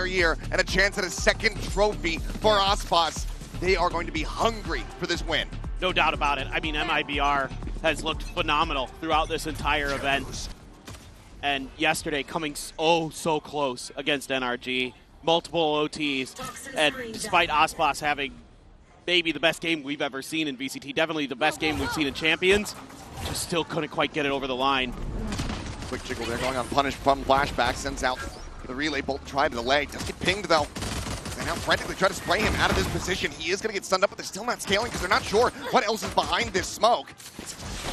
year and a chance at a second trophy for Aspas. They are going to be hungry for this win. No doubt about it. I mean, MIBR has looked phenomenal throughout this entire event. And yesterday coming so close against NRG. Multiple OTs. And despite Aspas having maybe the best game we've ever seen in VCT, definitely the best game we've seen in Champions, just still couldn't quite get it over the line. Quick jiggle there, going on punish from flashback, sends out the relay bolt, tried to delay, does get pinged though. They now frantically try to spray him out of this position. He is going to get stunned up, but they're still not scaling because they're not sure what else is behind this smoke.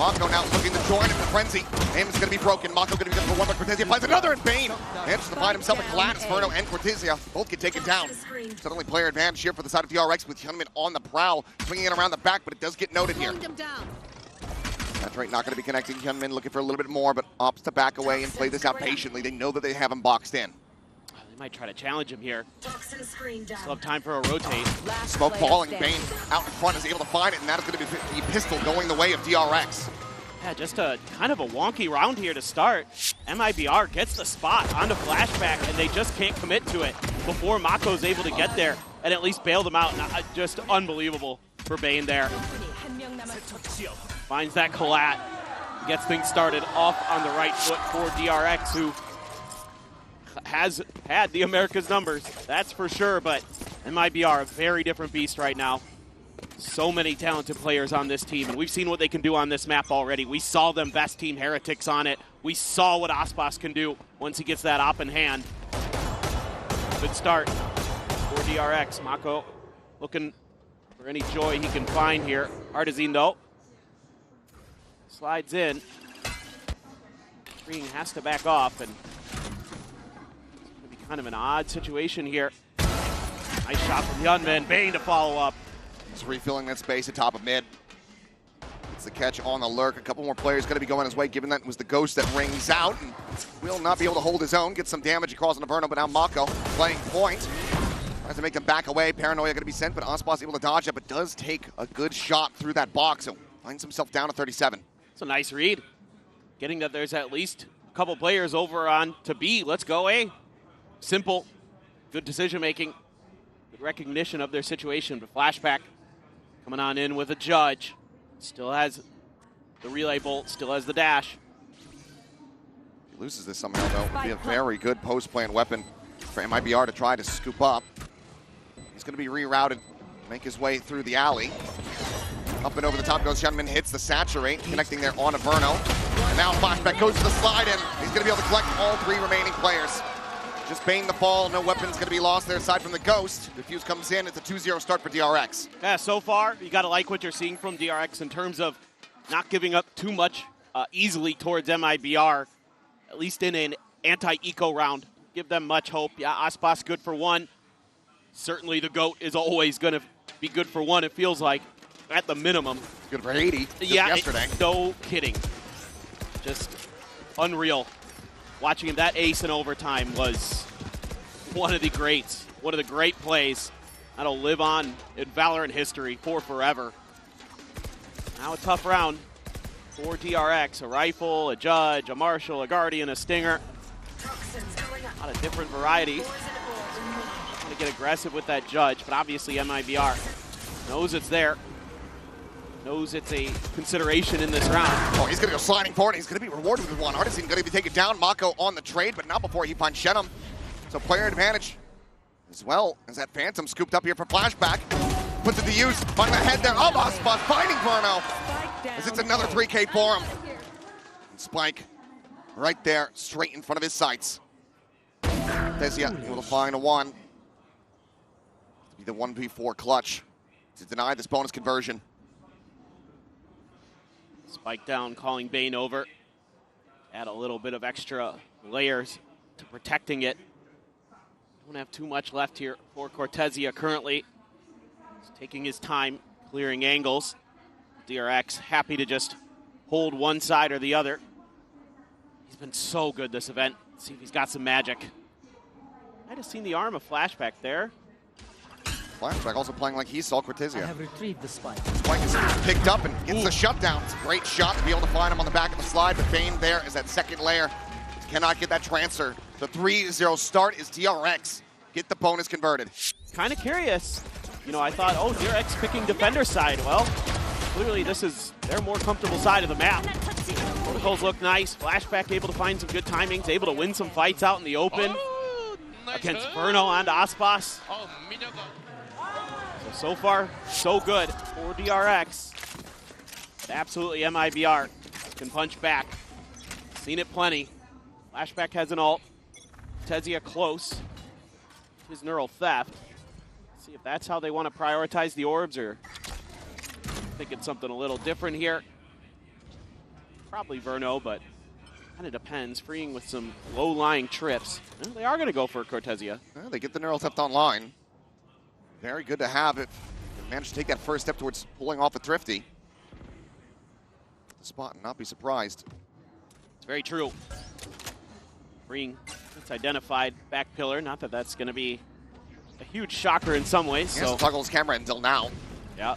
Mako now looking to join in the frenzy. Aim is going to be broken. Mako going to be good for one, but Cortezia finds another, and Bane manages to find himself a collapse. Inferno and Cortezia both get taken down. Suddenly player advantage here for the side of DRX with Hyunmin on the prowl, swinging it around the back, but it does get noted here. That's right, not going to be connecting. Hyunmin looking for a little bit more, but opts to back away and play this out patiently. They know that they have him boxed in. They might try to challenge him here. Still have time for a rotate. Smoke falling, Bane out in front is able to find it, and that is going to be the pistol going the way of DRX. Yeah, just a kind of a wonky round here to start. MIBR gets the spot onto flashback, and they just can't commit to it before Mako's able to get there and at least bail them out. Just unbelievable for Bane there. Finds that collat, gets things started off on the right foot for DRX, who has had the America's numbers, that's for sure, but MIBR, a very different beast right now. So many talented players on this team, and we've seen what they can do on this map already. We saw them best team Heretics on it. We saw what Aspas can do once he gets that op in hand. Good start for DRX. Mako looking for any joy he can find here. Artazine, though, slides in. Green has to back off, and kind of an odd situation here. Nice shot from Hyunmin. Bane to follow up. Just refilling that space at top of mid. It's the catch on the lurk. A couple more players going to be going his way, given that it was the Ghost that rings out and will not be able to hold his own. Get some damage across on Inferno, but now Mako playing point. Tries to make them back away. Paranoia going to be sent, but Aspas able to dodge it, but does take a good shot through that box. So finds himself down to 37. It's a nice read. Getting that there's at least a couple players over on to B. Let's go A. Simple, good decision making, good recognition of their situation. But flashback coming on in with a judge. Still has the relay bolt, still has the dash. If he loses this somehow, though, it would be a very good post-plant weapon for MIBR to try to scoop up. He's going to be rerouted, make his way through the alley. Up and over the top goes Hyunmin, hits the saturate, connecting there on Inferno. And now flashback goes to the slide in. He's going to be able to collect all three remaining players. Just Bane the fall, no weapons going to be lost there aside from the Ghost. Defuse comes in, it's a 2-0 start for DRX. Yeah, so far, you got to like what you're seeing from DRX in terms of not giving up too much easily towards MIBR, at least in an anti-eco round. Give them much hope. Yeah, Aspas good for one. Certainly the GOAT is always going to be good for one, it feels like, at the minimum. Good for 80 yeah, yesterday. No kidding. Just unreal. Watching him, that ace in overtime was one of the greats, one of the great plays that'll live on in Valorant history for forever. Now a tough round for DRX. A rifle, a judge, a marshal, a guardian, a stinger. A lot of different variety. Trying to get aggressive with that judge, but obviously MIBR knows it's there. Knows it's a consideration in this round. Oh, he's going to go sliding forward. He's going to be rewarded with one. Artazine going to be taken down. Mako on the trade, but not before he finds Shenum. So player advantage as well as that Phantom scooped up here for flashback. Puts it to use. Finding the head there. Oh, Aspas finding Inferno. As it's another 3K for him. And Spike right there, straight in front of his sights. Cortezia able to find a one. To be the 1v4 clutch to deny this bonus conversion. Spike down, calling Bane over. Add a little bit of extra layers to protecting it. Don't have too much left here for Cortezia currently. He's taking his time, clearing angles. DRX happy to just hold one side or the other. He's been so good this event. Let's see if he's got some magic. Might have seen the arm of flashback there. Flashback also playing like he saw Cortezia. I have retrieved the spike. Spike is picked up and gets the shutdown. It's a great shot to be able to find him on the back of the slide, but Bane there is that second layer. Cannot get that transfer. The 3-0 start is DRX get the bonus converted. Kind of curious. You know, I thought, oh, DRX picking defender side. Well, clearly this is their more comfortable side of the map. Protocols look nice. Flashback able to find some good timings, able to win some fights out in the open against Verno and Aspas. So far, so good for DRX. But absolutely, MIBR can punch back. Seen it plenty. Flashback has an ult. Tezia close. His neural theft. See if that's how they want to prioritize the orbs, or thinking something a little different here. Probably Verno, but kind of depends. Freeing with some low-lying trips. Well, they are going to go for Cortezia. Well, they get the neural theft online. Very good to have it. They managed to take that first step towards pulling off a Thrifty. The spot and not be surprised. It's very true. Freeing, it's identified back pillar. Not that that's going to be a huge shocker in some ways. He hasn't toggled his camera until now. Yeah.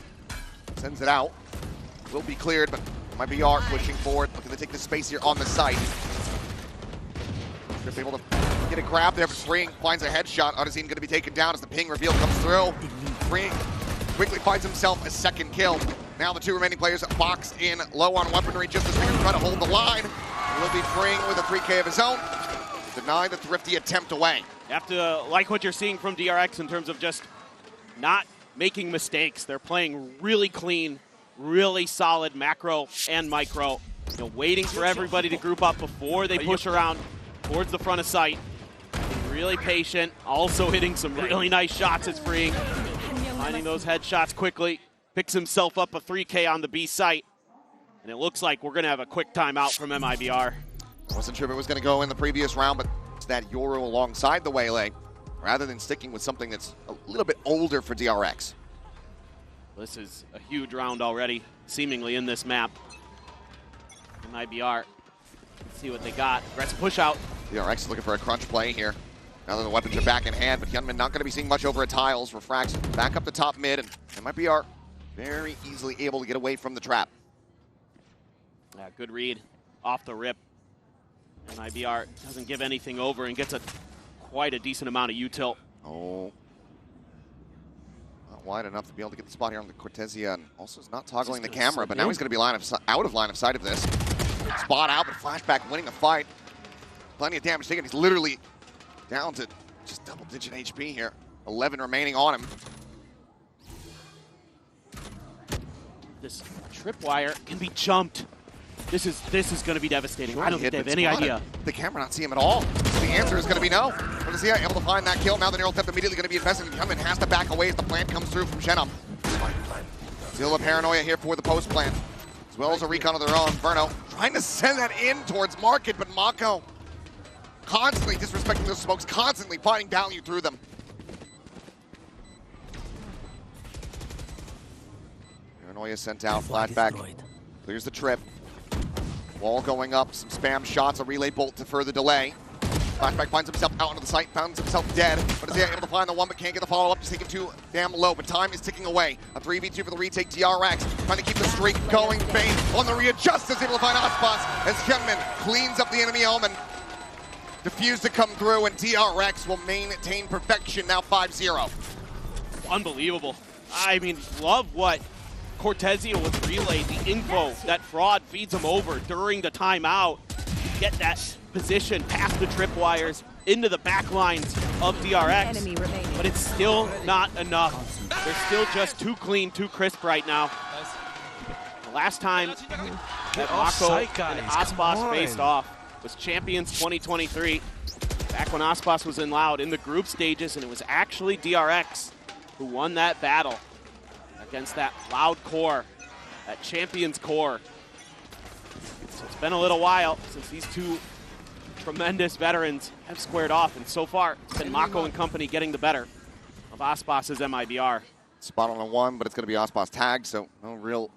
Sends it out. Will be cleared, but MIBR pushing forward, looking to take the space here on the site. Just able to get a grab there, but Freeing finds a headshot. Odyssey going to be taken down as the ping reveal comes through. Freeing quickly finds himself a second kill. Now the two remaining players boxed in, low on weaponry, just as Freeing trying to hold the line. Will be Freeing with a 3K of his own. Deny the Thrifty attempt away. You have to like what you're seeing from DRX in terms of just not making mistakes. They're playing really clean, really solid macro and micro. You know, waiting for everybody to group up before they push around towards the front of sight. Being really patient, also hitting some really nice shots as Freeing. Finding those headshots quickly. Picks himself up a 3K on the B site. And it looks like we're going to have a quick timeout from MIBR. I wasn't sure if it was going to go in the previous round, but it's that Yoru alongside the Waylay, rather than sticking with something that's a little bit older for DRX. This is a huge round already, seemingly in this map. MIBR, let's see what they got. Aggressive push out. DRX is looking for a crunch play here. Now that the weapons are back in hand, but Hyunmin not going to be seeing much over at tiles. Refracts back up the top mid, and MIBR very easily able to get away from the trap. Yeah, good read off the rip. MIBR doesn't give anything over and gets quite a decent amount of util. Oh. Not wide enough to be able to get the spot here on the Cortezia, and also is not toggling the camera, but now he's going to be out of line of sight of this. Spot out, but Flashback winning the fight. Plenty of damage taken. He's literally down to just double-digit HP here. 11 remaining on him. This tripwire can be jumped. This is going to be devastating. Sure, I don't think they have any idea. The camera not see him at all. The answer is going to be no. Cortezia able to find that kill. Now the neural theft immediately going to be invested in Hyunmin. Has to back away as the plant comes through from Shenum. Still a paranoia here for the post plant, as well as a recon of their own. Verno trying to send that in towards Market, but Mako constantly disrespecting those smokes, constantly finding value through them. Paranoia sent out, Flashback clears the trip. Wall going up, some spam shots, a relay bolt to further delay. Flashback finds himself out onto the site, finds himself dead, but is he able to find the one but can't get the follow-up, just taking too damn low, but time is ticking away. A 3v2 for the retake. DRX trying to keep the streak going. Bane on the readjust is able to find Aspas as Hyunmin cleans up the enemy element. Diffuse to come through, and DRX will maintain perfection, now 5-0. Unbelievable. I mean, love what Cortezia was relayed, the info that Fraud feeds him over during the timeout. Get that position past the tripwires into the back lines of DRX, but it's still not enough. They're still just too clean, too crisp right now. The last time that Mako and Aspas faced off was Champions 2023, back when Aspas was in Loud in the group stages, and it was actually DRX who won that battle against that Loud core, that Champions core. So it's been a little while since these two tremendous veterans have squared off, and so far it's been Mako and company getting the better of Aspas's MIBR. Spot on a one, but it's going to be Aspas tagged, so no real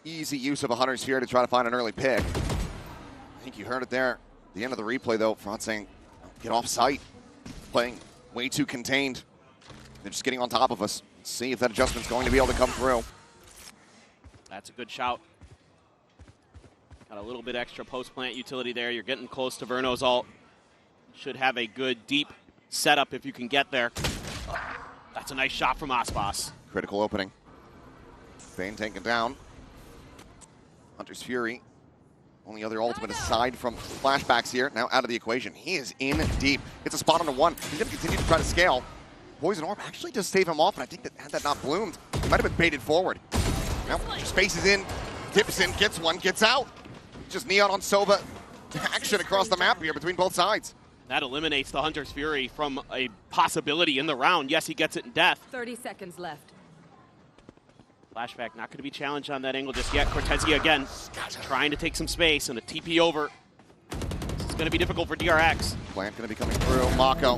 easy use of a Hunter's here to try to find an early pick. I think you heard it there. At the end of the replay, though, Fraud saying, get off site. Playing way too contained. They're just getting on top of us. Let's see if that adjustment's going to be able to come through. That's a good shout. Got a little bit extra post-plant utility there. You're getting close to Verno's ult. Should have a good, deep setup if you can get there. That's a nice shot from Aspas. Critical opening. Bane taken down. Hunter's Fury. Only other ultimate aside from flashbacks here, now out of the equation. He is in deep. Gets a spot on the one. He's going to continue to try to scale. Poison Orb actually does save him off, and I think that had that not bloomed, he might have been baited forward. Now, spaces in, dips in, gets one, gets out. Just Neon on Sova. Action across the map here between both sides. That eliminates the Hunter's Fury from a possibility in the round. Yes, he gets it in death. 30 seconds left. Flashback not going to be challenged on that angle just yet. Cortezia again trying to take some space and a TP over. This is going to be difficult for DRX. Plant going to be coming through. Mako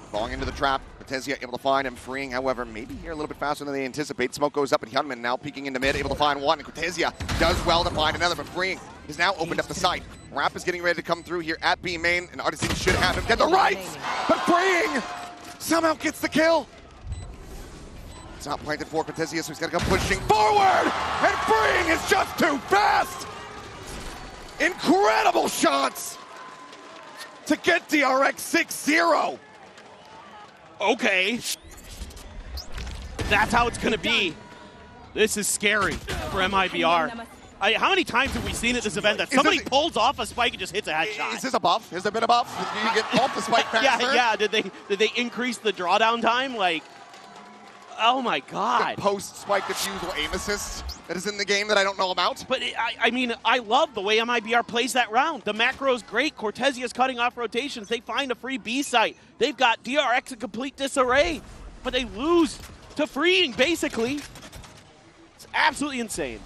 falling into the trap. Cortezia able to find him, freeing, however, maybe here a little bit faster than they anticipate. Smoke goes up at Hyunmin, now peeking into mid, able to find one. And Cortezia does well to find another, but freeing has now opened up the site. Rap is getting ready to come through here at B main, and Artisan should have him get the rights, but freeing somehow gets the kill. It's not planted for Cortezia, so he's got to come pushing forward, and freeing is just too fast. Incredible shots to get DRX 6-0. Okay. That's how it's going to be. This is scary for MIBR. How many times have we seen at this event that somebody pulls off a spike and just hits a headshot? Is this a buff? Has there been a buff? Did you get off the spike faster? Yeah. Did they increase the drawdown time? Like, oh my God. The post-spike defusal aim assist that is in the game that I don't know about. But I mean, I love the way MIBR plays that round. The macro's great. Cortezia's cutting off rotations. They find a free B site. They've got DRX in complete disarray, but they lose to freeing, basically. It's absolutely insane.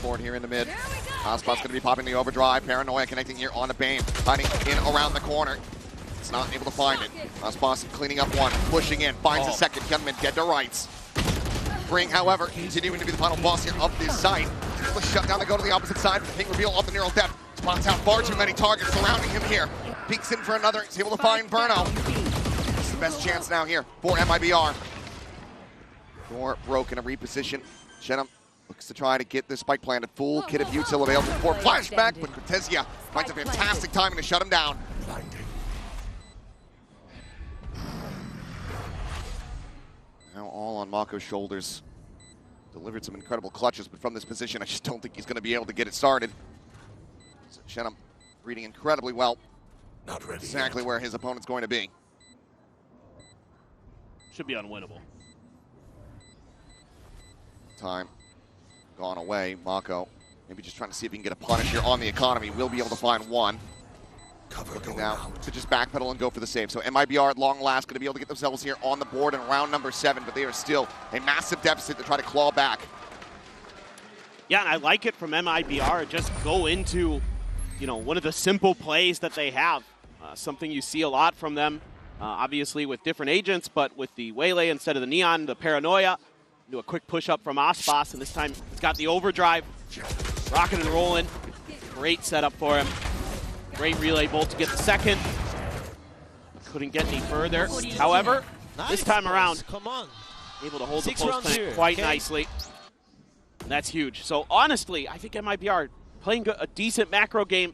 Forward here in the mid. Aspas going to be popping the overdrive. Paranoia connecting here on the Bane. Hiding in around the corner. It's not able to find it. Aspas cleaning up one. Pushing in. Finds a second. Hyunmin dead to rights. Bring, however, continuing to be the final boss here of this site. Let's shut down to go to the opposite side. The King reveal of the neural depth. Spots out far too many targets surrounding him here. Peeks in for another. He's able to find Burno. This is the best chance now here for MIBR. Door broken. A reposition. Shenham looks to try to get this spike planted. Full kit of util available for flashback, but Cortezia finds a fantastic timing to shut him down. Now all on Mako's shoulders. Delivered some incredible clutches, but from this position, I just don't think he's going to be able to get it started. So Shenham reading incredibly well. Not ready exactly yet. Where his opponent's going to be. Should be unwinnable. Time gone away. Mako maybe just trying to see if he can get a punish here on the economy. Will be able to find one. Looking now to just backpedal and go for the save. So MIBR at long last going to be able to get themselves here on the board in round number 7, but they are still a massive deficit to try to claw back. Yeah, and I like it from MIBR. Just go into, one of the simple plays that they have. Something you see a lot from them, obviously with different agents, but with the Waylay instead of the Neon, the Paranoia. Do a quick push-up from Aspas, and this time it's got the overdrive. Rocking and rolling. Great setup for him. Great relay bolt to get the second. Couldn't get any further. However, this time around, able to hold the post plant quite nicely. And that's huge. So honestly, I think MIBR playing a decent macro game.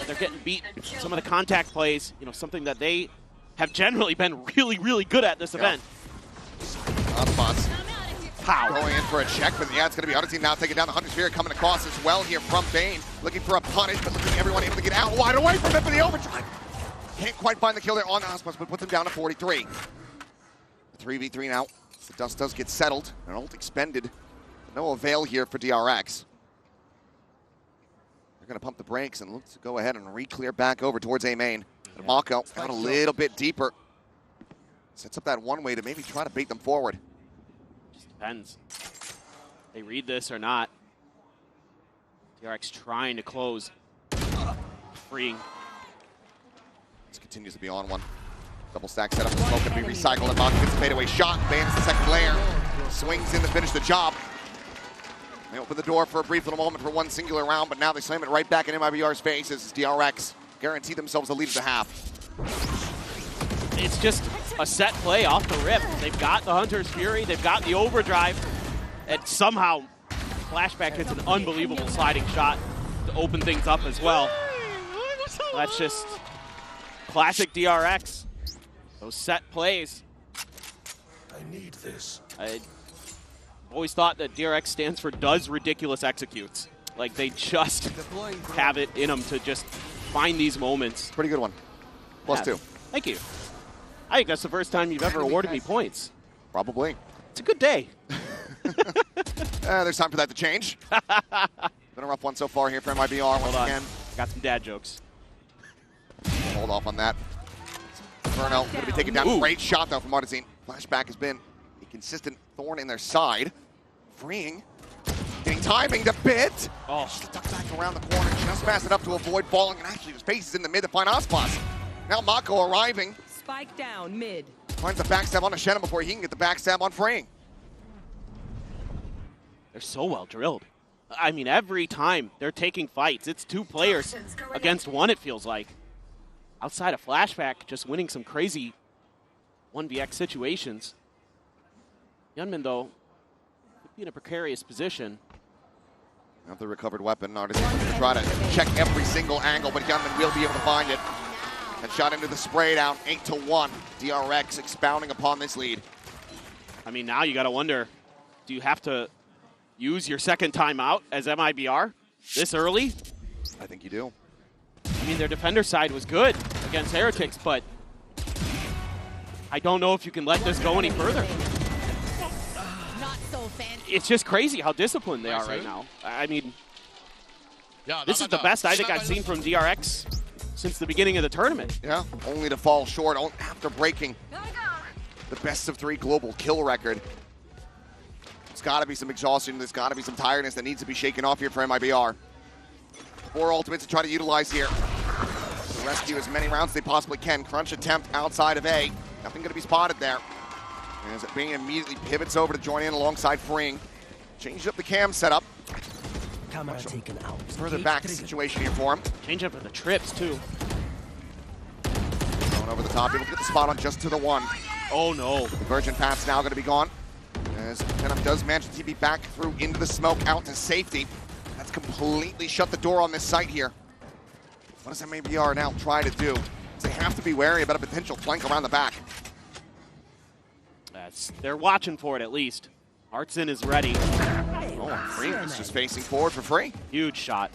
They're getting beat. Some of the contact plays, something that they have generally been really, really good at this event. Aspas going in for a check, but yeah, it's going to be Odyssey now taking down the Hunter's Fury coming across as well here from Bane. Looking for a punish, but looking everyone able to get out wide away from it for the overdrive. Can't quite find the kill there on Aspas, but puts him down to 43. 3v3 now. The dust does get settled. An ult expended. No avail here for DRX. They're going to pump the brakes and look to go ahead and re-clear back over towards A main. And Mako out a little bit deeper. Sets up that one way to maybe try to bait them forward. Depends. They read this or not. DRX trying to close. Freeing. This continues to be on one. Double stack setup. The smoke can be recycled. And Mako gets a fadeaway shot. Bans the second layer. Swings in to finish the job. They open the door for a brief little moment for one singular round, but now they slam it right back in MIBR's face as DRX guarantee themselves a lead at the half. It's just a set play off the rip. They've got the Hunter's Fury, they've got the overdrive, and somehow Flashback hits an unbelievable sliding shot to open things up as well. That's just classic DRX. Those set plays. I need this. I always thought that DRX stands for does ridiculous executes. Like they just have it in them to just find these moments. Pretty good one. +2. Thank you. I think that's the first time you've ever awarded me points. Probably. It's a good day. There's time for that to change. Been a rough one so far here for MIBR once again. Got some dad jokes. Hold off on that. Inferno going to be taken down. Ooh. Great shot, though, from Artesine. Flashback has been a consistent thorn in their side. Freeing. Getting timing to bit. Oh. Just ducked back around the corner, just fast enough to avoid falling, and actually his face is in the mid to find Aspas. Now Mako arriving. Spike down mid. Finds the backstab on Shannon before he can get the backstab on Freeing. They're so well drilled. I mean, every time they're taking fights, it's two players against one, it feels like. Outside of Flashback, just winning some crazy 1vx situations. Yunmin, though, could be in a precarious position. Now the recovered weapon, Artesine going to try to check every single angle, but Yunmin will be able to find it. And shot into the spray down, 8-1. DRX expounding upon this lead. I mean, now you got to wonder, do you have to use your second timeout as MIBR this early? I think you do. I mean, their defender side was good against Heretics, but I don't know if you can let this go any further. Not so fancy. It's just crazy how disciplined they are right now. I mean, this is the best I think I've seen from DRX since the beginning of the tournament. Yeah, only to fall short after breaking the best of 3 global kill record. There's got to be some exhaustion. There's got to be some tiredness that needs to be shaken off here for MIBR. 4 ultimates to try to utilize here. To rescue as many rounds as they possibly can. Crunch attempt outside of A. Nothing going to be spotted there. As Bane immediately pivots over to join in alongside Freeing. Changed up the cam setup. Camera taken out. Further back situation here for him. Change up for the trips, too. Going over the top, able to get the spot on just to the one. Oh, no. Virgin path's now going to be gone. As Venom does manage to TP back through into the smoke, out to safety. That's completely shut the door on this site here. What does MIBR now try to do? They have to be wary about a potential flank around the back. They're watching for it at least. Artsin is ready. Oh, Freeing is just facing forward for free. Huge shot.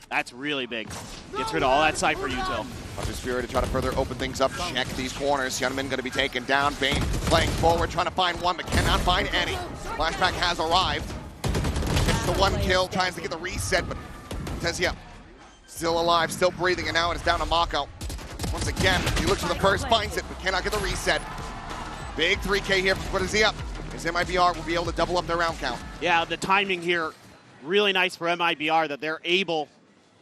That's really big. Gets rid of all that Cypher util. Hunter's Fury to try to further open things up, check these corners. Yunmin going to be taken down. Bane playing forward, trying to find one, but cannot find any. Flashback has arrived. Gets the 1 kill, tries to get the reset, but Tezia still alive, still breathing, and now it is down to Mako. Once again, he looks for the first, finds it, but cannot get the reset. Big 3K here for Tezia. As MIBR will be able to double up their round count. Yeah, the timing here, really nice for MIBR that they're able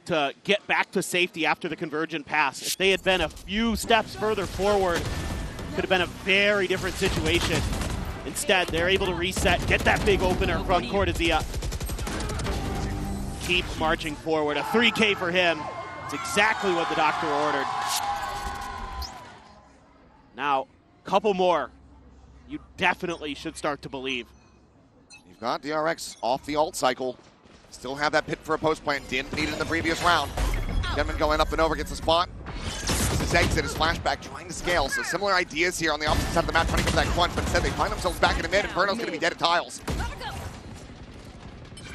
to get back to safety after the convergent pass. If they had been a few steps further forward, could have been a very different situation. Instead, they're able to reset, get that big opener from Cortezia. Keep marching forward. A 3K for him. It's exactly what the doctor ordered. Now, a couple more. You definitely should start to believe. You've got DRX off the ult cycle. Still have that pit for a post plant. Didn't need it in the previous round. Denman going up and over, gets a spot. His exit, his flashback, trying to scale. So similar ideas here on the opposite side of the map, trying to get for that crunch, but instead they find themselves back in the mid, and Inferno's going to be dead at tiles.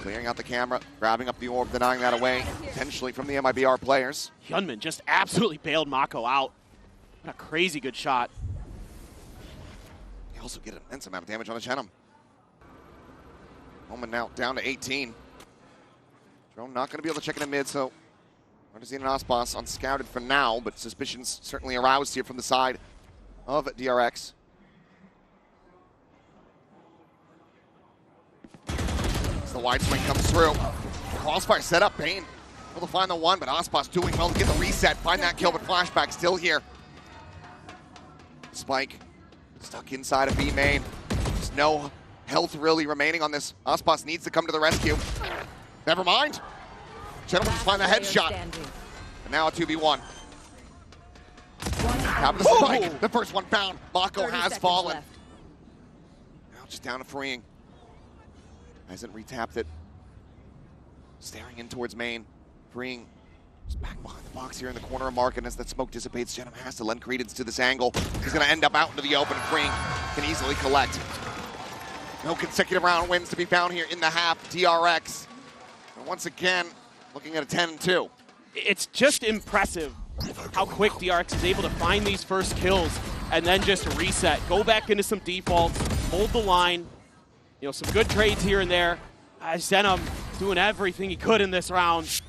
Clearing out the camera, grabbing up the orb, denying that away, potentially from the MIBR players. Hyunmin just absolutely bailed Mako out. What a crazy good shot. They also get an immense amount of damage on the Chenem. Moment now down to 18. Drone not going to be able to check in the mid, so Artesine and Aspas unscouted for now, but suspicions certainly aroused here from the side of DRX. As the wide swing comes through. Crossfire set up, Bane able to find the one, but Aspas doing well to get the reset, find that kill, but Flashback still here. Spike stuck inside of B main. There's no health really remaining on this. Aspas needs to come to the rescue. Never mind. Gentlemen just find the headshot. And now a 2v1. Top of the spike. The first one found. Mako has fallen. Left. Now just down to Freeing. Hasn't retapped it. Staring in towards main. Freeing Just back behind the box here in the corner of Mark, and as that smoke dissipates, Jenham has to lend credence to this angle. He's going to end up out into the open, and Freeing can easily collect. No consecutive round wins to be found here in the half. DRX, and once again, looking at a 10-2. It's just impressive how quick DRX is able to find these first kills and then just reset, go back into some defaults, hold the line. You know, some good trades here and there. Jenham doing everything he could in this round.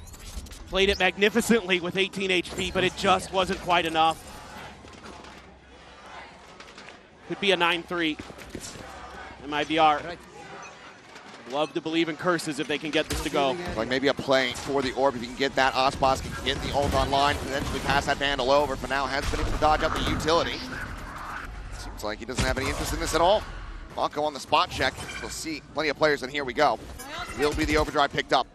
Played it magnificently with 18 HP, but it just wasn't quite enough. Could be a 9-3. MIBR. Love to believe in curses if they can get this to go. Like maybe a play for the orb if you can get that. Ospas can get the ult online, potentially pass that Vandal over. For now, has been able to dodge out the utility. Seems like he doesn't have any interest in this at all. Mako on the spot check. We'll see plenty of players, and here we go. Will be the overdrive picked up.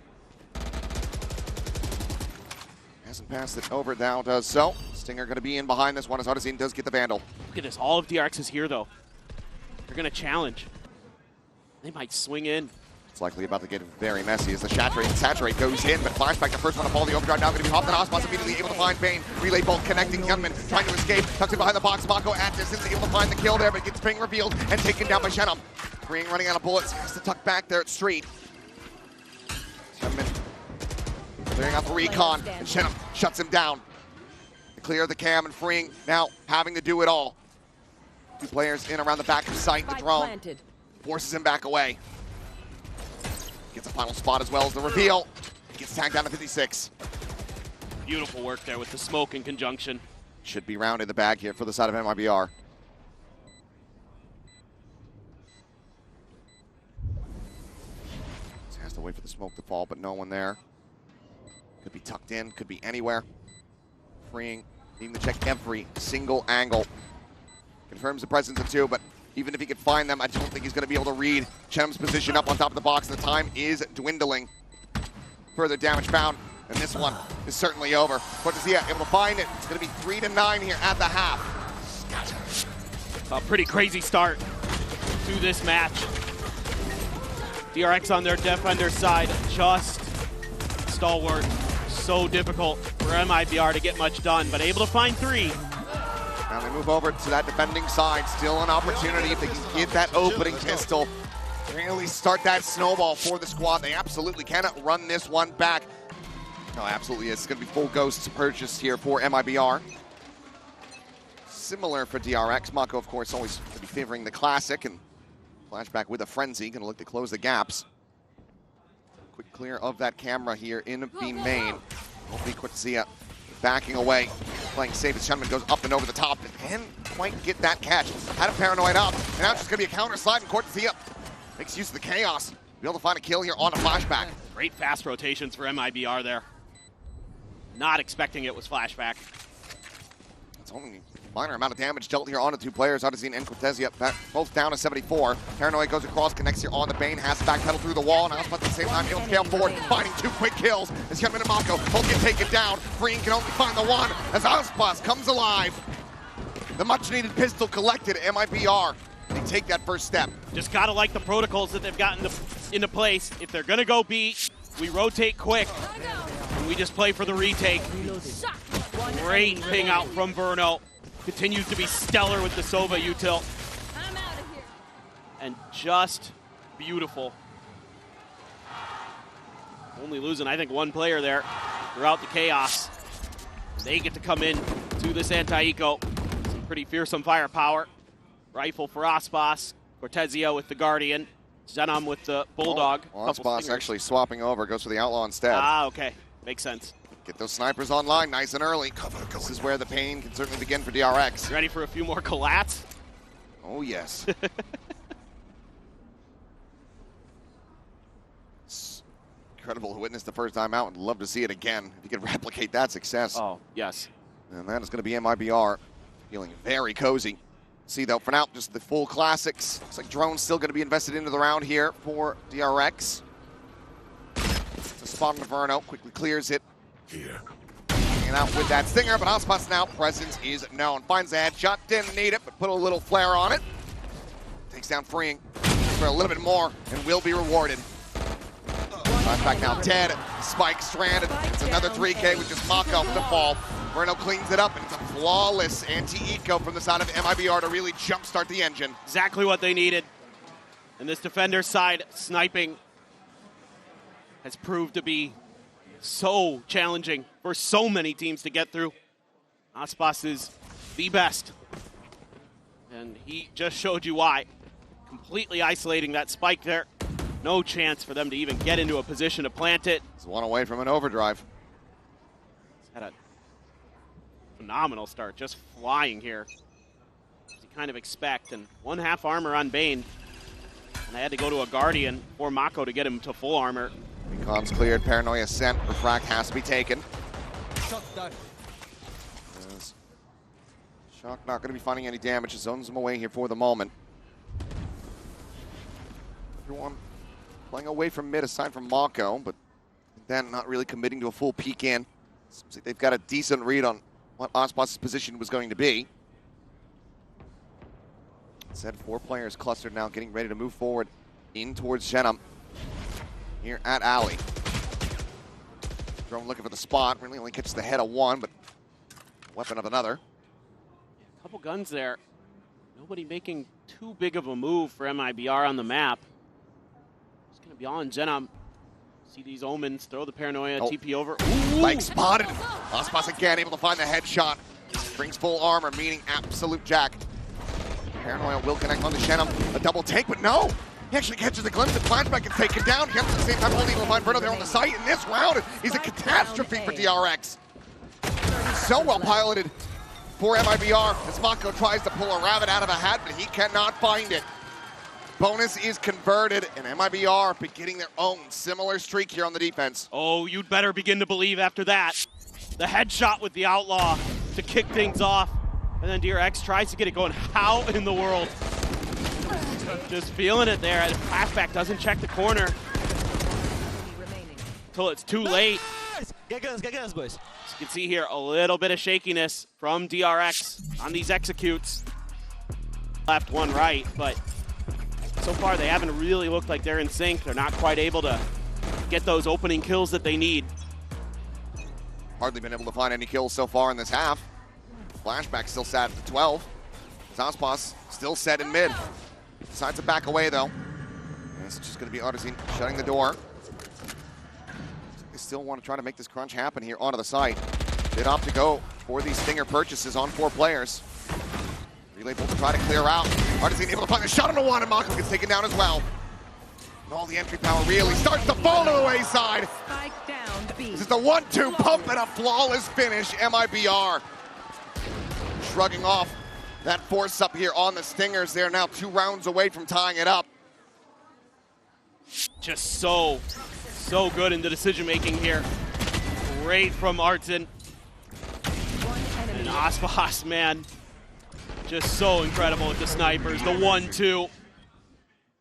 Hasn't passed it over, now does so. Stinger going to be in behind this one as Odyssey does get the Vandal. Look at this, all of DRX is here though. They're going to challenge. They might swing in. It's likely about to get very messy as the Saturate goes in, but Flashback, the first one to fall, the overdrive now going to be hopped, and Ospas immediately able to find Bane. Relay bolt connecting Gunman, trying to escape, tucks it behind the box. Mako at distance, able to find the kill there, but gets Ping revealed and taken down by Jenham. Freeing running out of bullets, has to tuck back there at Street. Gunman clearing out the recon, and Jenham shuts him down. They clear the cam, and Freeing now having to do it all. Two players in around the back of sight, the drone forces him back away. Gets a final spot as well as the reveal. He gets tagged down to 56. Beautiful work there with the smoke in conjunction. Should be round in the bag here for the side of MIBR. Has to wait for the smoke to fall, but no one there. Could be tucked in, could be anywhere. Freeing, needing to check every single angle. Confirms the presence of two, but even if he could find them, I don't think he's going to be able to read Chenham's position up on top of the box. The time is dwindling. Further damage found, and this one is certainly over. Cortezia able to find it. It's going to be 3-9 here at the half. A pretty crazy start to this match. DRX on their defender side, just stalwart. So difficult for MIBR to get much done, but able to find 3. Now they move over to that defending side. Still an opportunity if they can get that opening pistol. Really start that snowball for the squad. They absolutely cannot run this one back. No, absolutely. It's going to be full ghosts purchased here for MIBR. Similar for DRX. Mako, of course, always going to be favoring the classic. And Flashback with a frenzy. Going to look to close the gaps. Quick clear of that camera here in B main. Hopefully Cortezia backing away, playing safe as Shenman goes up and over the top and can't quite get that catch. Had a paranoid up, and now it's just going to be a counter slide, and Cortezia makes use of the chaos. Be able to find a kill here on a Flashback. Great fast rotations for MIBR there. Not expecting it was Flashback. It's only a minor amount of damage dealt here on the two players, Odyssey and Cortezia, both down to 74. Paranoid goes across, connects here on the Bane, has to backpedal through the wall, and Ospas at the same time able to scale forward, finding 2 quick kills as Shenman and Mako both get taken down. Freeing can only find the one as Ospas comes alive. The much-needed pistol collected, MIBR. They take that first step. Just gotta like the protocols that they've gotten into place. If they're gonna go B, we rotate quick, and we just play for the retake. Great ping out from Verno. Continues to be stellar with the Sova util. I'm out of here. And just beautiful. Only losing, I think, 1 player there throughout the chaos. They get to come in to this anti-eco. Some pretty fearsome firepower. Rifle for Ospas. Cortezia with the Guardian. Jenham with the Bulldog. Ospas actually swapping over, goes for the Outlaw instead. Ah, okay. Makes sense. Get those snipers online nice and early. This is where the pain can certainly begin for DRX. Ready for a few more collats? Oh, yes. It's incredible to witness the first time out and love to see it again. If you could replicate that success. Oh, yes. And that is going to be MIBR. Feeling very cozy. See, though, for now, just the full classics. Looks like Drone's still going to be invested into the round here for DRX. It's a spot on Verno, quickly clears it. Here. Hanging out with that Stinger, but Ospas now, presence is known. Finds the headshot, didn't need it, but put a little flare on it. Takes down Freeing for a little bit more and will be rewarded. Flashback now dead. spike stranded. It's another 3K with just Mako to fall. Verno cleans it up, and it's a flawless anti-eco from the side of MIBR to really jumpstart the engine. Exactly what they needed. And this defender side sniping has proved to be so challenging for so many teams to get through. Aspas is the best. And he just showed you why. Completely isolating that spike there. No chance for them to even get into a position to plant it. It's one away from an overdrive. He's had a phenomenal start, just flying here. As you kind of expect, and 1/2 armor on Bane. And I had to go to a Guardian or Mako to get him to full armor. Recon's cleared, Paranoia sent, Refract has to be taken. Shock not going to be finding any damage, it zones him away here for the moment. Everyone playing away from mid aside from Mako, but then not really committing to a full peek in. Seems like they've got a decent read on what Aspas' position was going to be. Said 4 players clustered now, getting ready to move forward in towards Genum here at Alley. Drone looking for the spot, really only catches the head of one, but weapon of another. Couple guns there. Nobody making too big of a move for MIBR on the map. It's going to be all in Genum. See these omens, throw the Paranoia, TP over. Ooh. Like spotted. Aspas again able to find the headshot. Brings full armor, meaning absolute jack. Paranoia will connect on the Shenum. A double take, but no! He actually catches the glimpse, and Flashback can take it down. He at the same time only able to find Verno there on the site. In this round, he's a catastrophe for DRX. So well piloted for MIBR as Mako tries to pull a rabbit out of a hat, but he cannot find it. Bonus is converted, and MIBR beginning their own similar streak here on the defense. Oh, you'd better begin to believe after that. The headshot with the Outlaw to kick things off. And then DRX tries to get it going. How in the world? Just feeling it there. And Flashback doesn't check the corner until it's too late. Get guns, boys. As you can see here, a little bit of shakiness from DRX on these executes. Left, one right, but so far they haven't really looked like they're in sync. They're not quite able to get those opening kills that they need. Hardly been able to find any kills so far in this half. Flashback still sat at 12. Aspas still set in mid. Decides to back away though. And it's just going to be Artesian shutting the door. They still want to try to make this crunch happen here onto the site. They'd opt to go for these Stinger purchases on 4 players. Relay Bolt to try to clear out. Artesian able to find a shot on the one, and Mako gets taken down as well. And all the entry power really starts to fall to the wayside. Spike down B. This is the 1-2 pump and a flawless finish. MIBR shrugging off that force up here on the Stingers. They're now 2 rounds away from tying it up. Just so good in the decision making here. Great from Artson. And Aspas, man, just so incredible with the snipers. The 1-2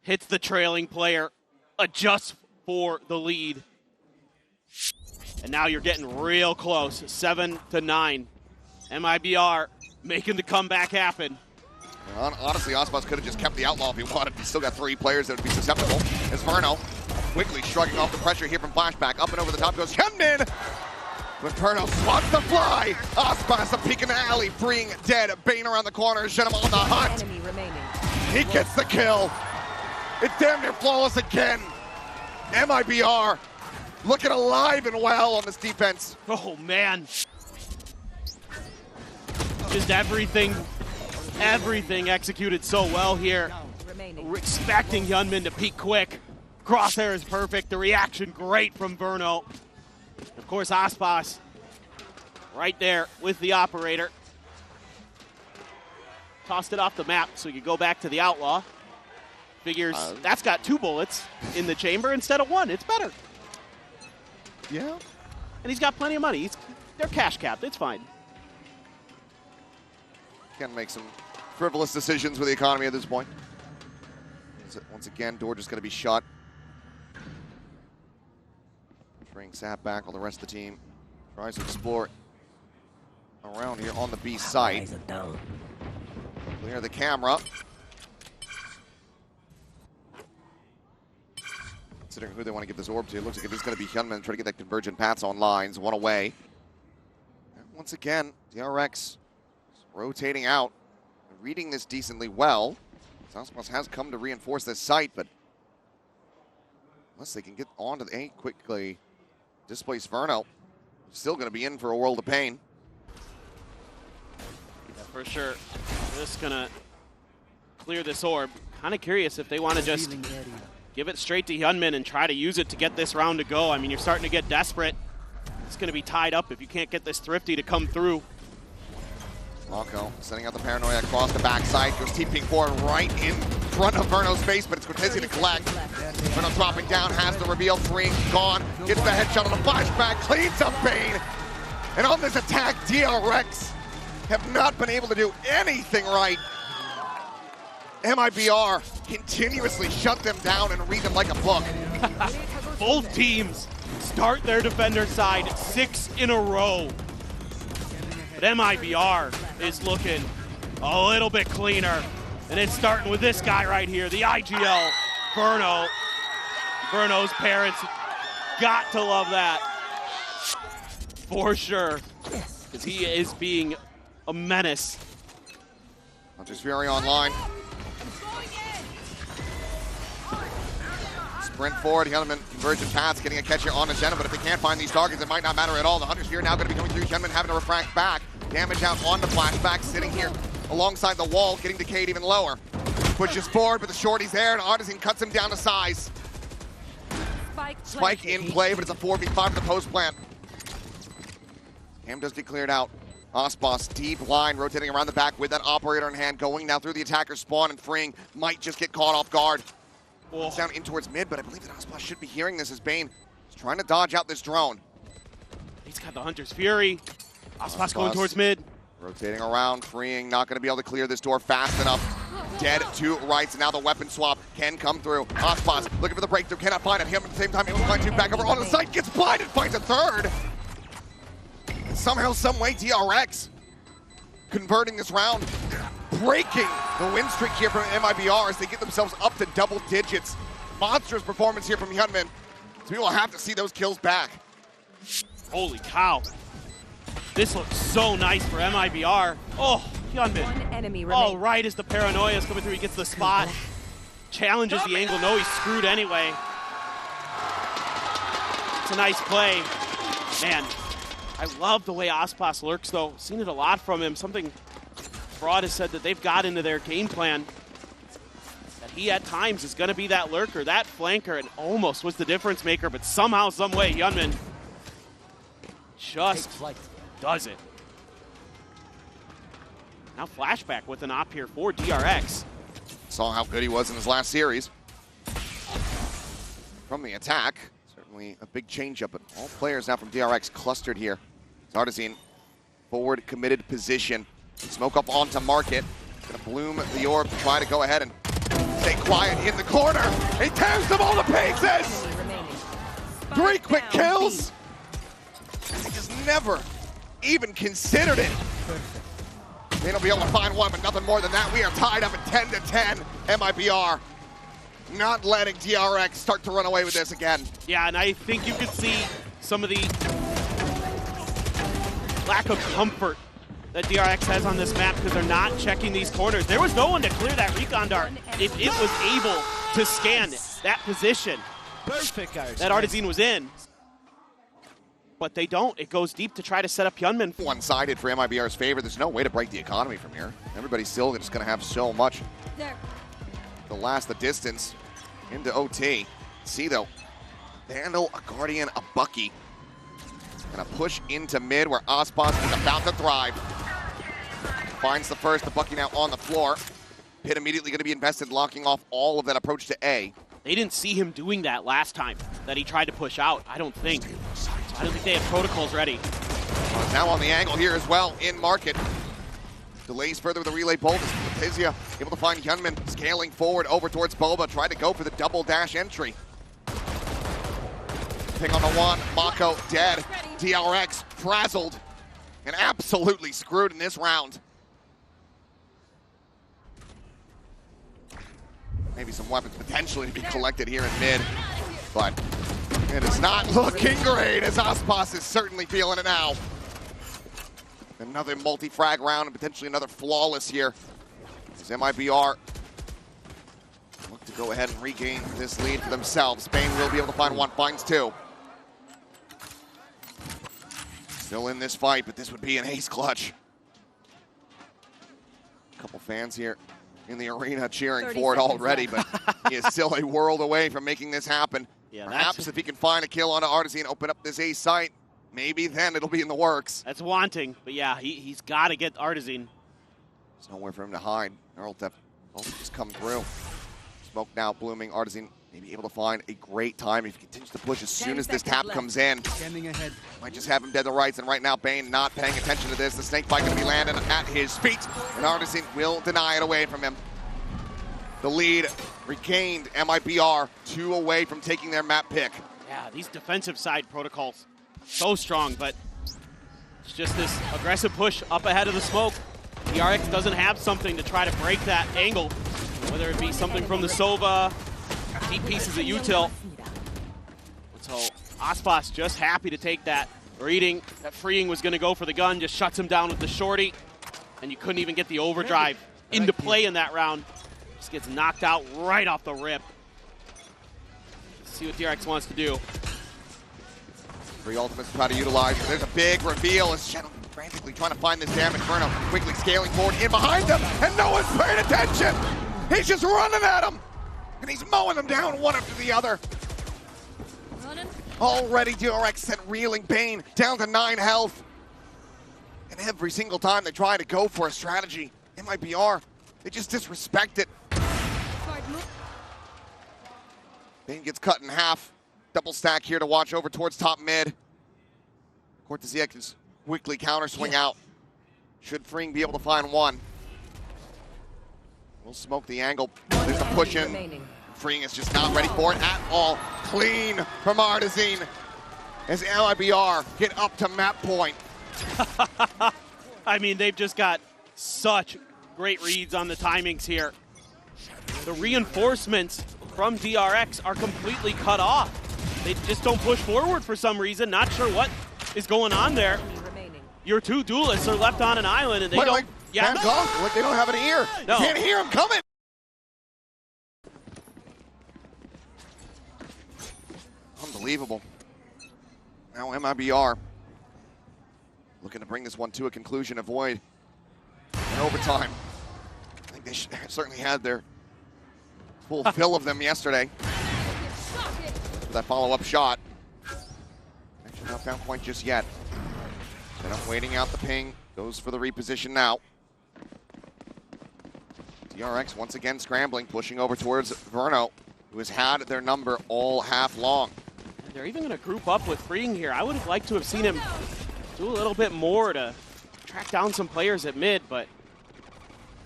hits the trailing player, adjusts for the lead. And now you're getting real close, 7-9. MIBR making the comeback happen. Honestly, Aspas could have just kept the Outlaw if he wanted. He's still got 3 players that would be susceptible. As Verno quickly shrugging off the pressure here from Flashback. Up and over the top goes Hyundin. But Verno swats the fly. Aspas a peek in the alley, freeing dead. Bane around the corner, shut him on the hunt. Enemy remaining. He gets the kill. It's damn near flawless again. MIBR looking alive and well on this defense. Oh, man. Just everything executed so well here. Remaining. We're expecting Hyunmin to peek quick. Crosshair is perfect. The reaction great from Verno. Of course, Aspas right there with the operator. Tossed it off the map so you could go back to the Outlaw. Figures that's got 2 bullets in the chamber instead of 1. It's better. Yeah. And he's got plenty of money. They're cash capped. It's fine. Can make some frivolous decisions with the economy at this point. Once again, door just going to be shut. Bring Sap back while the rest of the team tries to explore around here on the B site. Clear the camera. considering who they want to give this orb to. It looks like it is going to be Hyunmin trying to get that convergent paths on lines. One away. And once again, DRX rotating out, reading this decently well. Southwest has come to reinforce this site, but unless they can get onto the A quickly, displace Verno, still going to be in for a world of pain. Yeah, for sure. Just gonna clear this orb. Kind of curious if they want to just give it straight to Hyunmin and try to use it to get this round to go. I mean, you're starting to get desperate. It's going to be tied up if you can't get this Thrifty to come through. Mako sending out the paranoia across the backside, goes TPing forward right in front of Verno's face, but it's Cortezi to collect. Verno dropping down, has the reveal, freeing, gone, gets the headshot on the flashback, cleans up Bane. And on this attack, DRX have not been able to do anything right. MIBR continuously shut them down and read them like a book. Both teams start their defender side 6 in a row. But MIBR is looking a little bit cleaner. And it's starting with this guy right here, the IGL, Verno. Verno's parents got to love that. For sure. Because he is being a menace. Hunter's Fury online. Sprint forward, Hyunmin, convergent paths, getting a catch here on Agenda, but if they can't find these targets, it might not matter at all. The Hunter's Fury now going to be coming through, Hyunmin having to refract back. Damage out on the flashback, sitting here alongside the wall, getting decayed even lower. Pushes forward, but the shorty's there, and Artisan cuts him down to size. Spike in play, but it's a 4v5 for the post plant. Cam does get cleared out. Osbos, deep line, rotating around the back with that operator in hand, going now through the attacker's spawn, and freeing might just get caught off guard. It's down in towards mid, but I believe that Osbos should be hearing this as Bane is trying to dodge out this drone. He's got the Hunter's Fury. Osbos going towards mid. Rotating around, freeing, not going to be able to clear this door fast enough. Dead to rights, and now the weapon swap can come through. Osbos looking for the breakthrough, cannot find it. Him at the same time, able to find two back over on the site, gets blinded, finds a third. And somehow, some way, DRX converting this round, breaking the win streak here from MIBR as they get themselves up to double digits. Monstrous performance here from Hyunmin. So we will have to see those kills back. Holy cow. This looks so nice for MIBR. Oh, Hyunmin. One enemy Oh, remaining. right as the paranoia is coming through, he gets the spot. Challenges the angle. No, he's screwed anyway. It's a nice play. Man, I love the way Osbos lurks, though. Seen it a lot from him. Something Fraud has said that they've got into their game plan. That he, at times, is going to be that lurker, that flanker, and almost was the difference maker, but somehow, some way, Hyunmin just does it. Now flashback with an op here for DRX. Saw how good he was in his last series. From the attack, certainly a big change-up, but all players now from DRX clustered here. Artisan, forward committed position. Smoke up onto Market. Gonna bloom the orb to try to go ahead and stay quiet in the corner. He tears them all to pieces! Remaining. 3 quick Spike down kills! He just never even considered it. They'll be able to find one, but nothing more than that. We are tied up at 10-10. MIBR not letting DRX start to run away with this again. Yeah, and I think you could see some of the lack of comfort that DRX has on this map because they're not checking these corners. There was no one to clear that recon dart if it was able to scan that position that Artisan was in. But they don't. It goes deep to try to set up Hyunmin. One-sided for MIBR's favor. There's no way to break the economy from here. Everybody's still just going to have so much to last the distance into OT. See, though, Vandal, a Guardian, a Bucky. Going to push into mid where Osbos is about to thrive. Finds the first, the Bucky now on the floor. Pit immediately going to be invested, locking off all of that approach to A. They didn't see him doing that last time that he tried to push out, I don't think. So I don't think they have protocols ready. Well, now on the angle here as well in Market. Delays further with the relay bolt. Tizia able to find Hyunmin scaling forward over towards Boba. Tried to go for the double dash entry. Ping on the one, Mako dead. DRX frazzled and absolutely screwed in this round. Maybe some weapons potentially to be collected here in mid. but it is not looking great as Aspas is certainly feeling it now. Another multi-frag round and potentially another flawless here. As MIBR look to go ahead and regain this lead for themselves. Spain will be able to find one, finds two. Still in this fight, but this would be an ace clutch. A couple fans here in the arena cheering for it already, but he is still a world away from making this happen. Yeah, perhaps if he can find a kill on Artsy and open up this ace site, maybe then it'll be in the works. That's wanting, but yeah, he's got to get Artizine. There's nowhere for him to hide. Earltep both just come through. Smoke now blooming. Artizine may be able to find a great time if he continues to push as soon as this tap comes in. Standing ahead. Might just have him dead to rights, and right now Bane not paying attention to this. The snake bite going to be landing at his feet, and Artizine will deny it away from him. The lead regained. MIBR 2 away from taking their map pick. Yeah, these defensive side protocols, so strong, but it's just this aggressive push up ahead of the smoke. DRX doesn't have something to try to break that angle, whether it be something from the Sova, deep pieces of util. So Aspas just happy to take that. Reading that Freeing was going to go for the gun, just shuts him down with the shorty, and you couldn't even get the overdrive into play in that round. Just gets knocked out right off the rip. Let's see what DRX wants to do. 3 ultimates to try to utilize. There's a big reveal as Shadow frantically trying to find this damage. Verno quickly scaling forward in behind them, and no one's paying attention. He's just running at him, and he's mowing them down one after the other. Already DRX sent reeling Bane down to 9 health. And every single time they try to go for a strategy, MIBR, they just disrespect it. Bane gets cut in half. Double stack here to watch over towards top mid. Cortezia can quickly counter swing out. Should Freeing be able to find one. We'll smoke the angle. There's a push in. Freeing is just not ready for it at all. Clean from Artizine as MIBR get up to map point. I mean, they've just got such great reads on the timings here. The reinforcements from DRX are completely cut off. They just don't push forward for some reason. Not sure what is going on there. Your 2 duelists are left on an island, and they don't. Like, yeah, like they don't have an ear. No. You can't hear them coming. Unbelievable. Now MIBR looking to bring this one to a conclusion, avoid an overtime. I think they certainly had their full fill of them yesterday. That follow-up shot. Actually not found quite just yet. Set up waiting out the ping. Goes for the reposition now. DRX once again scrambling, pushing over towards Verno, who has had their number all half long. They're even going to group up with Freeing here. I would have liked to have seen him do a little bit more to track down some players at mid, but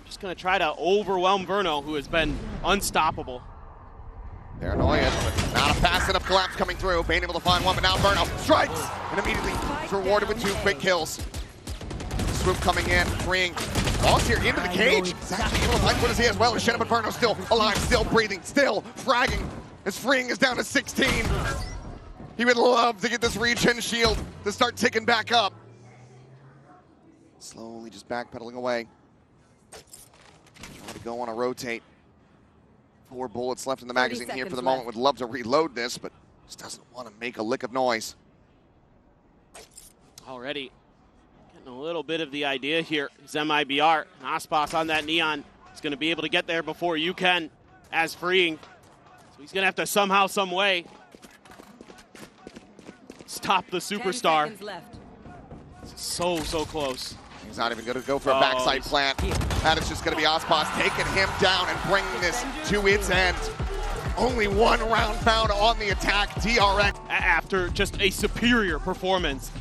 just going to try to overwhelm Verno, who has been unstoppable. Paranoia, but not a fast enough collapse coming through. Bane able to find one, but now Verno strikes and immediately is rewarded with 2 quick kills. Swoop coming in, Freeing lost here into the cage. He's actually able to find Cortezia as well. Shenna, but Verno still alive, still breathing, still fragging as Freeing is down to 16. He would love to get this regen shield to start ticking back up. Slowly just backpedaling away. Trying to go on a rotate. 4 bullets left in the magazine here for the moment. Would love to reload this, but just doesn't want to make a lick of noise. Already getting a little bit of the idea here is MIBR. And Aspas on that Neon is going to be able to get there before you can as Freeing. So he's going to have to somehow, some way stop the superstar. So close. He's not even going to go for a backside plant. That is just going to be Aspas taking him down and bringing this to its end. Only 1 round found on the attack. DRX. After just a superior performance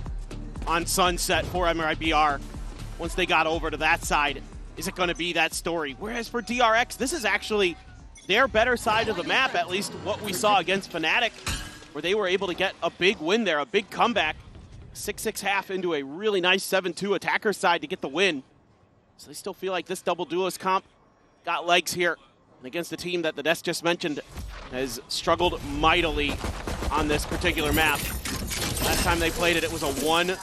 on Sunset for MIBR, once they got over to that side, is it going to be that story? Whereas for DRX, this is actually their better side of the map, at least what we saw against Fnatic, where they were able to get a big win there, a big comeback. 6-6 half into a really nice 7-2 attacker side to get the win. So they still feel like this double duelist comp got legs here. And against the team that the desk just mentioned has struggled mightily on this particular map. Last time they played it, it was a 1-13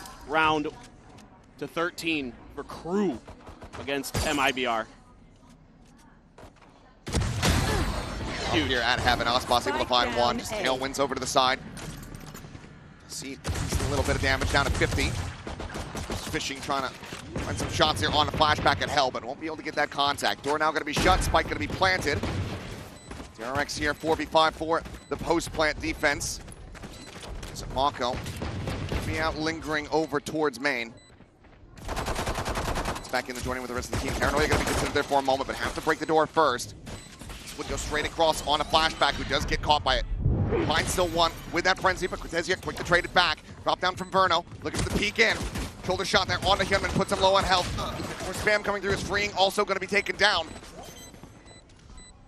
for Crew against MIBR. Huge here at Heaven. Osboss able to find one. Just tailwinds over to the side. See a little bit of damage down to 50. Just Fishing trying to find some shots here on the flashback at Hell, but won't be able to get that contact. Door now going to be shut. Spike going to be planted. DRX here 4v5 for the post-plant defense. So Mako be out lingering over towards main. It's back in the joining with the rest of the team. Paranoia going to be considered there for a moment, but have to break the door first. This would go straight across on a flashback, who does get caught by it. Finds still one with that frenzy, but Cortezia quick to trade it back. Drop down from Verno, looking for the peek in. Shoulder shot there on the Hyunmin, puts him low on health. More spam coming through, his freeing also going to be taken down.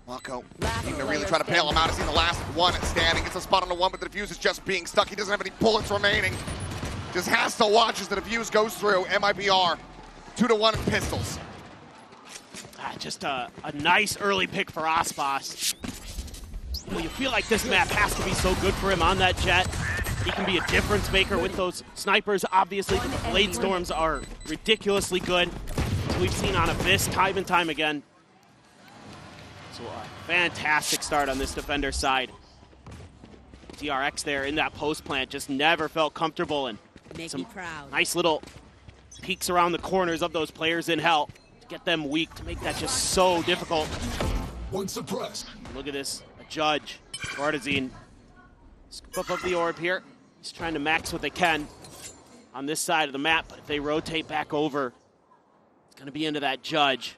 Mako needing to really try to bail him out. He's in the last one standing. Gets a spot on the one, but the defuse is just being stuck. He doesn't have any bullets remaining. Just has to watch as the defuse goes through. MIBR 2-1 in pistols. Just a nice early pick for Osboss. You know, you feel like this map has to be so good for him on that jet. He can be a difference maker with those snipers. Obviously, the Blade Storms are ridiculously good, as we've seen on Abyss time and time again. So a fantastic start on this defender side. DRX there in that post plant just never felt comfortable, and some nice little peeks around the corners of those players in Hell to get them weak, to make that just so difficult. One suppressed. Look at this, a Judge, Artizine. Scoop up of the orb here. He's trying to max what they can on this side of the map, but if they rotate back over, it's going to be into that Judge.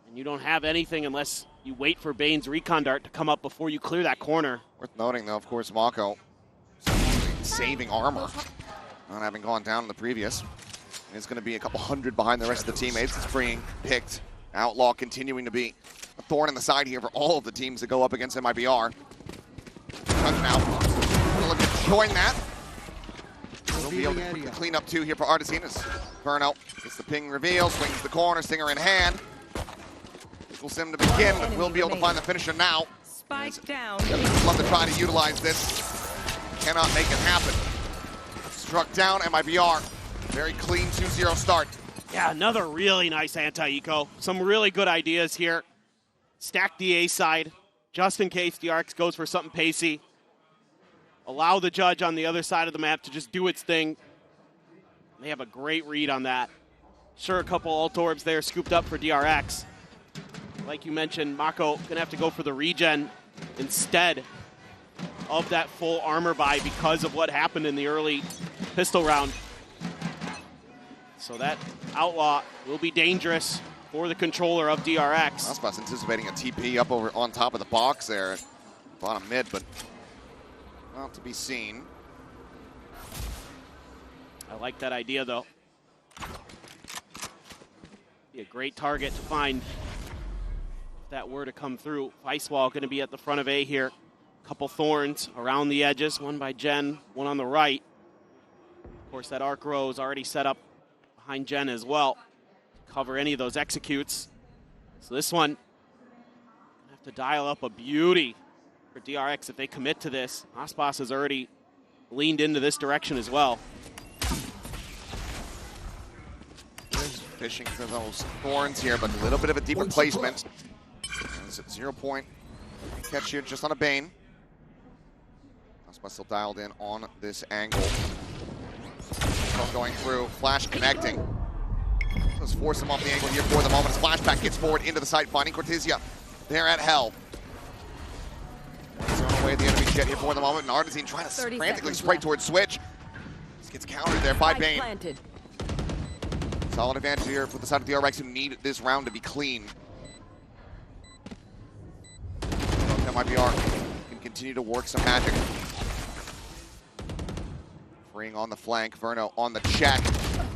And you don't have anything unless you wait for Bane's recon dart to come up before you clear that corner. Worth noting, though, of course, Mako saving armor, not having gone down in the previous. And it's going to be a couple hundred behind the rest of the teammates. It's being picked. Outlaw continuing to be a thorn in the side here for all of the teams that go up against MIBR. Now, look to join that. We'll be able to quickly clean up two here for Artizine as Verno gets the ping reveal, swings the corner, Stinger in hand. Will sim to begin, but we'll be able to find the finisher now. Spike down. Love to try to utilize this. Cannot make it happen. Struck down, MIBR. Very clean 2-0 start. Yeah, another really nice anti-eco. Some really good ideas here. Stack the A side, just in case DRX goes for something pacey. Allow the Judge on the other side of the map to just do its thing. They have a great read on that. Sure, a couple ult orbs there scooped up for DRX. Like you mentioned, Mako gonna have to go for the regen instead of that full armor buy because of what happened in the early pistol round. So that Outlaw will be dangerous for the controller of DRX. Osboss anticipating a TP up over on top of the box there, bottom mid, but not to be seen. I like that idea, though. Be a great target to find if that were to come through. Icewall going to be at the front of A here. Couple thorns around the edges, one by Jen, one on the right. Of course, that arc row is already set up behind Jen as well. Cover any of those executes. So this one, have to dial up a beauty for DRX if they commit to this. Osboss has already leaned into this direction as well. Fishing for those thorns here, but a little bit of a deeper placement. It's at 0 point. Catch here just on a Bane. Osboss still dialed in on this angle. Going through, flash connecting. Let's force him off the angle here for the moment. His flashback gets forward into the site, finding Cortezia there at Hell. Thrown away the enemy jet here for the moment, and Artizine trying to frantically spray towards Switch. This gets countered there by Bane. Planted. Solid advantage here for the side of the DRX who need this round to be clean. MIBR can continue to work some magic. Freeing on the flank, Verno on the check.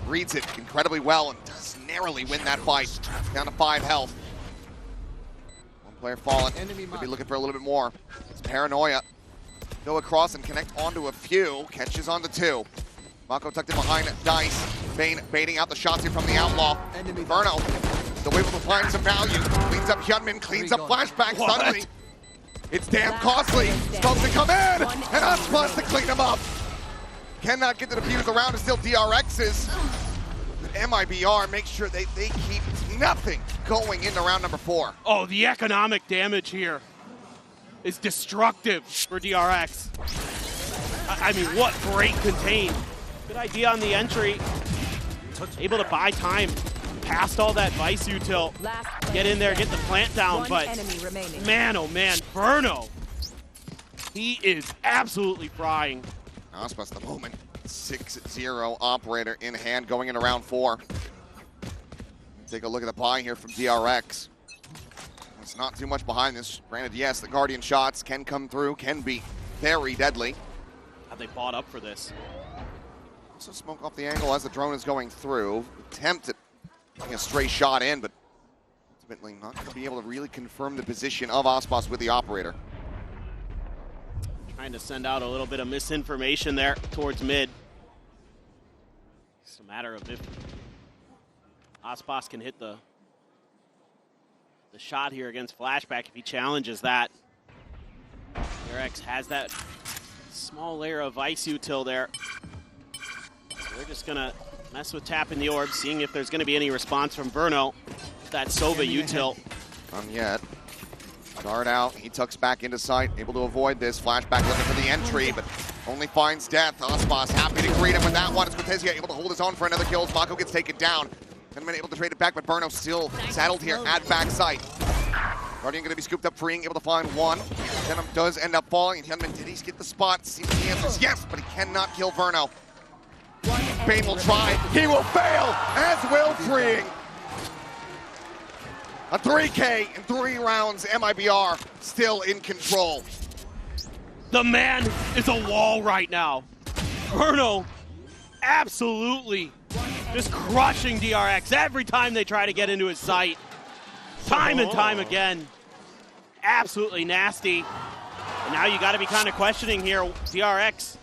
Reads it incredibly well and does narrowly win that fight. Down to 5 health. One player fallen. Could be looking for a little bit more. It's Paranoia. Go across and connect onto a few. Catches onto 2. Mako tucked in behind Dice. Bane baiting out the shots here from the Outlaw. Verno Still able to find some value. Cleans up Hyunmin, cleans up Flashback. What? Suddenly, it's damn costly. Supposed to come in, and I'm supposed to clean him up. Cannot get the defuse around, and still DRX's. But MIBR makes sure they keep nothing going into round number 4. Oh, the economic damage here is destructive for DRX. I mean, what great contain. Good idea on the entry. Able to buy time past all that Vice util. Get in there, get the plant down, but man, oh man, Verno. He is absolutely frying. Aspas the moment. 6-0 operator in hand going into round 4. Take a look at the buy here from DRX. It's not too much behind this. Granted, yes, the Guardian shots can come through, can be very deadly. Have they bought up for this? Also smoke off the angle as the drone is going through. Attempt at getting a stray shot in, but ultimately not going to be able to really confirm the position of Aspas with the operator. Trying to send out a little bit of misinformation there towards mid. It's a matter of if Aspas can hit the shot here against Flashback if he challenges that. DRX has that small layer of Vice util there. So they're just gonna mess with tapping the orb, seeing if there's gonna be any response from Verno. That Sova util. None yet. Guard out, he tucks back into sight, able to avoid this. Flashback looking for the entry, but only finds death. Aspas happy to greet him with that one. It's Cortezia able to hold his own for another kill. Mako gets taken down. Hyunmin able to trade it back, but Verno still saddled here at backside. Guardian going to be scooped up, freeing, able to find one. Venom does end up falling, and Hyunmin, did he get the spot? Seems the answer is yes, but he cannot kill Verno. Bane will try, he will fail, as will freeing. A 3K in 3 rounds, MIBR still in control. The man is a wall right now. Verno absolutely just crushing DRX every time they try to get into his sight. Time and time again. Absolutely nasty. And now you got to be kind of questioning here. DRX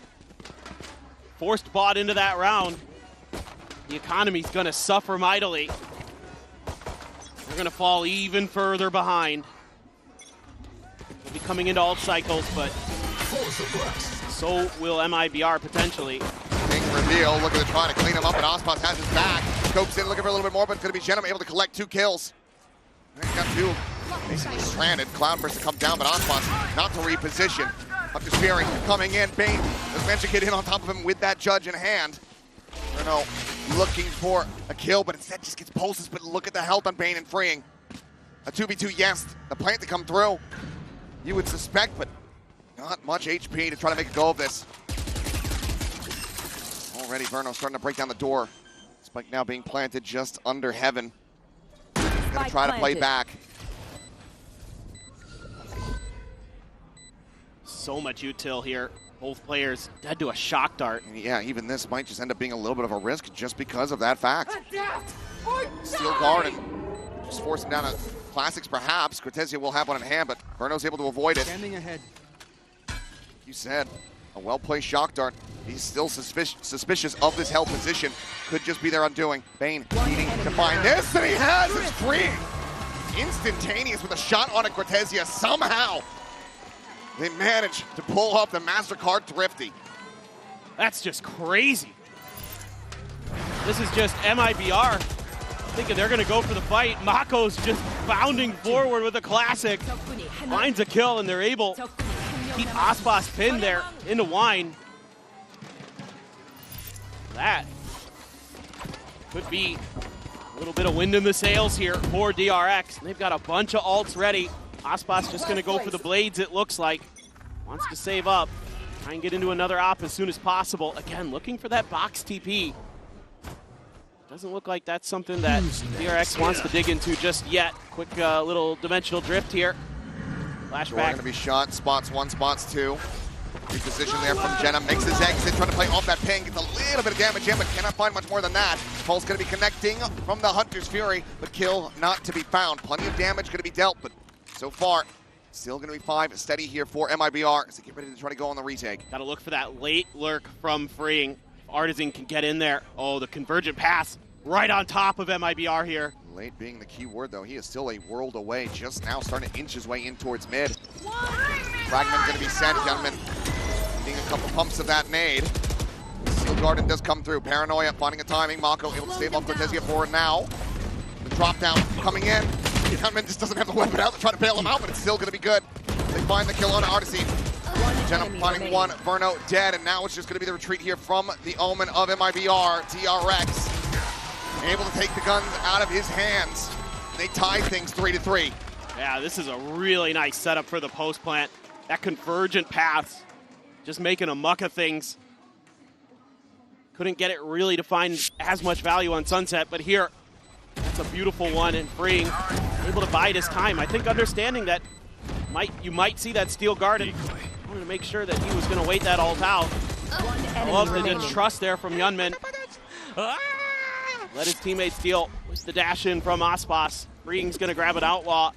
forced bot into that round. The economy's going to suffer mightily. They're going to fall even further behind. They'll be coming into alt cycles, but so will MIBR potentially. Big reveal, looking to try to clean him up, and Aspas has his back. Scopes in, looking for a little bit more, but it's going to be Genom able to collect 2 kills. He's got 2 basically stranded. Cloudburst to come down, but Aspas not to reposition. Hunter's Fury coming in. Bane does manage to get in on top of him with that judge in hand. Verno looking for a kill, but instead just gets pulses, but look at the health on Bane and freeing. A 2v2, yes. The plant to come through, you would suspect, but not much HP to try to make a go of this. Already Verno starting to break down the door. Spike now being planted just under Heaven. He's going to try to play back. So much util here. Both players dead to a shock dart. Yeah, even this might just end up being a little bit of a risk just because of that fact. Steel guard and just force him down to classics perhaps. Cortezia will have one in hand, but Verno's able to avoid it. Standing ahead. You said, a well-placed shock dart. He's still suspicious of this held position. Could just be their undoing. Bane needing to find this, and he has. It's freeing. Instantaneous with a shot on a Cortezia. Somehow, they manage to pull off the MasterCard Thrifty. That's just crazy. This is just MIBR thinking they're going to go for the fight. Mako's just bounding forward with a classic. Finds a kill, and they're able to keep Aspas pinned there into wine. That could be a little bit of wind in the sails here for DRX. They've got a bunch of ults ready. Aspas just going to go for the blades, it looks like. Wants to save up. Try and get into another op as soon as possible. Again, looking for that box TP. Doesn't look like that's something that DRX wants to dig into just yet. Quick little dimensional drift here. Flashback. Going to be shot. Spots 1, spots 2. Reposition there from Genom. Makes his exit. Trying to play off that ping. Gets a little bit of damage in, but cannot find much more than that. Pulse going to be connecting from the Hunter's Fury, but kill not to be found. Plenty of damage going to be dealt, but so far, still going to be 5 steady here for MIBR as they get ready to try to go on the retake. Got to look for that late lurk from freeing. Artisan can get in there. Oh, the convergent pass right on top of MIBR here. Late being the key word, though. He is still a world away, just now starting to inch his way in towards mid. Fragment going to be sent, gentlemen. Needing a couple pumps of that nade. Steel Garden does come through. Paranoia finding a timing. Mako able to stave off Cortezia forward now. The drop down coming in. Gentlemen just doesn't have the weapon out to try to bail him out, but it's still going to be good. They find the kill on Artisine. Gentlemen finding one. Verno dead, and now it's just going to be the retreat here from the Omen of MIBR. DRX able to take the guns out of his hands. They tie things 3-3. Yeah, this is a really nice setup for the post plant. That convergent path, just making a muck of things. Couldn't get it really to find as much value on Sunset, but here, that's a beautiful one, and freeing, able to bide his time. I think understanding that you might see that Steel Garden. Wanted to make sure that he was going to wait that ult out. I love the trust there from Yunmin. Let his teammates deal with the dash in from Aspas. Freeing's going to grab an Outlaw,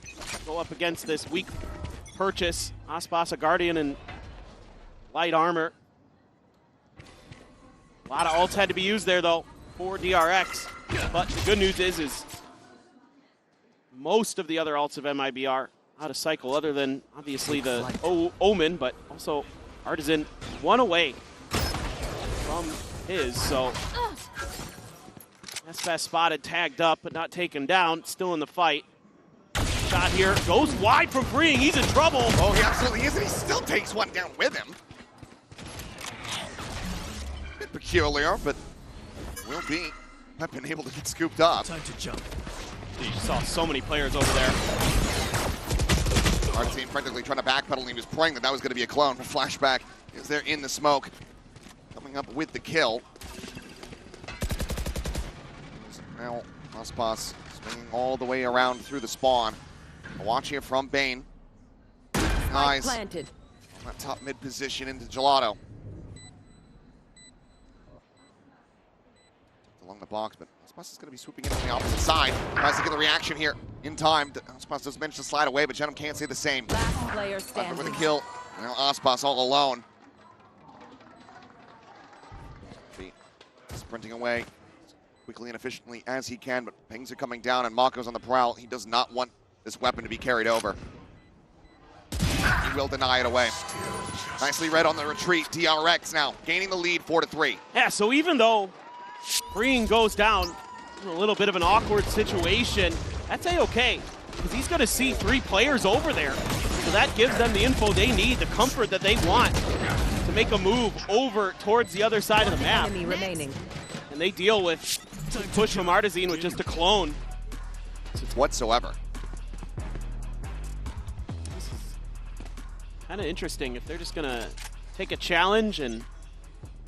go up against this weak purchase. Aspas, a Guardian, and light armor. A lot of ults had to be used there, though, for DRX. But the good news is most of the other ults of MIBR out of cycle, other than obviously the Omen, but also Artisan one away from his. So SFS spotted, tagged up, but not taken down. Still in the fight. Shot here goes wide from Freeing. He's in trouble. Oh, he absolutely is, and he still takes one down with him. Bit peculiar, but will be. I've been able to get scooped up. Time to jump. You saw so many players over there. Our team frantically trying to backpedal, and he was praying that that was going to be a clone. But Flashback is there in the smoke, coming up with the kill. So now Aspas swinging all the way around through the spawn. Watching it from Bane. Nice. Planted. On that top mid position into Gelato. Along the box, but Aspas is going to be swooping in on the opposite side. Tries to get the reaction here in time. Aspas does manage to slide away, but Genom can't say the same. Last player standing. With a kill. Now Aspas all alone. Sprinting away as quickly and efficiently as he can, but pings are coming down and Mako's on the prowl. He does not want this weapon to be carried over. He will deny it away. Nicely read on the retreat. DRX now gaining the lead 4-3. Yeah, so even though Freeing goes down in a little bit of an awkward situation, that's A-okay, because he's going to see 3 players over there. So that gives them the info they need, the comfort that they want to make a move over towards the other side of the map. Enemy remaining. And they deal with push from Artisine with just a clone. Whatsoever. This is kind of interesting if they're just going to take a challenge and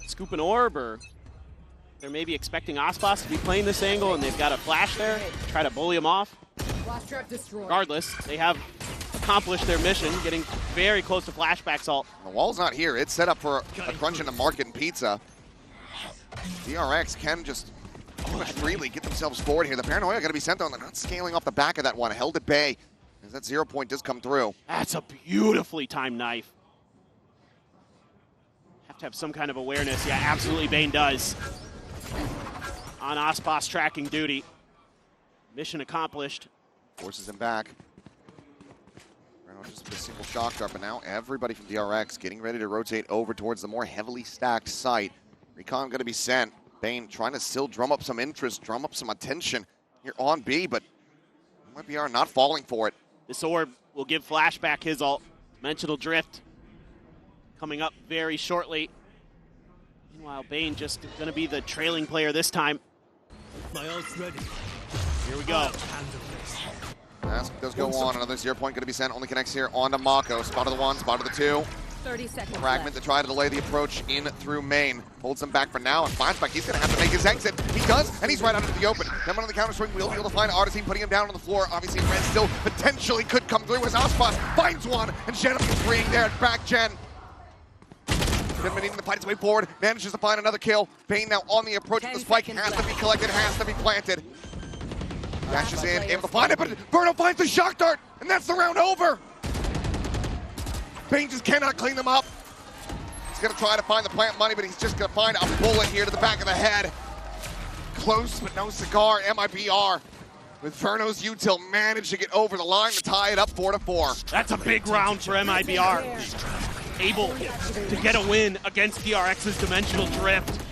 scoop an orb, or they're maybe expecting Aspas to be playing this angle and they've got a flash there, try to bully him off. Regardless, they have accomplished their mission, getting very close to Flashback's ult. The wall's not here. It's set up for a crunch in the market and pizza. DRX can just freely get themselves forward here. The Paranoia going to be sent on. They're not scaling off the back of that one. Held at bay as that 0 point does come through. That's a beautifully timed knife. Have to have some kind of awareness. Yeah, absolutely Bane does. On Aspas tracking duty. Mission accomplished. Forces him back. Just a single shock dart, but now everybody from DRX getting ready to rotate over towards the more heavily stacked site. Recon going to be sent. Bane trying to still drum up some interest, drum up some attention here on B, but MIBR not falling for it. This orb will give Flashback his ult. Dimensional Drift coming up very shortly. Meanwhile, Bane just going to be the trailing player this time. My ult's ready. Here we go. Mask does go on. Another 0 point going to be sent. Only connects here onto Mako. Spot of the 1, spot of the 2. 30 seconds Fragment left. to try to delay the approach in through main. Holds him back for now. And Flashback, he's going to have to make his exit. He does, and he's right out into the open. Then on the counter swing, we'll be able to find Artisine, putting him down on the floor. Obviously, Red still potentially could come through as Aspas finds one, and Genom is freeing there at back gen. Been needing to fight his way forward, manages to find another kill. Bane now on the approach with the spike. Has to be collected, has to be planted. Dashes in, able to find it, but Verno finds the shock dart, and that's the round over. Bane just cannot clean them up. He's going to try to find the plant money, but he's just going to find a bullet here to the back of the head. Close, but no cigar. MIBR with Verno's util managed to get over the line to tie it up 4-4. That's a big round for MIBR. Able to get a win against DRX's Dimensional Drift.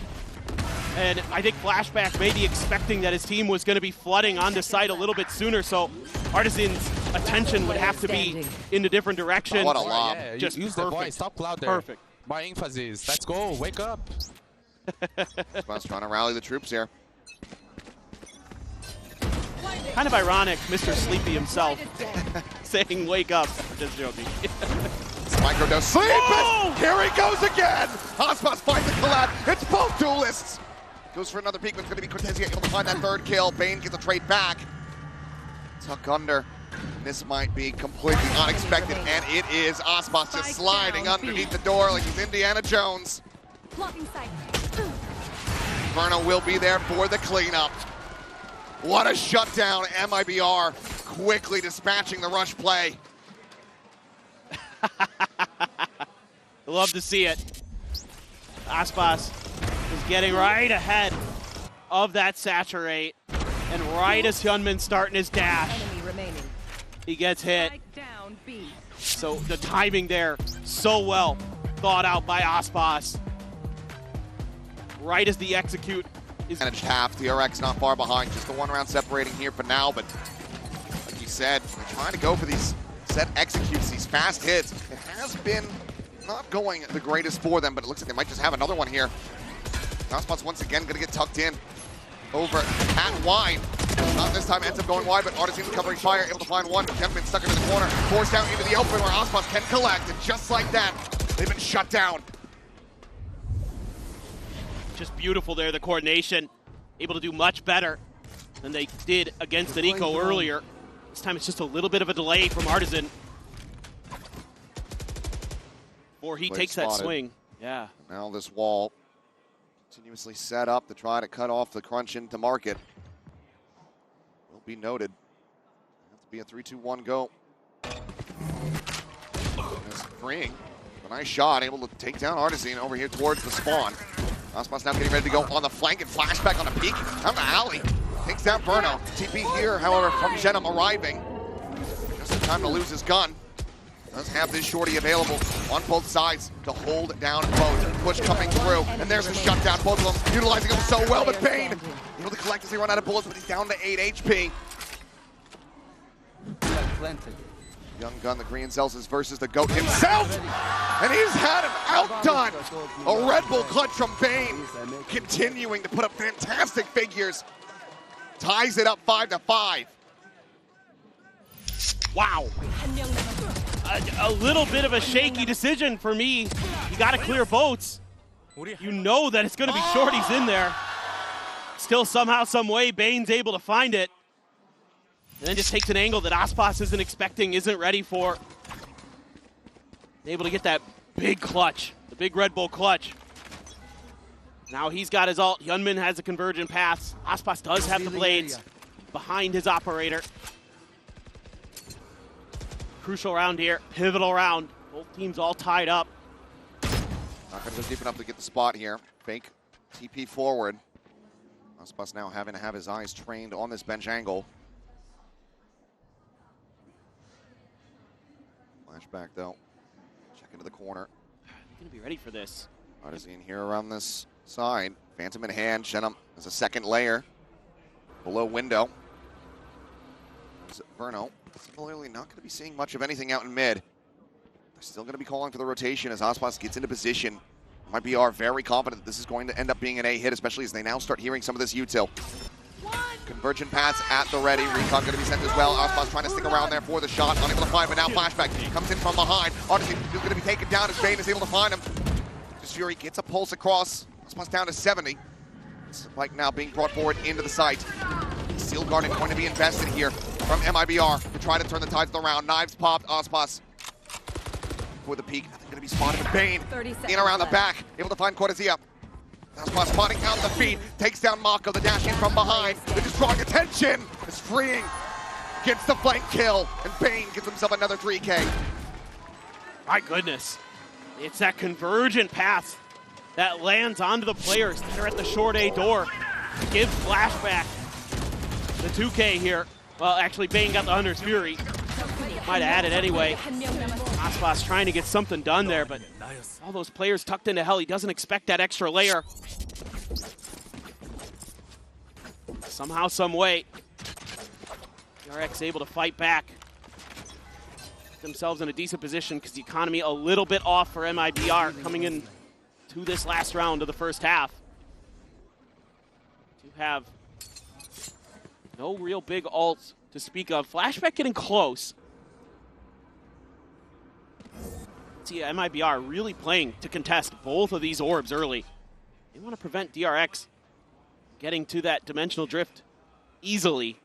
And I think Flashback may be expecting that his team was going to be flooding onto site a little bit sooner, so Artisan's attention would have to be in a different direction. What a lob. Yeah, Just use the voice. Stop cloud there. Perfect. My emphasis. Let's go. Wake up. Aspos trying to rally the troops here. Kind of ironic, Mr. Sleepy himself saying wake up. Just joking. Micro does sleep, Oh! and here he goes again! Aspos finds the collab. It's both duelists. Goes for another peek, but it's going to be Cortezia able to find that third kill. Bane gets a trade back. Tuck under. This might be completely unexpected, and it is. Aspos just sliding underneath the door like he's Indiana Jones. Verno will be there for the cleanup. What a shutdown, MIBR quickly dispatching the rush play. Love to see it. Aspos is getting right ahead of that saturate, and right as Hyunmin's starting his dash, he gets hit. So the timing there, so well thought out by Aspos. Right as the execute is Managed half. DRX not far behind. Just the one round separating here for now, but like you said, they're trying to go for these set executes, these fast hits. It has been not going the greatest for them, but it looks like they might just have another one here. Aspos once again going to get tucked in over at wide. Not this time, ends up going wide, but Artisan covering fire, able to find one. Kevin stuck into the corner, forced down into the open where Aspos can collect, and just like that, they've been shut down. just beautiful there, the coordination. Able to do much better than they did against the Nico earlier. This time it's just a little bit of a delay from Artisan before he takes that swing. Yeah. Now this wall continuously set up to try to cut off the crunch into market. Will be noted. Have to be a 3-2-1 go. Freeing. A nice shot, able to take down Artisan over here towards the spawn. Aspos now getting ready to go on the flank and flashback on the peak. Down the alley. Takes down Verno. TP here, however, from Genom arriving. Just in time to lose his gun. Does have this shorty available on both sides to hold down both. Push coming through, and there's the shutdown. Both of them utilizing him so well, but Bane able to collect as they run out of bullets, but he's down to 8 HP. Young Gun, the Green Celsius versus the GOAT himself, and he's had him outdone. A Red Bull clutch from Bane, continuing to put up fantastic figures. Ties it up 5-5. Wow. A little bit of a shaky decision for me. You got to clear boats. You know that it's going to be shorties in there. Still somehow, some way, Bane's able to find it. And then just takes an angle that Aspos isn't expecting, isn't ready for. Able to get that big clutch, the big Red Bull clutch. Now he's got his ult. Hyunmin has the convergent paths. Aspos does have the blades behind his operator. Crucial round here, pivotal round. Both teams all tied up. Not going to go deep enough to get the spot here. Fake TP forward. Aspos now having to have his eyes trained on this bench angle. Flashback though. Check into the corner. Gonna be ready for this. Artisan here around this side. Phantom in hand. Genom has a second layer below window. Verno similarly not going to be seeing much of anything out in mid. They're still going to be calling for the rotation as Aspos gets into position. MIBR very confident that this is going to end up being an A hit, especially as they now start hearing some of this util. Convergent paths at the ready. Recon going to be sent as well. Aspos trying to stick around there for the shot. Unable to find, but now flashback comes in from behind. Artisan is going to be taken down as Bane is able to find him. Fury gets a pulse across. Aspos down to 70. Spike now being brought forward into the site. Steel Garden going to be invested here from MIBR to try to turn the tides of the round. Knives popped. Aspos for the peak. Nothing going to be spotted. Bane in around the back. Able to find Cortezia. Aspos spotting out the feed. Takes down Mako. The dash in from behind. They're just drawing attention. It's freeing. Gets the flank kill. And Bane gets himself another 3K. My goodness. It's that convergent path that lands onto the players that are at the short A door. Give flashback the 2K here. Well, actually, Bane got the Hunter's Fury. Might have had it anyway. Aspas trying to get something done there, but all those players tucked into hell. He doesn't expect that extra layer. Somehow, some way, DRX able to fight back. Get themselves in a decent position because the economy a little bit off for MIBR coming in to this last round of the first half. To have no real big ults to speak of. Flashback getting close. See, MIBR really playing to contest both of these orbs early. They want to prevent DRX getting to that dimensional drift easily.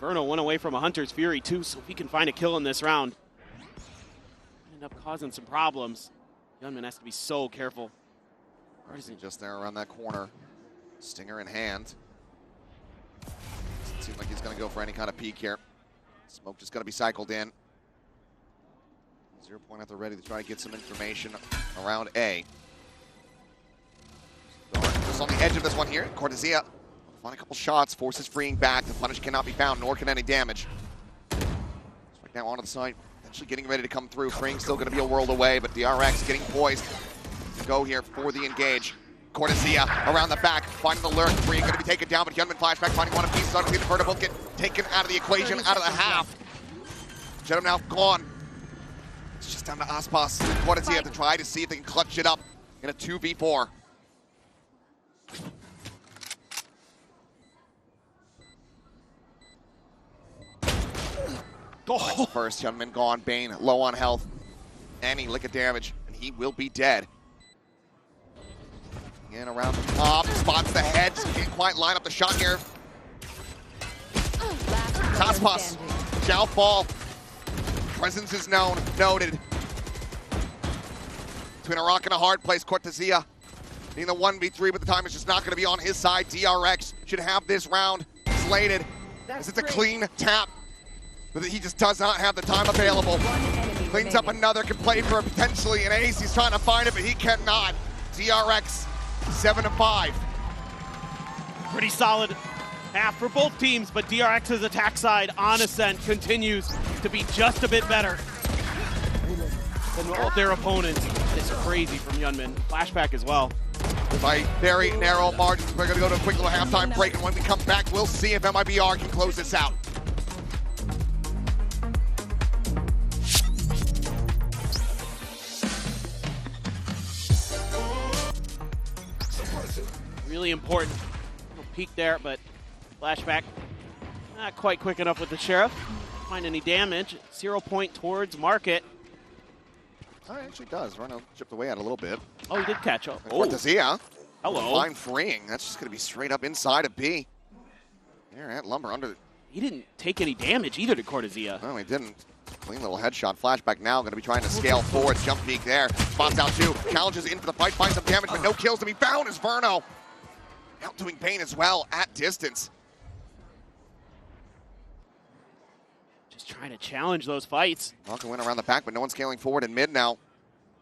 Verno went away from a Hunter's Fury too, so if he can find a kill in this round, end up causing some problems. Gunman has to be so careful. Artisan just there around that corner. Stinger in hand. Doesn't seem like he's going to go for any kind of peek here. Smoke just going to be cycled in. 0 point at the ready to try to get some information around A. Just on the edge of this one here. Cortezia find a couple shots, forces freeing back. The punish cannot be found, nor can any damage. Right now onto the side, actually getting ready to come through. Freeing still going to be a world away, but DRX getting poised to go here for the engage. Cortezia around the back, finding the lurk. Freeing going to be taken down, but Hyunmin flashback, finding one of pieces. Obviously, the vertical get taken out of the equation, out of the half. Jeddah now gone. It's just down to Aspas and Cortezia to try to see if they can clutch it up in a 2v4. Oh. First, Hyunmin gone. Bane low on health. Any lick of damage, and he will be dead. Again, around the top, spots the heads. Can't quite line up the shot here. Aspas shall fall. Presence is known, noted. Between a rock and a hard place, Cortezia being the 1v3, but the time is just not going to be on his side. DRX should have this round slated, as it's a clean tap. But he just does not have the time available. Cleans up another, can play for potentially an ace. He's trying to find it, but he cannot. DRX 7-5. Pretty solid half for both teams, but DRX's attack side on ascent continues to be just a bit better than their opponents. It's crazy from Hyunmin. Flashback as well. By very narrow margins, we're going to go to a quick little halftime break, and when we come back, we'll see if MIBR can close this out. Really important. Little peek there, but flashback not quite quick enough with the Sheriff. Find any damage. 0 point towards Market. Oh, it actually does. Verno chipped away at a little bit. Oh, he did catch up. Oh, Cortezia. hello. Line freeing. That's just going to be straight up inside of B. Here at Lumber under. He didn't take any damage either to Cortezia. No, he didn't. Clean little headshot. Flashback now. Going to be trying to scale forward. Jump peek there. Spots out two. Challenges in for the fight. Finds some damage, but no kills to be found as Verno. Outdoing Bane as well at distance. Just trying to challenge those fights. Malcolm went around the back, but no one's scaling forward in mid now.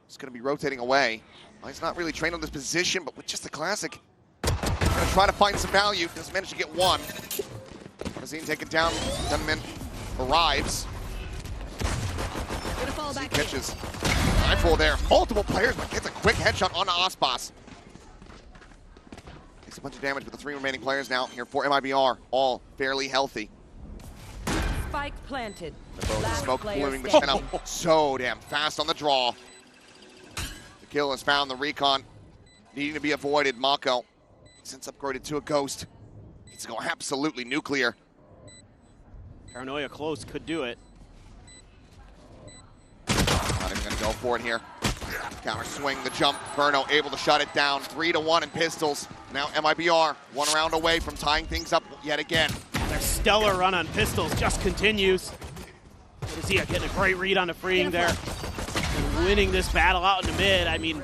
He's going to be rotating away. Well, he's not really trained on this position, but with just the classic. Going to try to find some value. Doesn't manage to get one. Razine taken down. Gunman arrives. He catches. Mindful there. Multiple players, but gets a quick headshot on Aspas. Takes a bunch of damage, but the 3 remaining players now here for MIBR, all fairly healthy. Spike planted. The smoke blooming, but Jenna so damn fast on the draw. The kill is found. The recon needing to be avoided. Mako, since upgraded to a ghost, needs to go absolutely nuclear. Paranoia close, could do it. Not even going to go for it here. Counter swing, the jump. Verno able to shut it down. 3-1 in pistols. Now MIBR 1 round away from tying things up yet again. Their stellar run on pistols just continues. Cortezia getting a great read on the freeing there. And winning this battle out in the mid. I mean,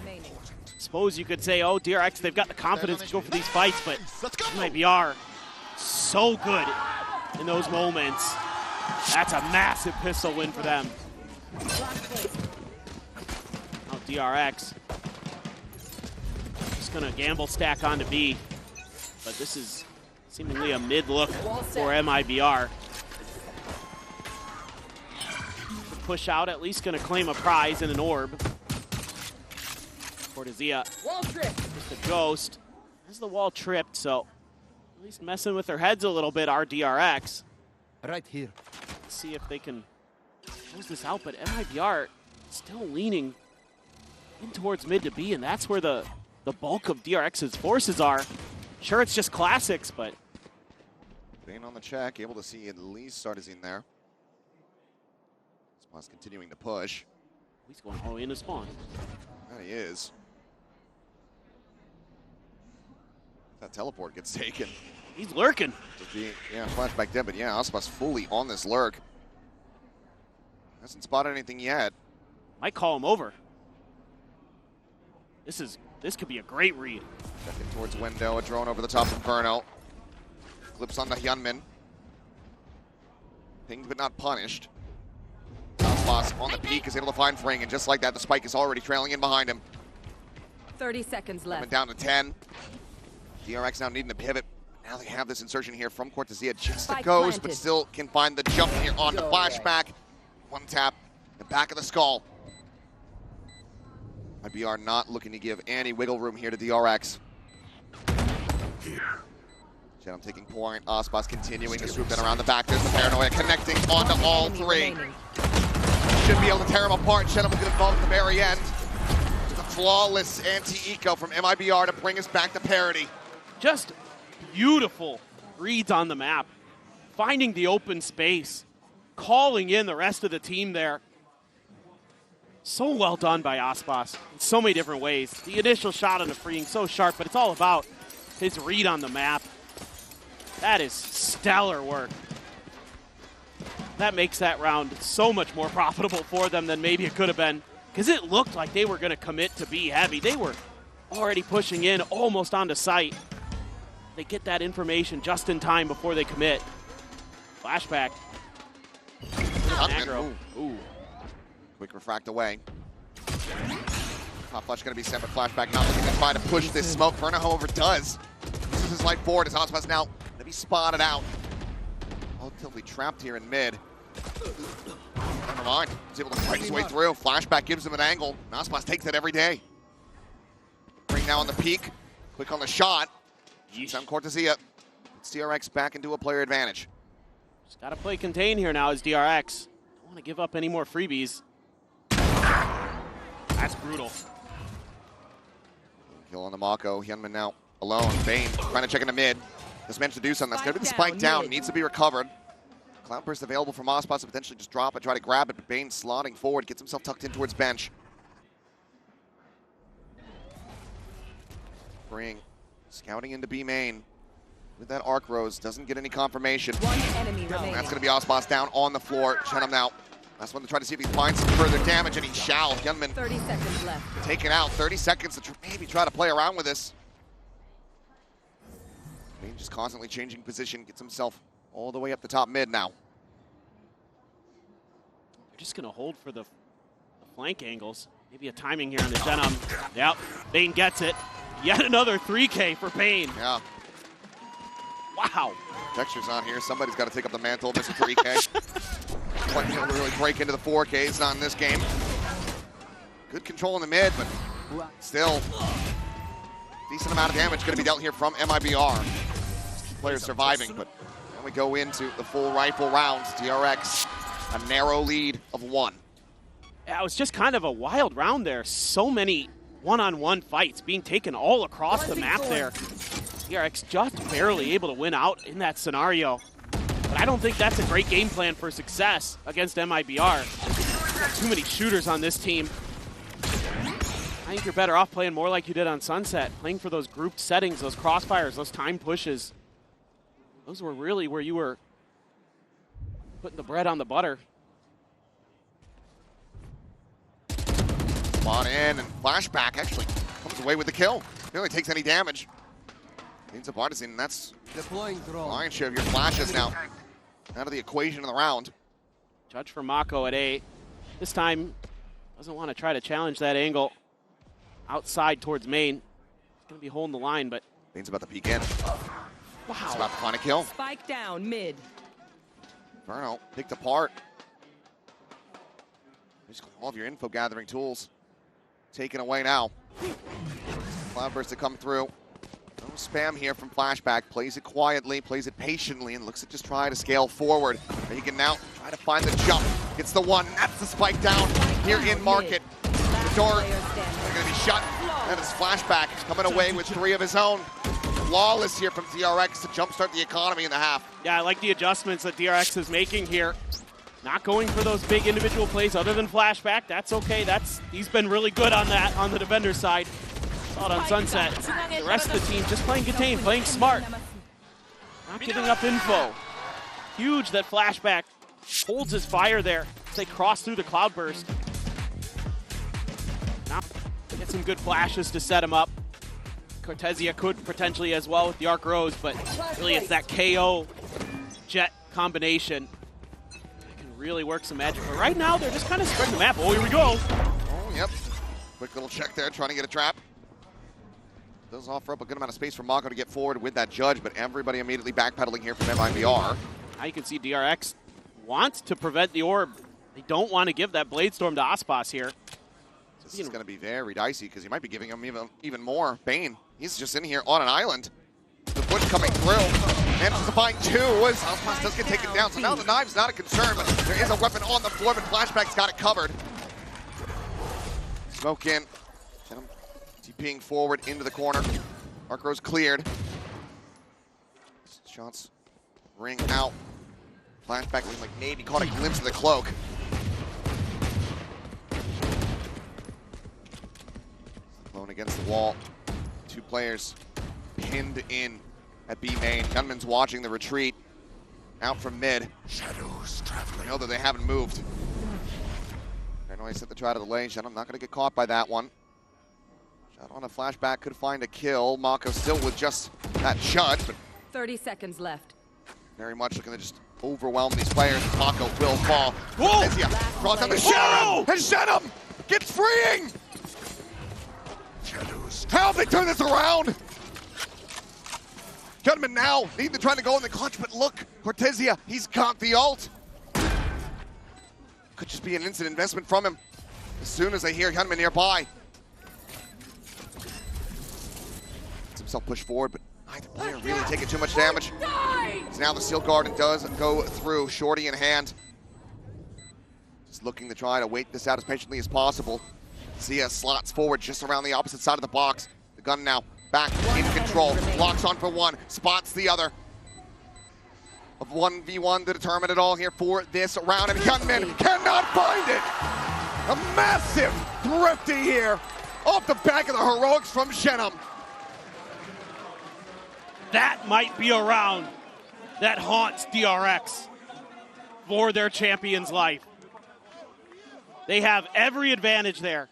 suppose you could say, oh, DRX, they've got the confidence to go for these fights, but MIBR so good in those moments. That's a massive pistol win for them. Now DRX just gonna gamble stack onto B, but this is Seemingly a mid look for MIBR. Push out, at least going to claim a prize in an orb. Cortezia, just a ghost. Has the wall tripped, so at least messing with their heads a little bit, our DRX. Right here. Let's see if they can close this out, but MIBR still leaning in towards mid to B, and that's where the bulk of DRX's forces are. Sure, it's just classics, but... Bane on the check, able to see at least Sartazine there. Spawn's continuing to push. He's going all in to spawn. That he is. That teleport gets taken. He's lurking. Yeah, flashback dead, but yeah, Aspas fully on this lurk. Hasn't spotted anything yet. Might call him over. This could be a great read. Checking towards window, a drone over the top of Inferno. Clips on the Hyunmin. Pinged but not punished. Aspas on the peak is able to find Fring, and just like that, the spike is already trailing in behind him. 30 seconds left. Coming down to 10. DRX now needing to pivot. Now they have this insertion here from Cortezia. Just a ghost, but still can find the jump here on the flashback. One tap, the back of the skull. MIBR not looking to give any wiggle room here to DRX. Jenom taking point. Aspas continuing to swoop in around the back. There's the paranoia connecting onto all three. Should be able to tear him apart. Jenom will get involved at the very end. Just a flawless anti-eco from MIBR to bring us back to parity. Just beautiful reads on the map. Finding the open space. Calling in the rest of the team there. So well done by Aspas in so many different ways. The initial shot on the freeing, so sharp, but it's all about his read on the map. That is stellar work. That makes that round so much more profitable for them than maybe it could have been, because it looked like they were going to commit to be heavy. They were already pushing in almost onto site. They get that information just in time before they commit. Flashback. Aggro. Ooh. Quick refract away. Top flash going to be sent, but flashback not looking to try to push this smoke. Verna, however, does. This is his light forward as Aspas now going to be spotted out. Relatively trapped here in mid. Never mind. He's able to fight his way through. Flashback gives him an angle. Aspas takes it every day. Ring now on the peak. Quick on the shot. Some Cortezia. It's DRX back into a player advantage. Just got to play contain here now as DRX. Don't want to give up any more freebies. That's brutal. Kill on the Mako. Hyunmin now alone. Bane trying to check into mid. This managed to do something. That's going to be the spike down. Needs to be recovered. Cloudburst available from Aspas to potentially just drop it, try to grab it, but Bane slotting forward, gets himself tucked in towards bench. Bring scouting into B main with that arc rose. Doesn't get any confirmation. One enemy remaining. That's going to be Aspas down on the floor. Jenom now. Last one to try to see if he can find some further damage, and he shall. Hyunmin 30 seconds left. taken out. 30 seconds to maybe try to play around with this. Bane just constantly changing position, gets himself all the way up the top mid now. They're just going to hold for the flank angles. Maybe a timing here on the Jenom. Yep, Bane gets it. Yet another 3K for Bane. Yeah. Wow. Texture's on here. Somebody's got to take up the mantle of Mr. 3K. Quite able to really break into the 4Ks, not in this game. Good control in the mid, but still decent amount of damage going to be dealt here from MIBR. Players surviving, but then we go into the full rifle rounds. DRX, a narrow lead of 1. Yeah, it was just kind of a wild round there. So many one-on-one fights being taken all across the map there. DRX just barely able to win out in that scenario. But I don't think that's a great game plan for success against MIBR. Too many shooters on this team. I think you're better off playing more like you did on Sunset, playing for those grouped settings, those crossfires, those time pushes. Those were really where you were putting the bread on the butter. Spawn in, and flashback actually comes away with the kill. Barely takes any damage. Means a partisan, and that's Deploying drone. lion's share of your flashes now out of the equation in the round. Judge for Mako at A. This time, doesn't want to try to challenge that angle outside towards main. He's going to be holding the line, but... Bane's about to peek in. It's about to find a kill. Spike down mid. Verno picked apart. Basically all of your info gathering tools taken away now. Cloudburst to come through. No spam here from Flashback. Plays it quietly, plays it patiently, and looks to just try to scale forward. He can now try to find the jump. Gets the one. That's the spike down here in market. The door is going to be shut. That is Flashback coming away with 3 of his own. Flawless here from DRX to jumpstart the economy in the half. Yeah, I like the adjustments that DRX is making here. Not going for those big individual plays other than Flashback. That's okay. He's been really good on that on the defender side. Saw it on Sunset. The rest of the team just playing contained, playing smart. Not giving up info. Huge that Flashback holds his fire there as they cross through the Cloudburst. Now get some good flashes to set him up. Cortezia could potentially as well with the Arc Rose, but really it's that KO Jet combination that can really work some magic. But right now they're just kind of spreading the map. Oh, here we go. Oh, yep. Quick little check there, trying to get a trap. Does offer up a good amount of space for Mako to get forward with that judge, but everybody immediately backpedaling here from MIBR. Now you can see DRX wants to prevent the orb. They don't want to give that Blade Storm to Aspas here. This is going to be very dicey because he might be giving him even more. Bane, he's just in here on an island. The push coming through. Manages to find 2 as Aspas does get taken down. So now the knive's not a concern, but there is a weapon on the floor, but Flashback's got it covered. Smoke in. TPing forward into the corner. Arc Rose cleared. Shots ring out. Flashback looking like maybe caught a glimpse of the cloak. Alone against the wall. 2 players pinned in at B main. Gunman's watching the retreat. Out from mid. Shadows traveling. I know that they haven't moved. I know I set the try to the lane. I'm not going to get caught by that one. Shot on a Flashback, could find a kill. Mako still with just that judge, but 30 seconds left. very much looking to just overwhelm these players. Mako will fall. Whoa! Ezia draws down the Shenum, and Shenum gets freeing! Shadows. How have they turned this around? Gunman now need to try to go in the clutch, but look, Cortezia, he's got the ult. Could just be an instant investment from him. As soon as they hear Gunman nearby. Lets himself push forward, but neither player really taking too much damage. So now the Steel Garden does go through, Shorty in hand. Just looking to try to wait this out as patiently as possible. Zia slots forward just around the opposite side of the box. The gun now back in control. Locks on for 1, spots the other. Of 1v1 to determine it all here for this round. And Gunman cannot find it! A massive thrifty here off the back of the heroics from Shenum. That might be a round that haunts DRX for their champion's life. They have every advantage there.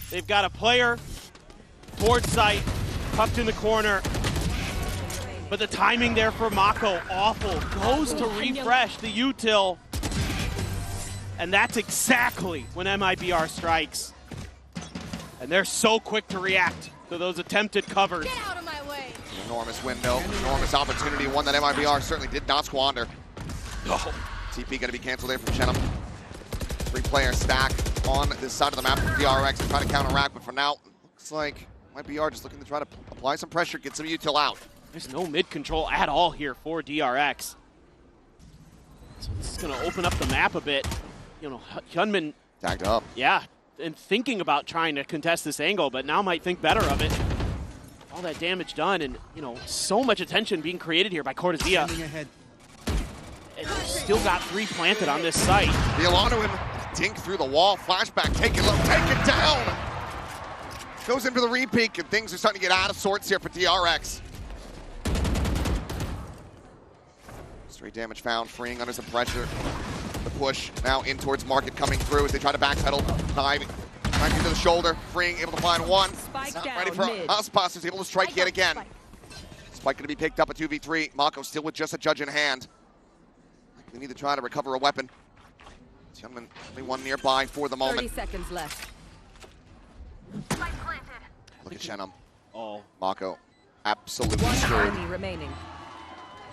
They've got a player towards sight, tucked in the corner. But the timing there for Mako, awful. Goes to refresh the util. And that's exactly when MIBR strikes. And they're so quick to react to those attempted covers. Get out of my way. Enormous window, enormous opportunity, one that MIBR certainly did not squander. Oh. TP going to be canceled there from Shenum. 3-player stack on this side of the map from DRX to try to counteract, but for now, looks like MIBR just looking to try to apply some pressure, get some util out. There's no mid control at all here for DRX. So this is going to open up the map a bit. You know, Hyunmin, Tagged up. yeah, and thinking about trying to contest this angle, but now might think better of it. All that damage done, and, you know, so much attention being created here by Cortezia. Ahead. And still got 3 planted on this site. The onto him, dink through the wall, Flashback, take it low, take it down! Goes in for the repeat, and things are starting to get out of sorts here for DRX. Straight damage found, freeing under some pressure. The push now in towards Market coming through as they try to backpedal. Diving right into the shoulder, freeing, able to find 1. Spike Not down ready for mid. Aspas, who's able to strike yet again. Spike going to be picked up at 2v3. Mako still with just a judge in hand. They need to try to recover a weapon. Youngman only 1 nearby for the moment. 30 seconds left. Look at Shenum. Oh, Mako absolutely 1 screwed. enemy remaining.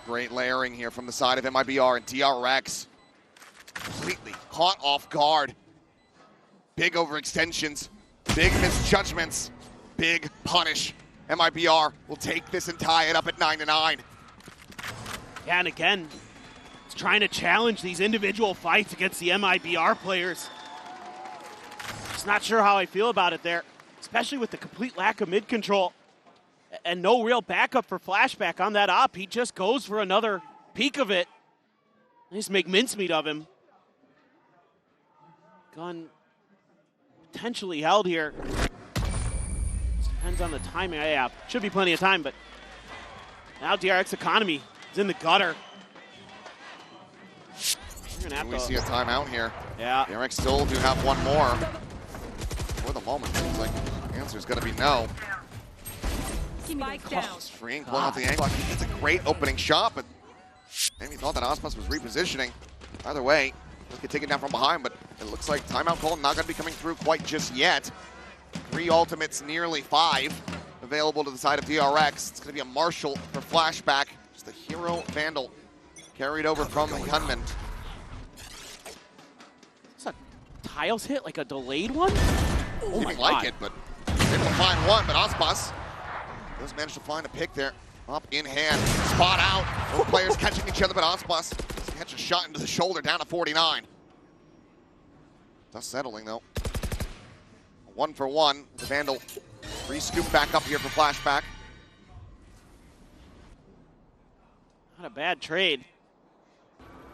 Great layering here from the side of MIBR, and DRX completely caught off guard. Big overextensions, big misjudgments, big punish. MIBR will take this and tie it up at 9-9. Yeah, and again, it's trying to challenge these individual fights against the MIBR players. Just not sure how I feel about it there, especially with the complete lack of mid control and no real backup for Flashback on that op. He just goes for another peek of it. They just make mincemeat of him. Gun potentially held here. Just depends on the timing. Yeah, should be plenty of time, but now DRX economy is in the gutter. You're gonna have We see a timeout here. Yeah. DRX still do have one more. For the moment, seems like the answer is going to be no. Spike down. It's freeing, pulling off the angle. I think it's a great opening shot, but maybe thought that Osmos was repositioning. Either way, let's get taken down from behind, but it looks like timeout call not going to be coming through quite just yet. 3 ultimates, nearly 5 available to the side of DRX. It's going to be a Marshall for Flashback. Just a hero Vandal carried over from the gunman. It's a tiles hit, like a delayed one? Oh my Didn't like God. it, but able to find one, but Osmos does manage to find a pick there. Up in hand, spot out. Both players catching each other, but Osmos does catch a shot into the shoulder, down to 49. Just settling though. 1-for-1. The Vandal re-scoop back up here for Flashback. Not a bad trade.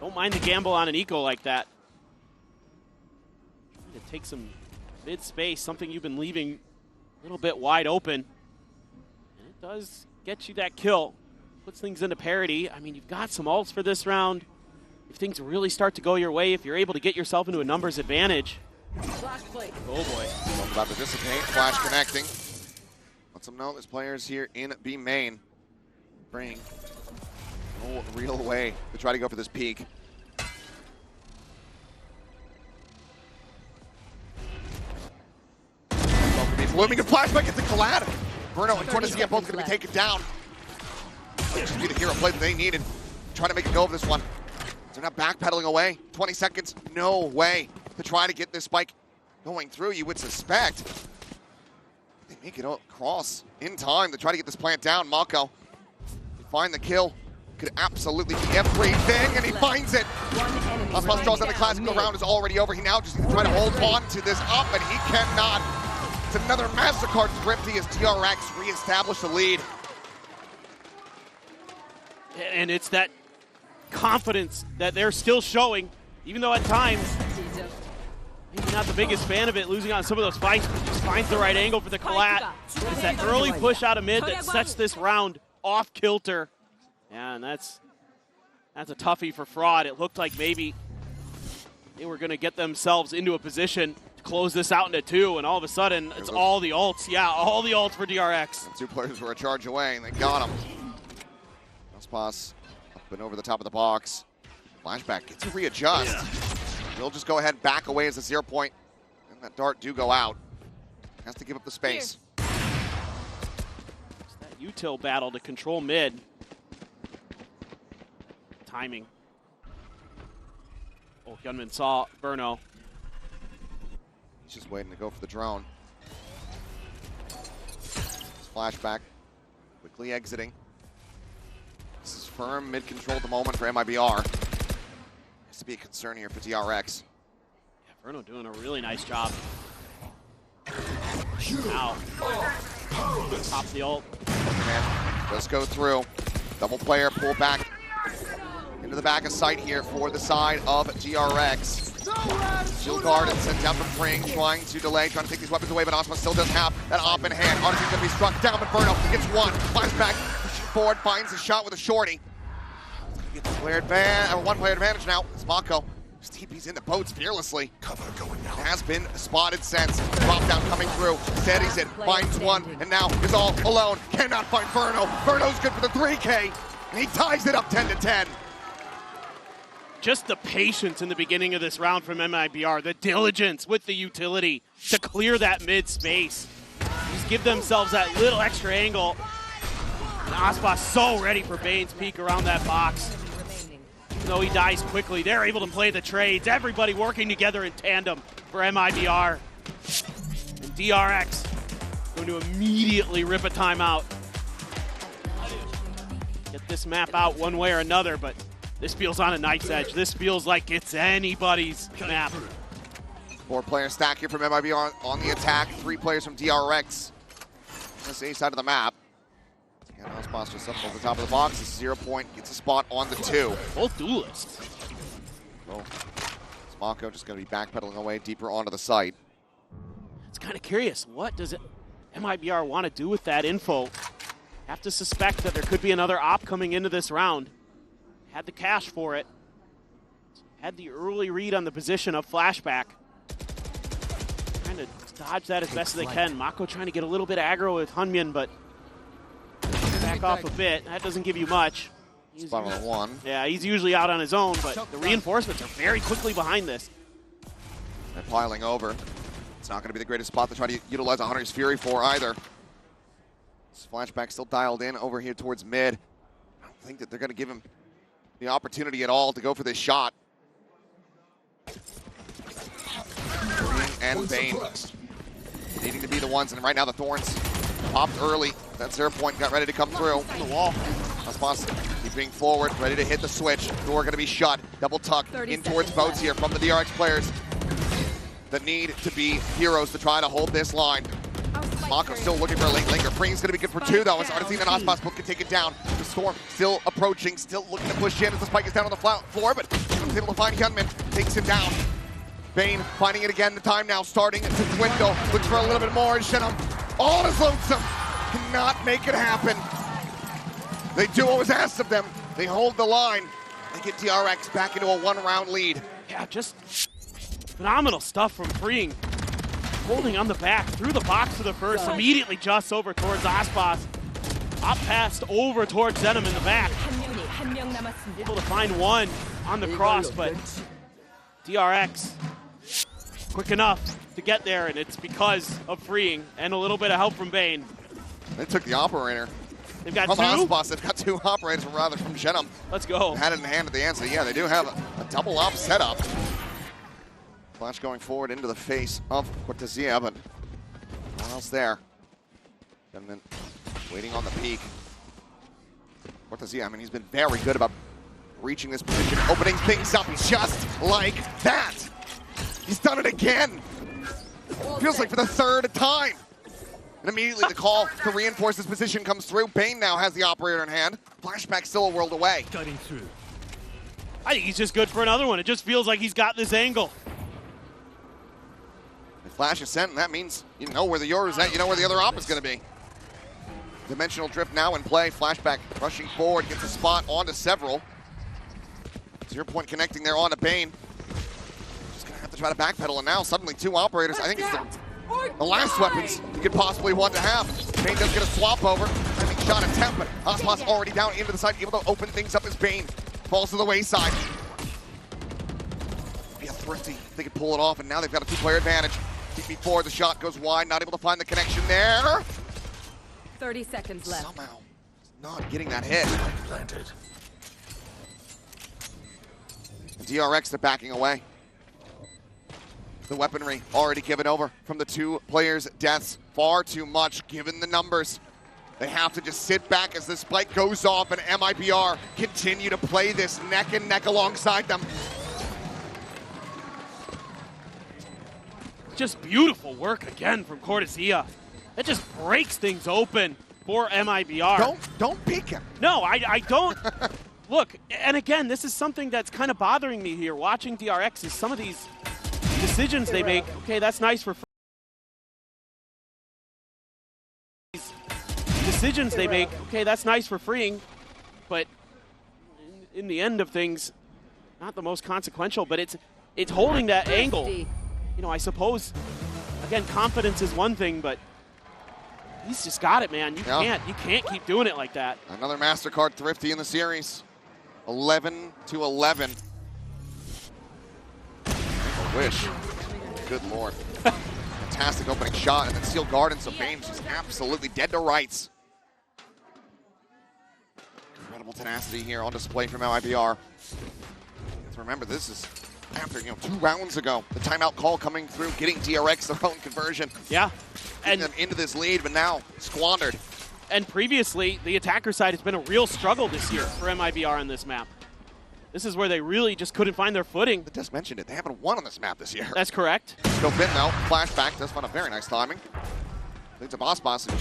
Don't mind the gamble on an eco like that. Trying to take some mid space, something you've been leaving a little bit wide open. And it does get you that kill. Puts things into parity. I mean, you've got some ults for this round. If things really start to go your way, if you're able to get yourself into a numbers advantage. Oh boy. Well, about to dissipate. Flash connecting. Lets them know there's players here in B main. Bring no real way to try to go for this peak. Blooming and Flashback gets a collab. Bruno and Tordesia both going to be taken down. Might just be the hero play that they needed. Trying to make a go of this one. They're not backpedaling away. 20 seconds, no way to try to get this spike going through, you would suspect. They make it across in time to try to get this plant down. Mako can find the kill. Could absolutely be everything, and he finds it. Osmos draws down the classical round is already over. He now just needs to try to hold on to this up, and he cannot. It's another MasterCard thrifty as DRX reestablish the lead. And it's that confidence that they're still showing, even though at times, maybe not the biggest fan of it, losing on some of those fights, but just finds the right angle for the collat. It's that early push out of mid that sets this round off kilter. Yeah, and that's a toughie for Fraud. It looked like maybe they were going to get themselves into a position to close this out into 2, and all of a sudden, it's all the ults. Yeah, all the ults for DRX. 2 players were a charge away, and they got him. Osmos up and over the top of the box. Flashback gets to readjust. He'll just go ahead, back away as a 0 point, and that dart do go out. Has to give up the space. It's that util battle to control mid. Timing. Oh, Gunman saw Burno. He's just waiting to go for the drone. Flashback, quickly exiting. This is firm mid-control at the moment for MIBR. Has to be a concern here for DRX. Yeah, Burno doing a really nice job. Now, pop the ult. Man, does go through. Double player, pull back into the back of sight here for the side of DRX. Shield guard and sent down from Fring, trying to delay, trying to take these weapons away, but Osmo still does have that op in hand. Odyssey's going to be struck down, but Burno gets one. Flashback, pushing forward, finds a shot with a shorty. Gets a player advantage, one player advantage now. It's Mako. Just TP's into boats fearlessly. Cover going out. Has been spotted since. Drop down coming through. Steadies it, finds one, and now is all alone. Cannot find Burno. Burno's good for the 3K, and he ties it up 10-10. Just the patience in the beginning of this round from MIBR, the diligence with the utility to clear that mid space. Just give themselves that little extra angle. And Aspas so ready for Bane's peek around that box. Even though he dies quickly, they're able to play the trades. Everybody working together in tandem for MIBR. And DRX going to immediately rip a timeout. Get this map out one way or another, but this feels on a knife's edge. This feels like it's anybody's map. 4-player stack here from MIBR on the attack. 3 players from DRX. This A side of the map. Again, Aspas just up over the top of the box. This 0 point gets a spot on the 2. Both duelists. Oh, Smako just going to be backpedaling away deeper onto the site. It's kind of curious. What does MIBR want to do with that info? Have to suspect that there could be another op coming into this round. Had the cash for it. Had the early read on the position of Flashback. Trying to dodge that as best as they can. Mako trying to get a little bit aggro with Hunmyeon, but back off a bit. That doesn't give you much. Spot on the 1. Yeah, he's usually out on his own, but the reinforcements are very quickly behind this. They're piling over. It's not going to be the greatest spot to try to utilize a Hunter's Fury for either. Flashback still dialed in over here towards mid. I don't think that they're going to give him the opportunity at all to go for this shot. And Bane needing to be the ones, and right now the Thorns popped early. That 0 point got ready to come through. On the wall. Aspas keeping forward, ready to hit the switch. Door going to be shut. Double tuck in towards boats here from the DRX players. The need to be heroes to try to hold this line. Mako still looking for a late linker. Freeing's gonna be good for 2 though, as Artesine and Aspas both can take it down. The Storm still approaching, still looking to push in as the spike is down on the floor, but he's able to find Hyunmin, takes him down. Bane finding it again, the time now starting to dwindle. Looks for a little bit more, and Shinham all is lonesome. Cannot make it happen. They do what was asked of them. They hold the line. They get DRX back into a 1-round lead. Yeah, just phenomenal stuff from Freeing. Holding on the back, through the box to the first, immediately just over towards Aspas. Up past over towards Zenom in the back. Able to find one on the cross, but DRX quick enough to get there, and it's because of Freeing and a little bit of help from Bane. They took the operator. They've got from 2? Aspas, they've got 2 operators, rather from Shinham. Let's go. Had it in hand at the end, so yeah, they do have a double op setup. Flash going forward into the face of Cortezia, but no one else there. And then waiting on the peak. Cortezia, I mean, he's been very good about reaching this position, opening things up just like that. He's done it again. Feels like for the 3rd time. And immediately the call to reinforce this position comes through. Bane now has the operator in hand. Flashback still a world away. Cutting through. I think he's just good for another one. It just feels like he's got this angle. Flash is sent, and that means you know where the Yoru is at, you know where the other op is going to be. Dimensional drift now in play. Flashback rushing forward, gets a spot onto several. 0 point connecting there onto Bane. Just going to have to try to backpedal, and now suddenly 2 operators. I think it's the last weapons you could possibly want to have. Bane does get a swap over. I think shot attempt, but Aspas already down into the side, able to open things up as Bane falls to the wayside. Yeah, thrifty. They could pull it off, and now they've got a 2-player advantage. TP4, the shot goes wide, not able to find the connection there. 30 seconds left. Somehow not getting that hit. Planted. DRX, they're backing away. The weaponry already given over from the 2 players' deaths. Far too much given the numbers. They have to just sit back as the spike goes off, and MIBR continue to play this neck and neck alongside them. Just beautiful work again from Cortezia. That just breaks things open for MIBR. Don't peek him. No, I don't. Look, and again, this is something that's kind of bothering me here, watching DRX, is some of these decisions they make. Okay, that's nice for decisions they make. Okay, that's nice for Freeing, but in the end of things, not the most consequential, but it's holding that angle. You know, I suppose, again, confidence is one thing, but he's just got it, man. You can't keep doing it like that. Another MasterCard thrifty in the series. 11-11. I wish. Good Lord. Fantastic opening shot, and then Steel Garden, so Bane's just absolutely dead to rights. Incredible tenacity here on display from MIBR. Remember, this is after 2 rounds ago. The timeout call coming through, getting DRX their own conversion. Yeah. And them into this lead, but now squandered. And previously, the attacker side has been a real struggle this year for MIBR on this map. This is where they really just couldn't find their footing. I just mentioned it. They haven't won on this map this year. That's correct. Still Finn though. Flashback does find a very nice timing. Leads a boss who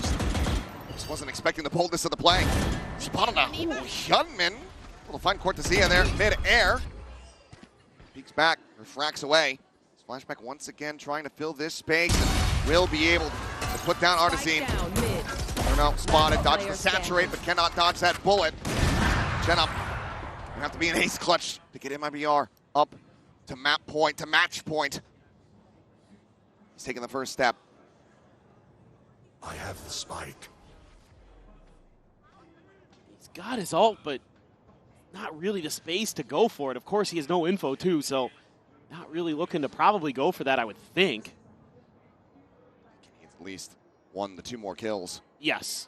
just wasn't expecting the boldness of the play. Spotted a Hyunmin. Little fine Cortesia there, mid-air. Peeks back, refracts away. Flashback once again trying to fill this space and will be able to put down Artisine. No, spotted, dodges the saturate, but cannot dodge that bullet. Jenna. You have to be an ace clutch to get MIBR up to map point, to match point. He's taking the first step. I have the spike. He's got his ult, but not really the space to go for it. Of course, he has no info too, so not really looking to probably go for that, I would think. He needs at least 1 to 2 more kills. Yes.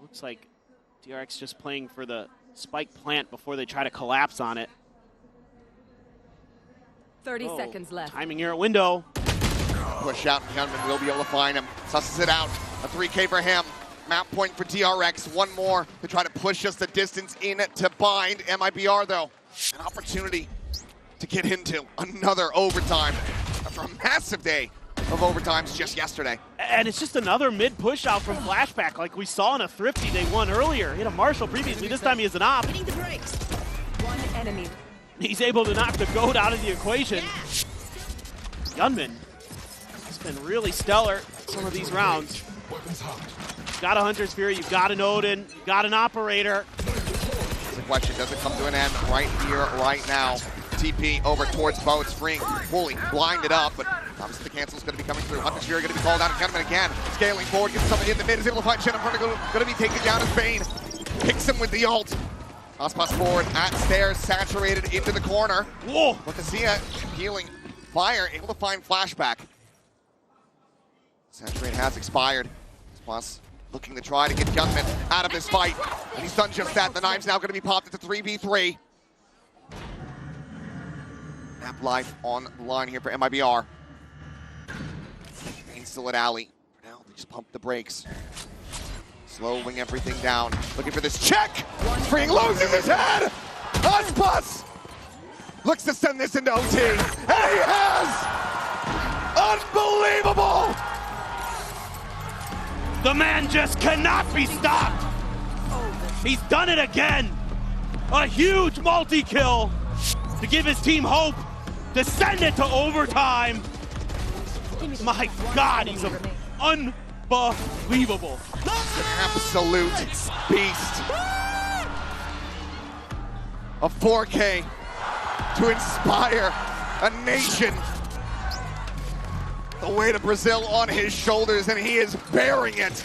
Looks like DRX just playing for the spike plant before they try to collapse on it. 30 seconds left. Timing here at window. Push out, and Hyunmin will be able to find him. Susses it out. A 3K for him. Map point for DRX. 1 more to try to push us the distance in to bind MIBR, though. An opportunity to get into another overtime after a massive day of overtimes just yesterday. And it's just another mid-push out from Flashback like we saw in a Thrifty they won earlier. He had a Marshall previously. This time he has an op. Hitting the brakes. 1 enemy. He's able to knock the goat out of the equation. Hyunmin has been really stellar some of these rounds. Weapons hot. You've got a Hunter's Fury, you've got an Odin, you've got an Operator. The question, does it come to an end right here, right now? TP over towards Bo. It's freeing, fully blinded up, but obviously the cancel's going to be coming through. Hunter's Fury going to be called out. Hyunmin again, scaling forward, gets somebody in the mid, is able to find Shen. Going to be taken down as Bane. Picks him with the ult. Ospas forward at stairs, saturated into the corner. Whoa! Cortesia healing fire, able to find Flashback. Saturate has expired. Ospas looking to try to get Hyunmin out of this fight, and he's done just that. The knive's now going to be popped into 3v3. Map life on the line here for MIBR. Bane's still at alley. For now, they just pump the brakes. Slowing everything down. Looking for this check. Freeing loses his head. Ospas looks to send this into OT. And he has! Unbelievable! The man just cannot be stopped. He's done it again. A huge multi-kill to give his team hope to send it to overtime. My God, he's unbelievable. An absolute beast. A 4K to inspire a nation. The weight of Brazil on his shoulders, and he is bearing it.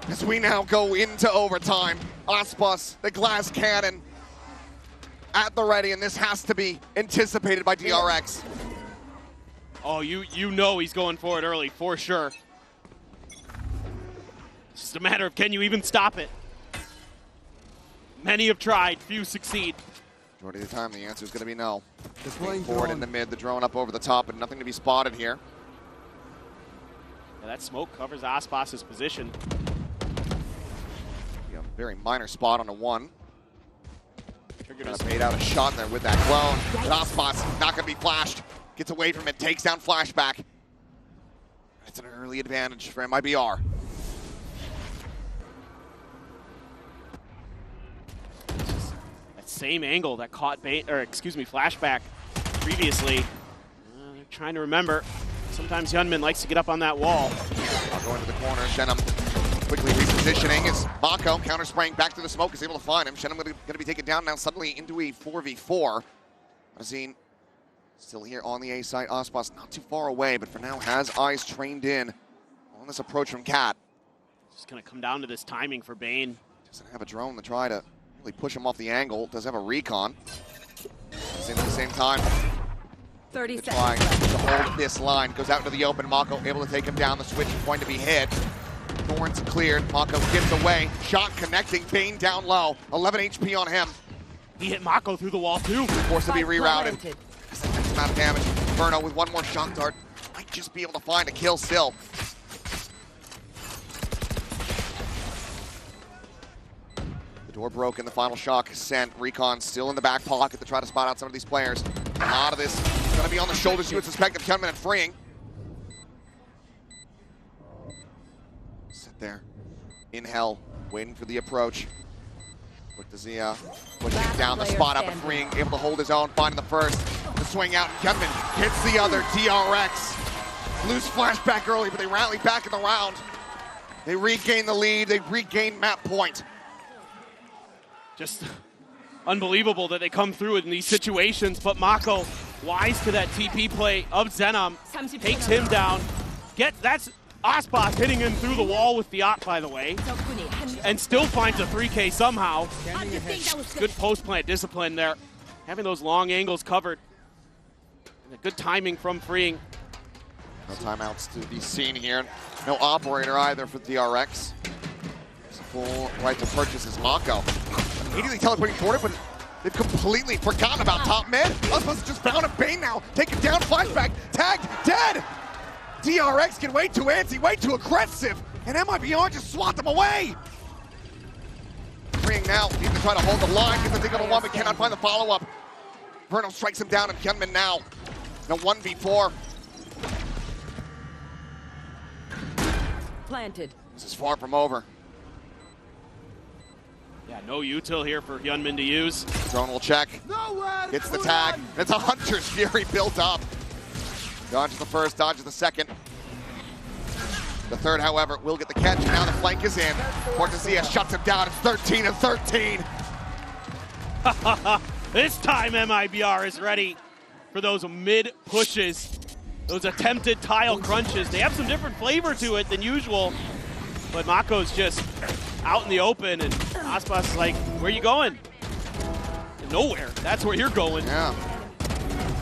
As we now go into overtime, Ospas, the glass cannon, at the ready, and this has to be anticipated by DRX. Oh, you know he's going for it early, for sure. It's just a matter of, can you even stop it? Many have tried, few succeed. Majority of the time, the answer is going to be no. Deploying Forward drone. in the mid, the drone up over the top, but nothing to be spotted here. Yeah, that smoke covers Ospas's position. A very minor spot on a 1. Triggered Kind his of paid out a shot there with that clone. But Ospas not going to be flashed. Gets away from it, takes down Flashback. It's an early advantage for MIBR. That same angle that caught Flashback previously. They're trying to remember. Sometimes Hyunmin likes to get up on that wall. I'll go into the corner. Shenum quickly repositioning as Mako counter-spraying back to the smoke is able to find him. Shenum going to be taken down now suddenly into a 4v4. Azine still here on the A side. Ospas not too far away, but for now has eyes trained in on this approach from Cat. Just going to come down to this timing for Bane. Doesn't have a drone to try to really push him off the angle. Does have a recon. At the same time, 30 to try seconds left. to hold this line. Goes out into the open. Mako able to take him down. The switch is going to be hit. Thorns cleared. Mako gets away. Shot connecting. Bane down low. 11 HP on him. He hit Mako through the wall too. Forced to be Spike rerouted. planted. X amount of damage. Inferno with one more shock dart. Might just be able to find a kill still. The door broken. The final shock is sent. Recon still in the back pocket to try to spot out some of these players. A lot of this is going to be on the shoulders you would suspect of Hyunmin and Freeing. Sit there in hell, waiting for the approach. Quick to Zia, pushing Last down the player spot up, but standing. Freeing able to hold his own, finding the first. The swing out, Hyunmin hits the other. DRX lose flashback early, but they rally back in the round. They regain the lead. They regain map point. Just unbelievable that they come through in these situations, but Mako, wise to that TP play of Zenom, takes him down. That's Aspas hitting him through the wall with the op, by the way, and still finds a 3K somehow. Good post-plant discipline there. Having those long angles covered. And good timing from Freeing. No timeouts to be seen here. No operator either for DRX. It's a full right to purchase his Mako. Immediately teleporting toward it, but they've completely forgotten about top mid. Aspas just found a Bane now. Taken down, flashback, tagged, dead. DRX get way too antsy, way too aggressive, and MIBR just swat them away. Freeing now, need to try to hold the line, get the thing on the one, but cannot find the follow-up. Verno strikes him down, and Hyunmin now. No 1v4. Planted. This is far from over. Yeah, no util here for Hyunmin to use. Drone will check. Gets the tag. It's a Hunter's Fury built up. Dodges the first, dodges the second. The third, however, will get the catch. Now the flank is in. Portazia shuts him down. It's 13-13. This time MIBR is ready for those mid pushes, those attempted tile crunches. They have some different flavor to it than usual, but Mako's just out in the open, and Aspas is like, where you going? Nowhere. That's where you're going. Yeah.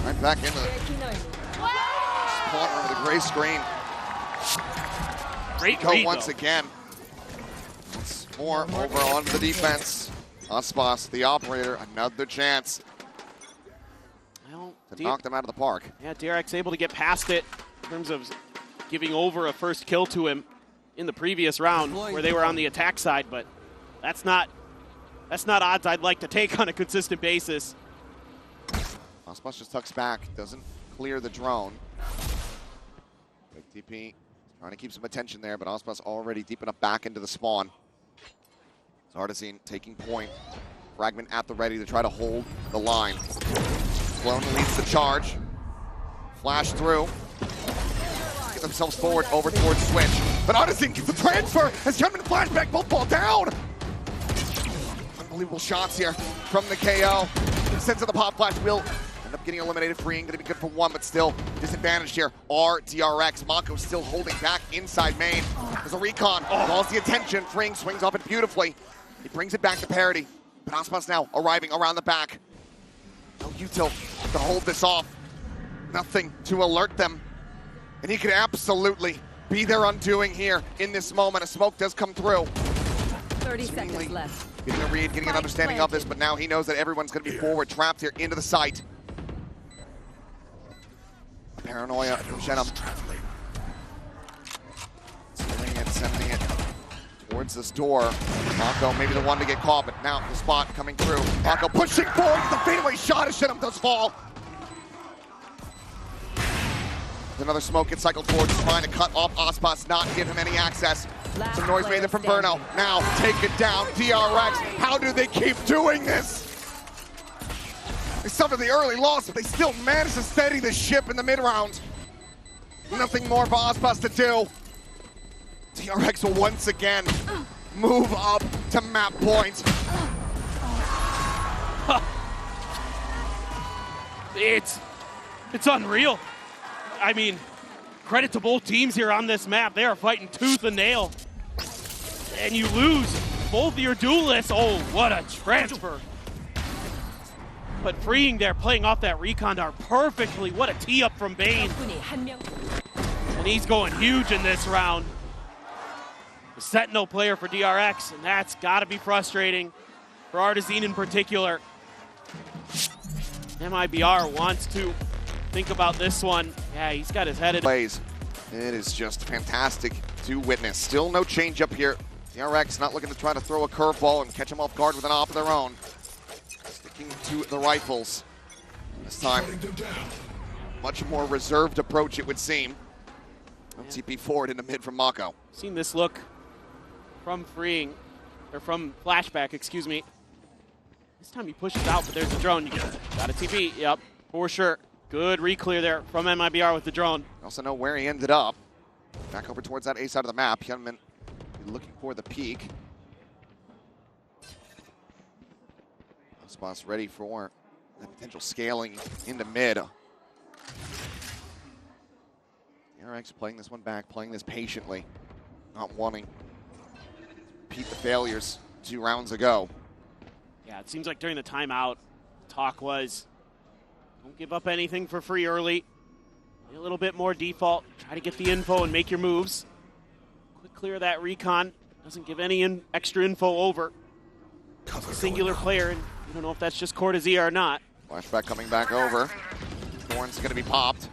Right back into the spot over the gray screen. Great Go read, once though. again. Once more over onto the defense. Aspas, the operator, another chance Well, to knock them out of the park. Yeah, DRX able to get past it in terms of giving over a first kill to him in the previous round where they were on the attack side, but that's not odds I'd like to take on a consistent basis. Aspas just tucks back, doesn't clear the drone. Big TP, trying to keep some attention there, but Aspas already deep enough back into the spawn. Zardazine taking point. Fragment at the ready to try to hold the line. Clone leads the charge. Flash through. Get themselves forward over towards Switch. But Zardazine gets the transfer as Hyunmin flashback, both fall down. Unbelievable shots here from the KO. Sends to the pop flash, will end up getting eliminated. Freeing, gonna be good for one, but still disadvantaged here. DRX. Mako still holding back inside main. There's a recon, draws the attention. Freeing swings off it beautifully. He brings it back to parity. But Aspas now arriving around the back. No util to hold this off. Nothing to alert them. And he could absolutely be their undoing here in this moment. A smoke does come through. 30 Seemingly seconds left. getting a read, getting an understanding of this, but now he knows that everyone's going to be forward, trapped here into the site. Paranoia from Zenom. Sending it towards this door. Mako maybe the one to get caught, but now the spot coming through. Mako pushing forward, the fadeaway shot as Zenom does fall. Another smoke gets cycled forward, just trying to cut off Aspas, not give him any access. Some noise made there from Burno. Now take it down, DRX. How do they keep doing this? They suffered the early loss, but they still managed to steady the ship in the mid-round. Nothing more for Aspas to do. DRX will once again move up to map point. It's unreal. I mean, credit to both teams here on this map. They are fighting tooth and nail. And you lose both of your duelists. Oh, what a transfer. But Freeing there, playing off that recon dart perfectly. What a tee up from Bane. And he's going huge in this round. the Sentinel player for DRX, and that's got to be frustrating for Artazine in particular. MIBR wants to think about this one. Yeah, he's got his head in. Plays. It is just fantastic to witness. Still no change up here. DRX not looking to try to throw a curveball and catch them off guard with an op of their own. Sticking to the rifles. This time, much more reserved approach, it would seem. TP forward into mid from Mako. Seen this look from from Flashback, excuse me. This time he pushes out, but there's a drone. You got a TP, yep, for sure. Good re-clear there from MIBR with the drone. Also know where he ended up. Back over towards that A side of the map. Hyunmin looking for the peak. Spots ready for the potential scaling into mid. DRX playing this one back, playing this patiently, not wanting to repeat the failures 2 rounds ago. Yeah, it seems like during the timeout, talk was, don't give up anything for free early. Be a little bit more default. Try to get the info and make your moves. Quick clear of that recon. Doesn't give any extra info over. Singular player, and you don't know if that's just Cortazia or not. Flashback coming back over. Thorn's going to be popped.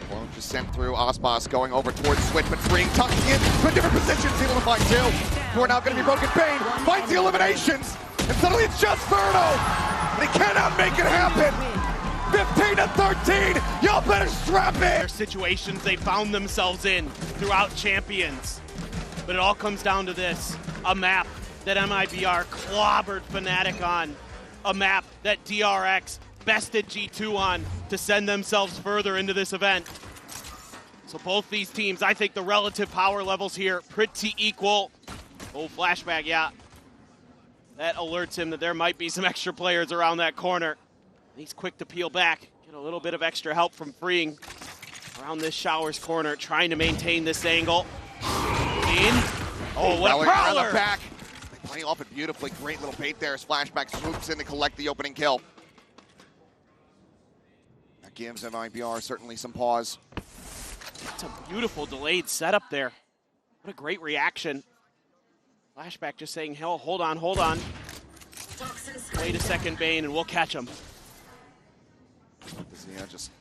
Clone just sent through. Osbos going over towards Switch, but freeing, tucking in to a different position. Able to find 2. Who are now going to be broken. Bane finds the eliminations, and suddenly it's just Verno. And he cannot make it happen. 15-13. Y'all better strap in. Their situations they found themselves in throughout Champions, but it all comes down to this: a map that MIBR clobbered Fnatic on, a map that DRX bested G2 on to send themselves further into this event. So both these teams, I think the relative power levels here pretty equal. Oh, Flashback, yeah. That alerts him that there might be some extra players around that corner. He's quick to peel back, get a little bit of extra help from freeing around this Showers corner, trying to maintain this angle. In. Oh, what a prowler! Back. They play off it beautifully. Great little bait there as Flashback swoops in to collect the opening kill. That gives MIBR certainly some pause. That's a beautiful delayed setup there. What a great reaction. Flashback just saying, hell, hold on, hold on. Wait a second, Bane, and we'll catch him. Yeah, just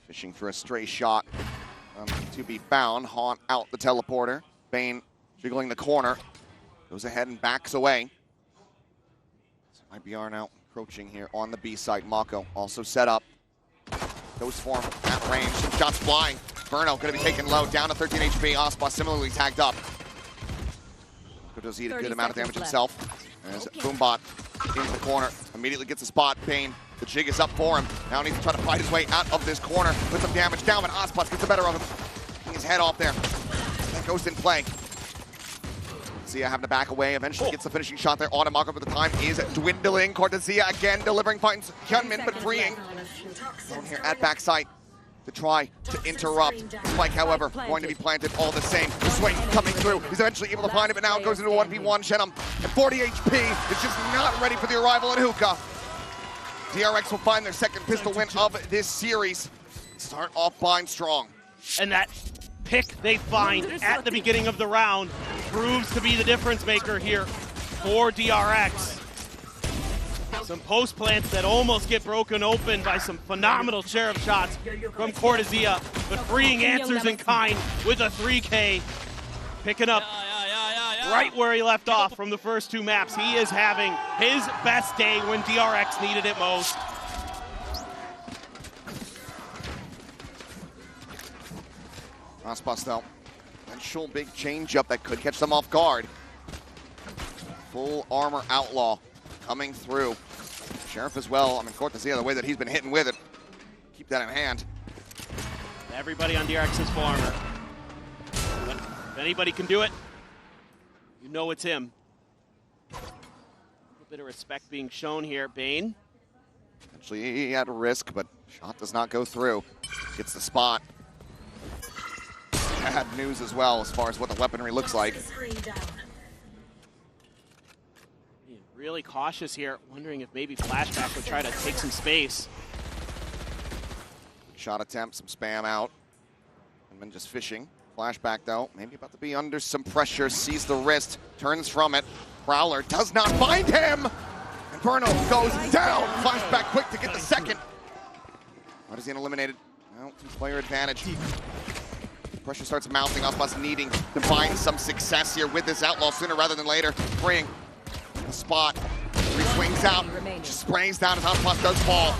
fishing for a stray shot to be found. Haunt out the teleporter. Bane jiggling the corner. Goes ahead and backs away. So MIBR now approaching here on the B side. Mako also set up. Goes for him at range. Some shots flying. Verno going to be taken low. Down to 13 HP. Ospa similarly tagged up. Does eat a good amount of damage himself. As Boombot into the corner. Immediately gets a spot. Bane, the jig is up for him. Now needs to try to fight his way out of this corner with some damage down, but Ospa gets the better of him. Getting his head off there. That Ghost in play. Cortazia having to back away. Eventually gets the finishing shot there. Automako, but the time is dwindling. Cortazia again delivering, finds Hyunmin, but freeing. Down here at backside to try to interrupt. Spike, however, going to be planted all the same. The swing coming through. He's eventually able to find it, but now it goes into a 1v1. Shenum at 40 HP is just not ready for the arrival in Hookah. DRX will find their second pistol win of this series. Start off bind strong. And that pick they find at the beginning of the round proves to be the difference maker here for DRX. Some post plants that almost get broken open by some phenomenal sheriff shots from Cortazia, but freeing answers in kind with a 3K, picking up right where he left off from the first 2 maps. He is having his best day when DRX needed it most. Ospas though, eventual big changeup that could catch them off guard. Full armor outlaw coming through. Sheriff as well. I mean, Cortazia, the way that he's been hitting with it. Keep that in hand. Everybody on DRX is full armor. But if anybody can do it, you know it's him. A little bit of respect being shown here. Bane. Actually at risk, but shot does not go through. Gets the spot. Bad news as well as far as what the weaponry looks like. Really cautious here, wondering if maybe Flashback would try to take some space. Shot attempt, some spam out. And then just fishing Flashback though, maybe about to be under some pressure, sees the wrist, turns from it. Prowler does not find him! And Bruno goes down! Flashback quick to get the second. Artisan eliminated. Well, player advantage. Pressure starts mounting. Ospas needing to find some success here with this outlaw sooner rather than later. Freeing the spot. He swings out, just sprays down as Ospas does fall.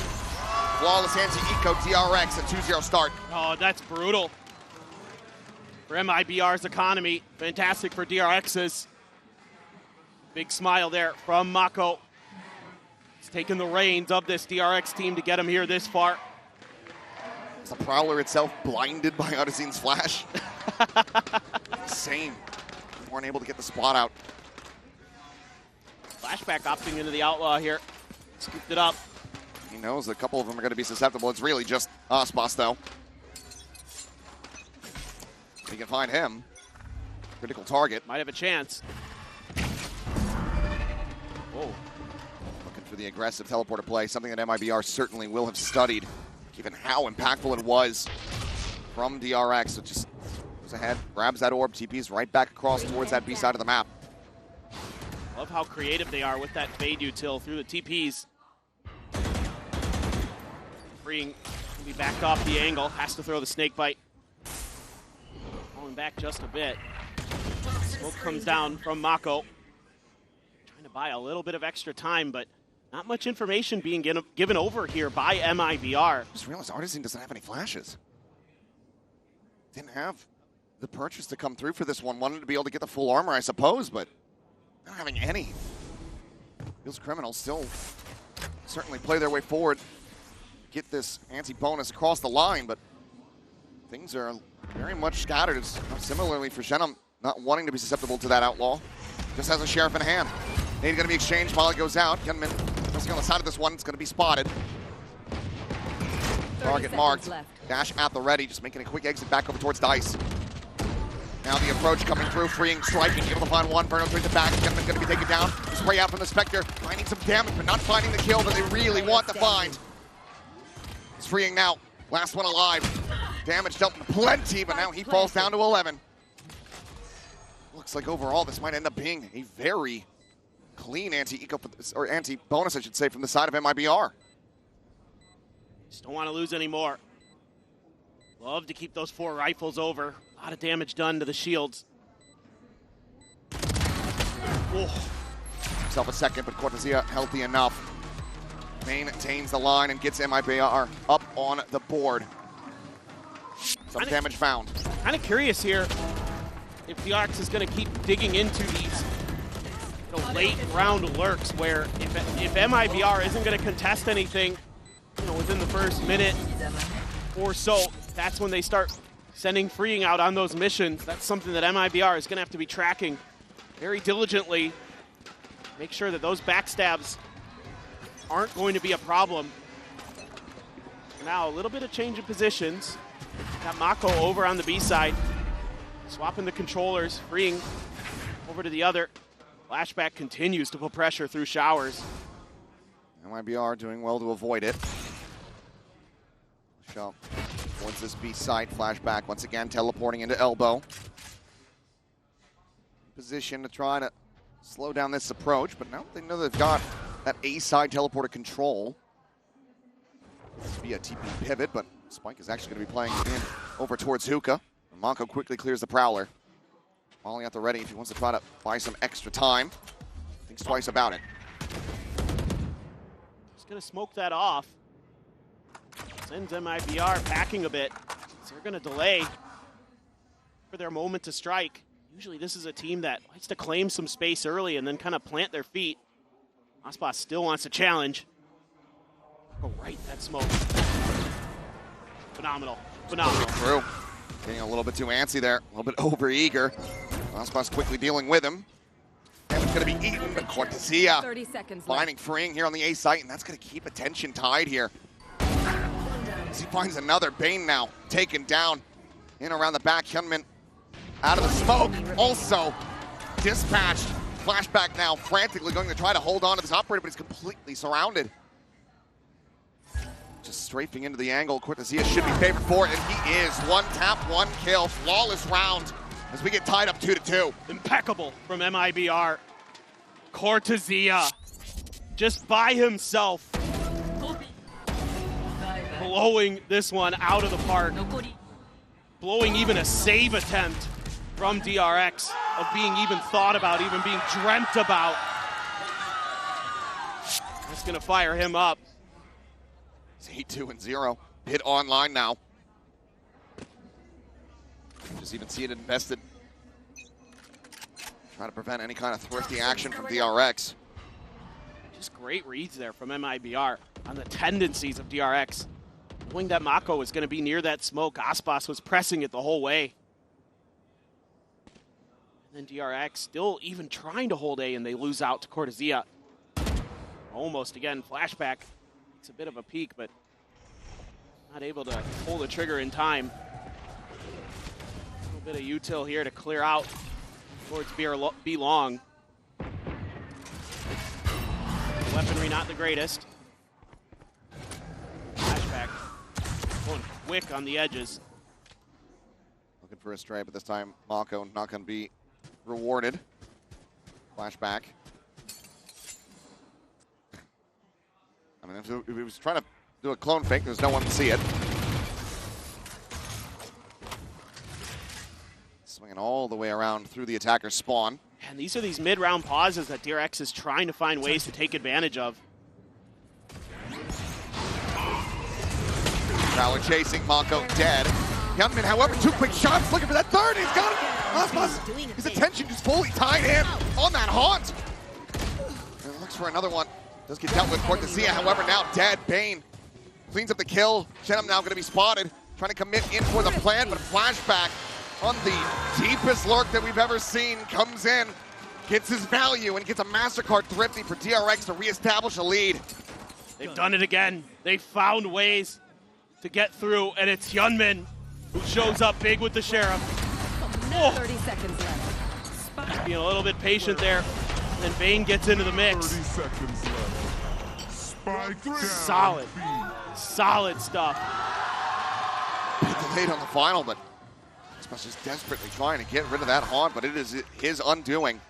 Flawless anti-eco DRX, a 2-0 start. Oh, that's brutal. For MIBR's economy, fantastic for DRX's. Big smile there from Mako. He's taking the reins of this DRX team to get him here this far. Is the Prowler itself blinded by Artisan's flash? Insane. They weren't able to get the spot out. Flashback opting into the outlaw here. Scooped it up. He knows a couple of them are going to be susceptible. It's really just Ospas though. He can find him. Critical target. Might have a chance. Oh. Looking for the aggressive teleporter play, something that MIBR certainly will have studied, given how impactful it was from DRX. So just goes ahead, grabs that orb, TPs right back across towards that B side of the map. Love how creative they are with that fade util through the TPs. Freeing can be backed off the angle, has to throw the snake bite. Falling back just a bit. Smoke comes down from Mako. Trying to buy a little bit of extra time, but not much information being given over here by MIBR. Just realized Artisan doesn't have any flashes. Didn't have the purchase to come through for this one. Wanted to be able to get the full armor, I suppose, but not having any. Feels criminal. Still certainly play their way forward. Get this anti-bonus across the line, but things are very much scattered. Similarly for Shenum, not wanting to be susceptible to that outlaw. Just has a sheriff in hand. Nade going to be exchanged while it goes out. Gunman pressing on the side of this one. It's going to be spotted. Target marked. Dash at the ready, just making a quick exit back over towards Dice. Now the approach coming through, freeing, striking, able to find one. Burno turns it back. Gunman's going to be taken down. Spray out from the Spectre, finding some damage, but not finding the kill that they really want to find. It's freeing now. Last one alive. Damage dealt plenty, but now he falls down to 11. Looks like overall this might end up being a very clean anti-eco, or anti-bonus, I should say, from the side of MIBR. Just don't want to lose any more. Love to keep those 4 rifles over. A lot of damage done to the shields. Oh. Himself a second, but Cortesia healthy enough. Maintains the line and gets MIBR up on the board. Some damage found. Kind of curious here if DRX is going to keep digging into these late round lurks where if MIBR isn't going to contest anything within the first minute or so, that's when they start sending freeing out on those missions. That's something that MIBR is going to have to be tracking very diligently. Make sure that those backstabs aren't going to be a problem. Now a little bit of change of positions. Got Mako over on the B side. Swapping the controllers, freeing over to the other. Flashback continues to put pressure through showers. MIBR doing well to avoid it. Show towards this B side. Flashback once again teleporting into elbow. Position to try to slow down this approach, but now they know they've got that A side teleporter control. This would be a TP pivot, but Spike is actually going to be playing in over towards Hookah. Mako quickly clears the Prowler. Molly at the ready if he wants to try to buy some extra time. Thinks twice about it. He's going to smoke that off. Sends MIBR packing a bit. So they're going to delay for their moment to strike. Usually this is a team that likes to claim some space early and then kind of plant their feet. Ospas still wants to challenge. Oh, right, that smoke. Phenomenal. Phenomenal. Through. Getting a little bit too antsy there, a little bit over-eager. Ospas quickly dealing with him. And it's going to be eaten, but Cortesia 30 seconds finding freeing here on the A site, and that's going to keep attention tied here. As he finds another Bane now, taken down in around the back. Hyunmin out of the smoke, also dispatched. Flashback now, frantically going to try to hold on to this operator, but he's completely surrounded. Just strafing into the angle. Cortezia should be favored for it, and he is. One tap, one kill. Flawless round as we get tied up 2-2. Impeccable from MIBR. Cortezia, just by himself, blowing this one out of the park. Blowing even a save attempt from DRX of being even thought about, even being dreamt about. That's gonna fire him up. It's 8-2-0. Hit online now. Just even see it invested. Trying to prevent any kind of thrifty action from DRX. Just great reads there from MIBR on the tendencies of DRX. Knowing that Mako was going to be near that smoke, Aspas was pressing it the whole way. And then DRX still even trying to hold A, and they lose out to Cortezia. Almost again, flashback. It's a bit of a peak, but not able to pull the trigger in time. A little bit of util here to clear out towards B long. Weaponry not the greatest. Flashback. Going quick on the edges. Looking for a stray, but this time Mako not going to be rewarded. Flashback. I mean, if he was trying to do a clone fake, there's no one to see it. Swinging all the way around through the attacker's spawn. And these are these mid-round pauses that DRX is trying to find ways to take advantage of. Fowler chasing, Mako dead. Hyunmin, however, 2 quick shots, looking for that third, he's got it! Aspas, his attention just fully tied in on that haunt. And looks for another one. Does get dealt with. Cortezia, however, now dead. Bane cleans up the kill. Chenem now going to be spotted, trying to commit in for the plan, but flashback on the deepest lurk that we've ever seen comes in, gets his value, and gets a MasterCard thrifty for DRX to reestablish a lead. They've done it again. They found ways to get through, and it's Hyunmin who shows up big with the Sheriff. 30 seconds left. Being a little bit patient there, and then Bane gets into the mix. 30 seconds left. Spike down. Solid. Solid stuff. Bit delayed on the final, but Aspas just desperately trying to get rid of that haunt, but it is his undoing.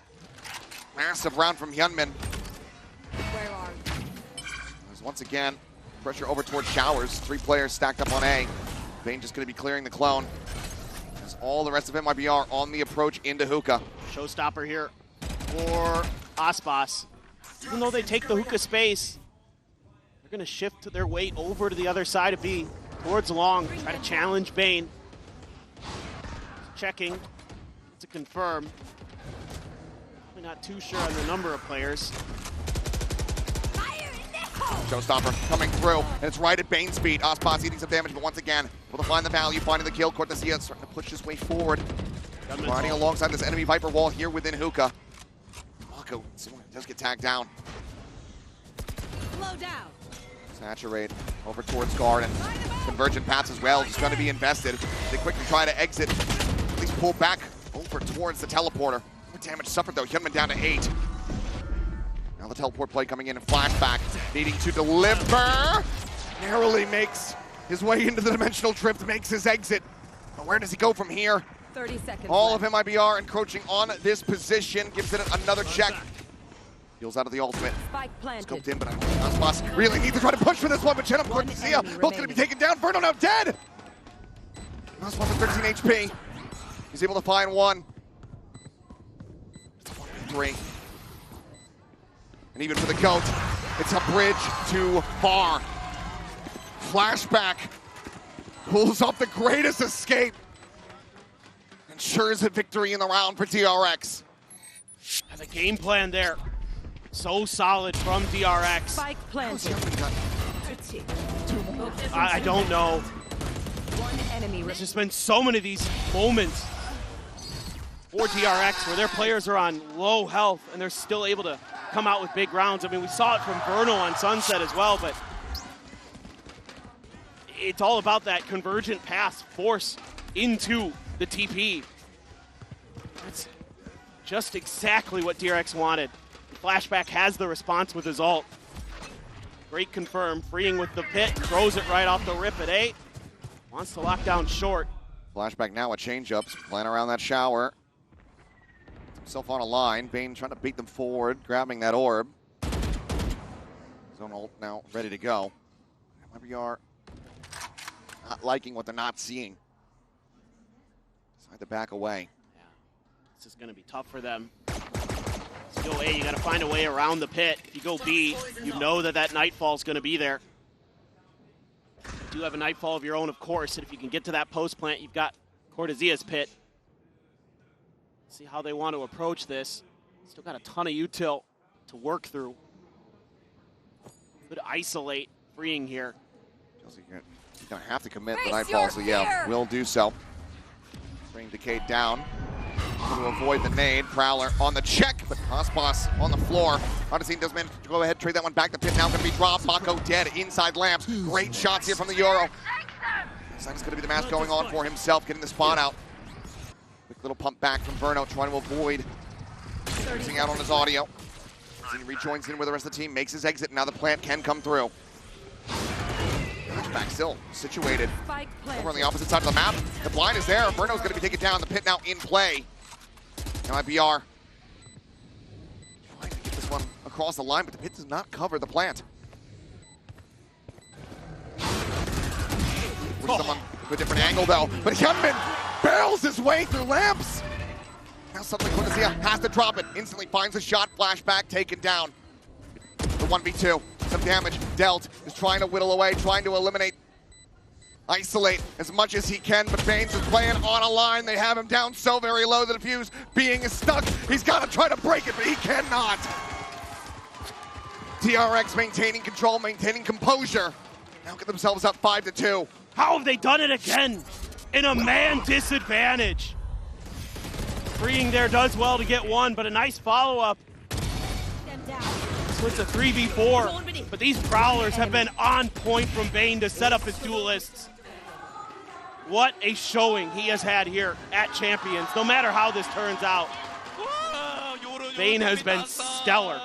Massive round from Hyunmin. Where are you? There's once again pressure over towards Showers. 3 players stacked up on A. Bane just going to be clearing the clone. As all the rest of MIBR on the approach into Hookah. Showstopper here for Aspas. Even though they take the Hookah space, they're going to shift their weight over to the other side of B, towards long, try to challenge Bane. Checking to confirm. Probably not too sure on the number of players. Showstopper coming through, and it's right at Bane's speed. Aspas eating some damage, but once again, will to find the value, finding the kill. Cortezia starting to push his way forward. Riding alongside this enemy Viper wall here within Hookah. Mako does get tagged down. Slow down. Saturate over towards guard, and Convergent paths as well, just trying to be invested. They quickly try to exit, at least pull back over towards the teleporter. What damage suffered though, Hyunmin down to 8. Now the teleport play coming in and flashback, needing to deliver. Narrowly makes his way into the dimensional drift, makes his exit. But where does he go from here? 30 seconds All left. of MIBR encroaching on this position, gives it another check. Heals out of the ultimate. Spike planted. Scoped in, but I don't think Aspas really need to try to push for this one, but Chenem Cortezia both going to be taken down. Verno now dead! Aspas with 13 HP. He's able to find one. It's a 1v3. And even for the GOAT, it's a bridge too far. Flashback pulls up the greatest escape. Ensures a victory in the round for DRX. And the game plan there, so solid from DRX. Spike planted. I don't know. One enemy There's just been so many of these moments for DRX where their players are on low health and they're still able to come out with big rounds. I mean, we saw it from Verno on Sunset as well, but it's all about that convergent pass force into the TP. That's just exactly what DRX wanted. Flashback has the response with his ult. Great confirm. Freeing with the pit. Throws it right off the rip at 8. Wants to lock down short. Flashback now with change-ups. Playing around that shower. Himself on a line. Bane trying to beat them forward. Grabbing that orb. Zone ult now ready to go. MIBR not liking what they're not seeing. Decide to back away. Yeah. This is going to be tough for them. If you go A, you got to find a way around the pit. If you go B, you know that Nightfall is going to be there. You do have a Nightfall of your own, of course, and if you can get to that post plant, you've got Cortesia's pit. See how they want to approach this. Still got a ton of util to work through. Could isolate Freeing here. Feels like you're going to have to commit the Nightfall, so yeah, will do so. Bring Decade down. To avoid the nade. Prowler on the check, but Ospas on the floor. Odyssey does manage to go ahead, trade that one back. The pit now going to be dropped. Mako dead inside lamps. Great shots here from the Euro. Looks going to be the match going on for himself, getting the spot out. Quick little pump back from Burnout, trying to avoid losing out on his audio. As he rejoins in with the rest of the team, makes his exit, and now the plant can come through. Back still situated over on the opposite side of the map. The blind is there. Burno's going to be taken down. The pit now in play. MIBR trying to get this one across the line, but the pit does not cover the plant. With someone with a different angle though, but Hyunmin barrels his way through lamps. Now suddenly Cortesia has to drop it. Instantly finds a shot. Flashback taken down. The 1v2. Some damage dealt. Is trying to whittle away, trying to eliminate, isolate as much as he can, but Baines is playing on a line. They have him down so very low. The defuse being stuck. He's got to try to break it, but he cannot. DRX maintaining control, maintaining composure. Now get themselves up 5-2. How have they done it again? In a man disadvantage. Freeing there does well to get one, but a nice follow-up. So it's a 3v4, but these Prowlers have been on point from Bane to set up his duelists. What a showing he has had here at Champions, no matter how this turns out. Bane has been stellar.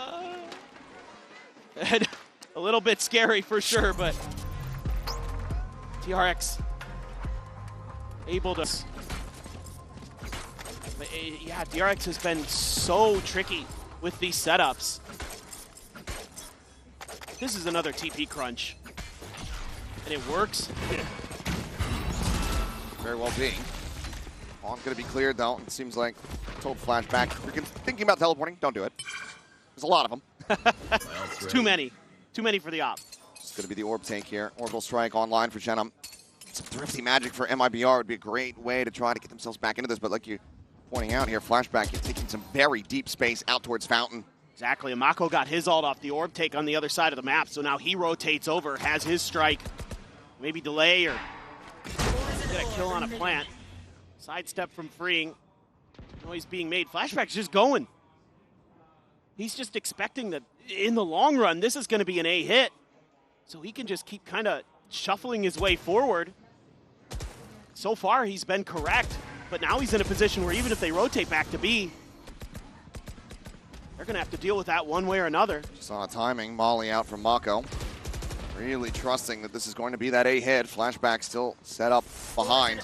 And a little bit scary for sure, but DRX able to... Yeah, DRX has been so tricky with these setups. This is another TP crunch. And it works. Very well being. On's going to be cleared though. It seems like told Flashback. If you're thinking about teleporting, don't do it. There's a lot of them. It's too many. Too many for the op. It's going to be the orb tank here. Orbital Strike online for Shenum. Some thrifty magic for MIBR would be a great way to try to get themselves back into this, but like you're pointing out here, Flashback is taking some very deep space out towards Fountain. Exactly, and Mako got his ult off the orb take on the other side of the map, so now he rotates over, has his strike. Maybe delay or get a kill on a plant. Sidestep from Freeing. Noise being made. Flashback's just going. He's just expecting that in the long run, this is going to be an A hit. So he can just keep kind of shuffling his way forward. So far, he's been correct, but now he's in a position where even if they rotate back to B, they're going to have to deal with that one way or another. Just on a timing, Molly out from Mako. Really trusting that this is going to be that A hit. Flashback still set up behind.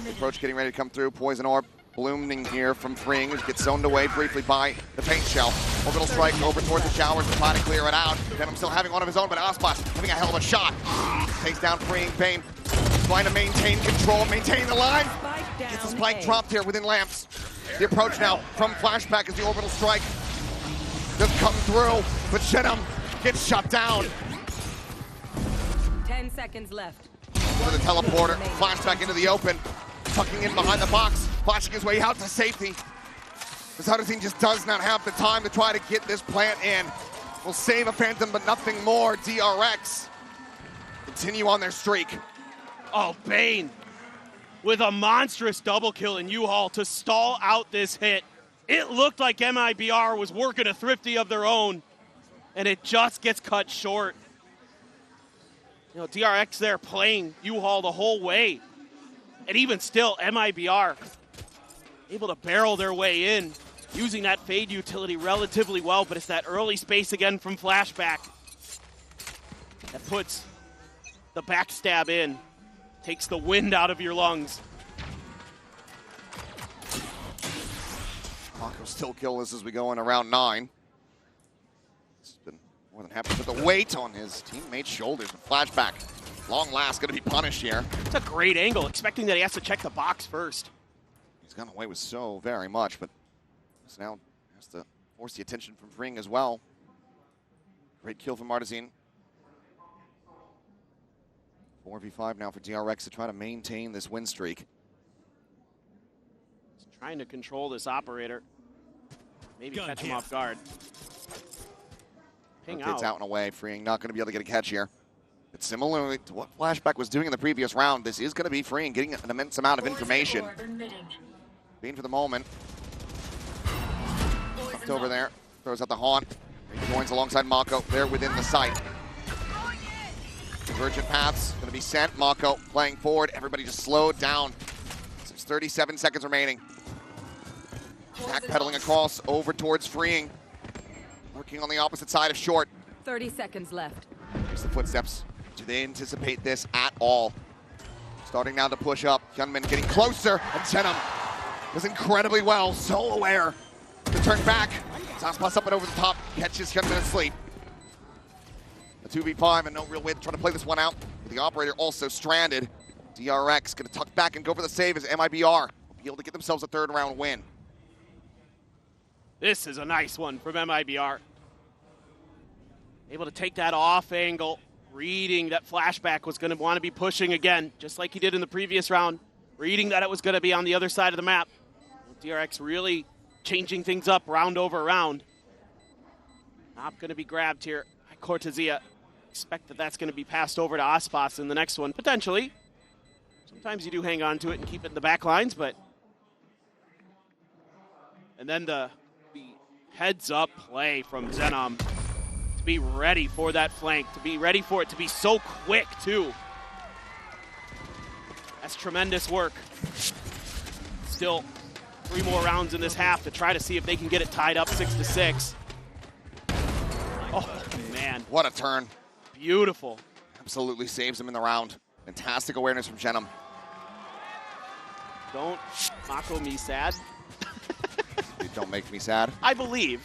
The approach getting ready to come through. Poison Orb blooming here from Freeing, who gets zoned away briefly by the paint shell. Orbital Strike over towards the showers to try to clear it out. Venom still having one of his own, but Ospas having a hell of a shot. Takes down Freeing. Bane trying to maintain control, maintain the line. Gets the spike dropped here within lamps. The approach now from Flashback as the Orbital Strike does come through, but Shenum gets shut down. 10 seconds left. For the teleporter, Flashback into the open, tucking in behind the box, flashing his way out to safety. This other team just does not have the time to try to get this plant in. Will save a Phantom, but nothing more. DRX continue on their streak. Oh, Bane with a monstrous double kill in U-Haul to stall out this hit. It looked like MIBR was working a thrifty of their own, and it just gets cut short. You know, DRX there playing U-Haul the whole way. And even still, MIBR able to barrel their way in, using that fade utility relatively well, but it's that early space again from Flashback. that puts the backstab in, takes the wind out of your lungs. Mako still killless as we go in around 9. He's been more than happy to put the weight on his teammate's shoulders. A flashback. Long last, going to be punished here. It's a great angle, expecting that he has to check the box first. He's gotten away with so very much, but now has to force the attention from Fring as well. Great kill from Martezine. 4v5 now for DRX to try to maintain this win streak. He's trying to control this operator. Maybe catch him off guard. Ping It's out. out and away. Freeing not going to be able to get a catch here. But similarly to what Flashback was doing in the previous round, this is going to be Freeing getting an immense amount of information. Being for the moment. Tucked over there. Throws out the haunt. He joins alongside Mako. They're within the site. Divergent paths going to be sent. Mako playing forward. Everybody just slowed down. There's 37 seconds remaining. Backpedaling across over towards Freeing. Lurking on the opposite side of short. 30 seconds left. Here's the footsteps. Do they anticipate this at all? Starting now to push up. Hyunmin getting closer. And Tenem does incredibly well. So aware to turn back. Zaspas up and over the top. Catches Hyunmin asleep. A 2v5 and no real way to try to play this one out. The operator also stranded. DRX going to tuck back and go for the save as MIBR will be able to get themselves a third round win. This is a nice one from MIBR. Able to take that off angle, reading that Flashback was going to want to be pushing again, just like he did in the previous round, reading that it was going to be on the other side of the map. DRX really changing things up round over round. Not going to be grabbed here by Cortezia. Expect that that's going to be passed over to Aspas in the next one, potentially. Sometimes you do hang on to it and keep it in the back lines, but... And then the heads-up play from Zenom. Be ready for that flank, to be ready for it to be so quick too. That's tremendous work. Still 3 more rounds in this half to try to see if they can get it tied up 6-6. Oh man. What a turn. Beautiful. Absolutely saves him in the round. Fantastic awareness from Zenom. Don't Mako me sad. Don't make me sad. I believe.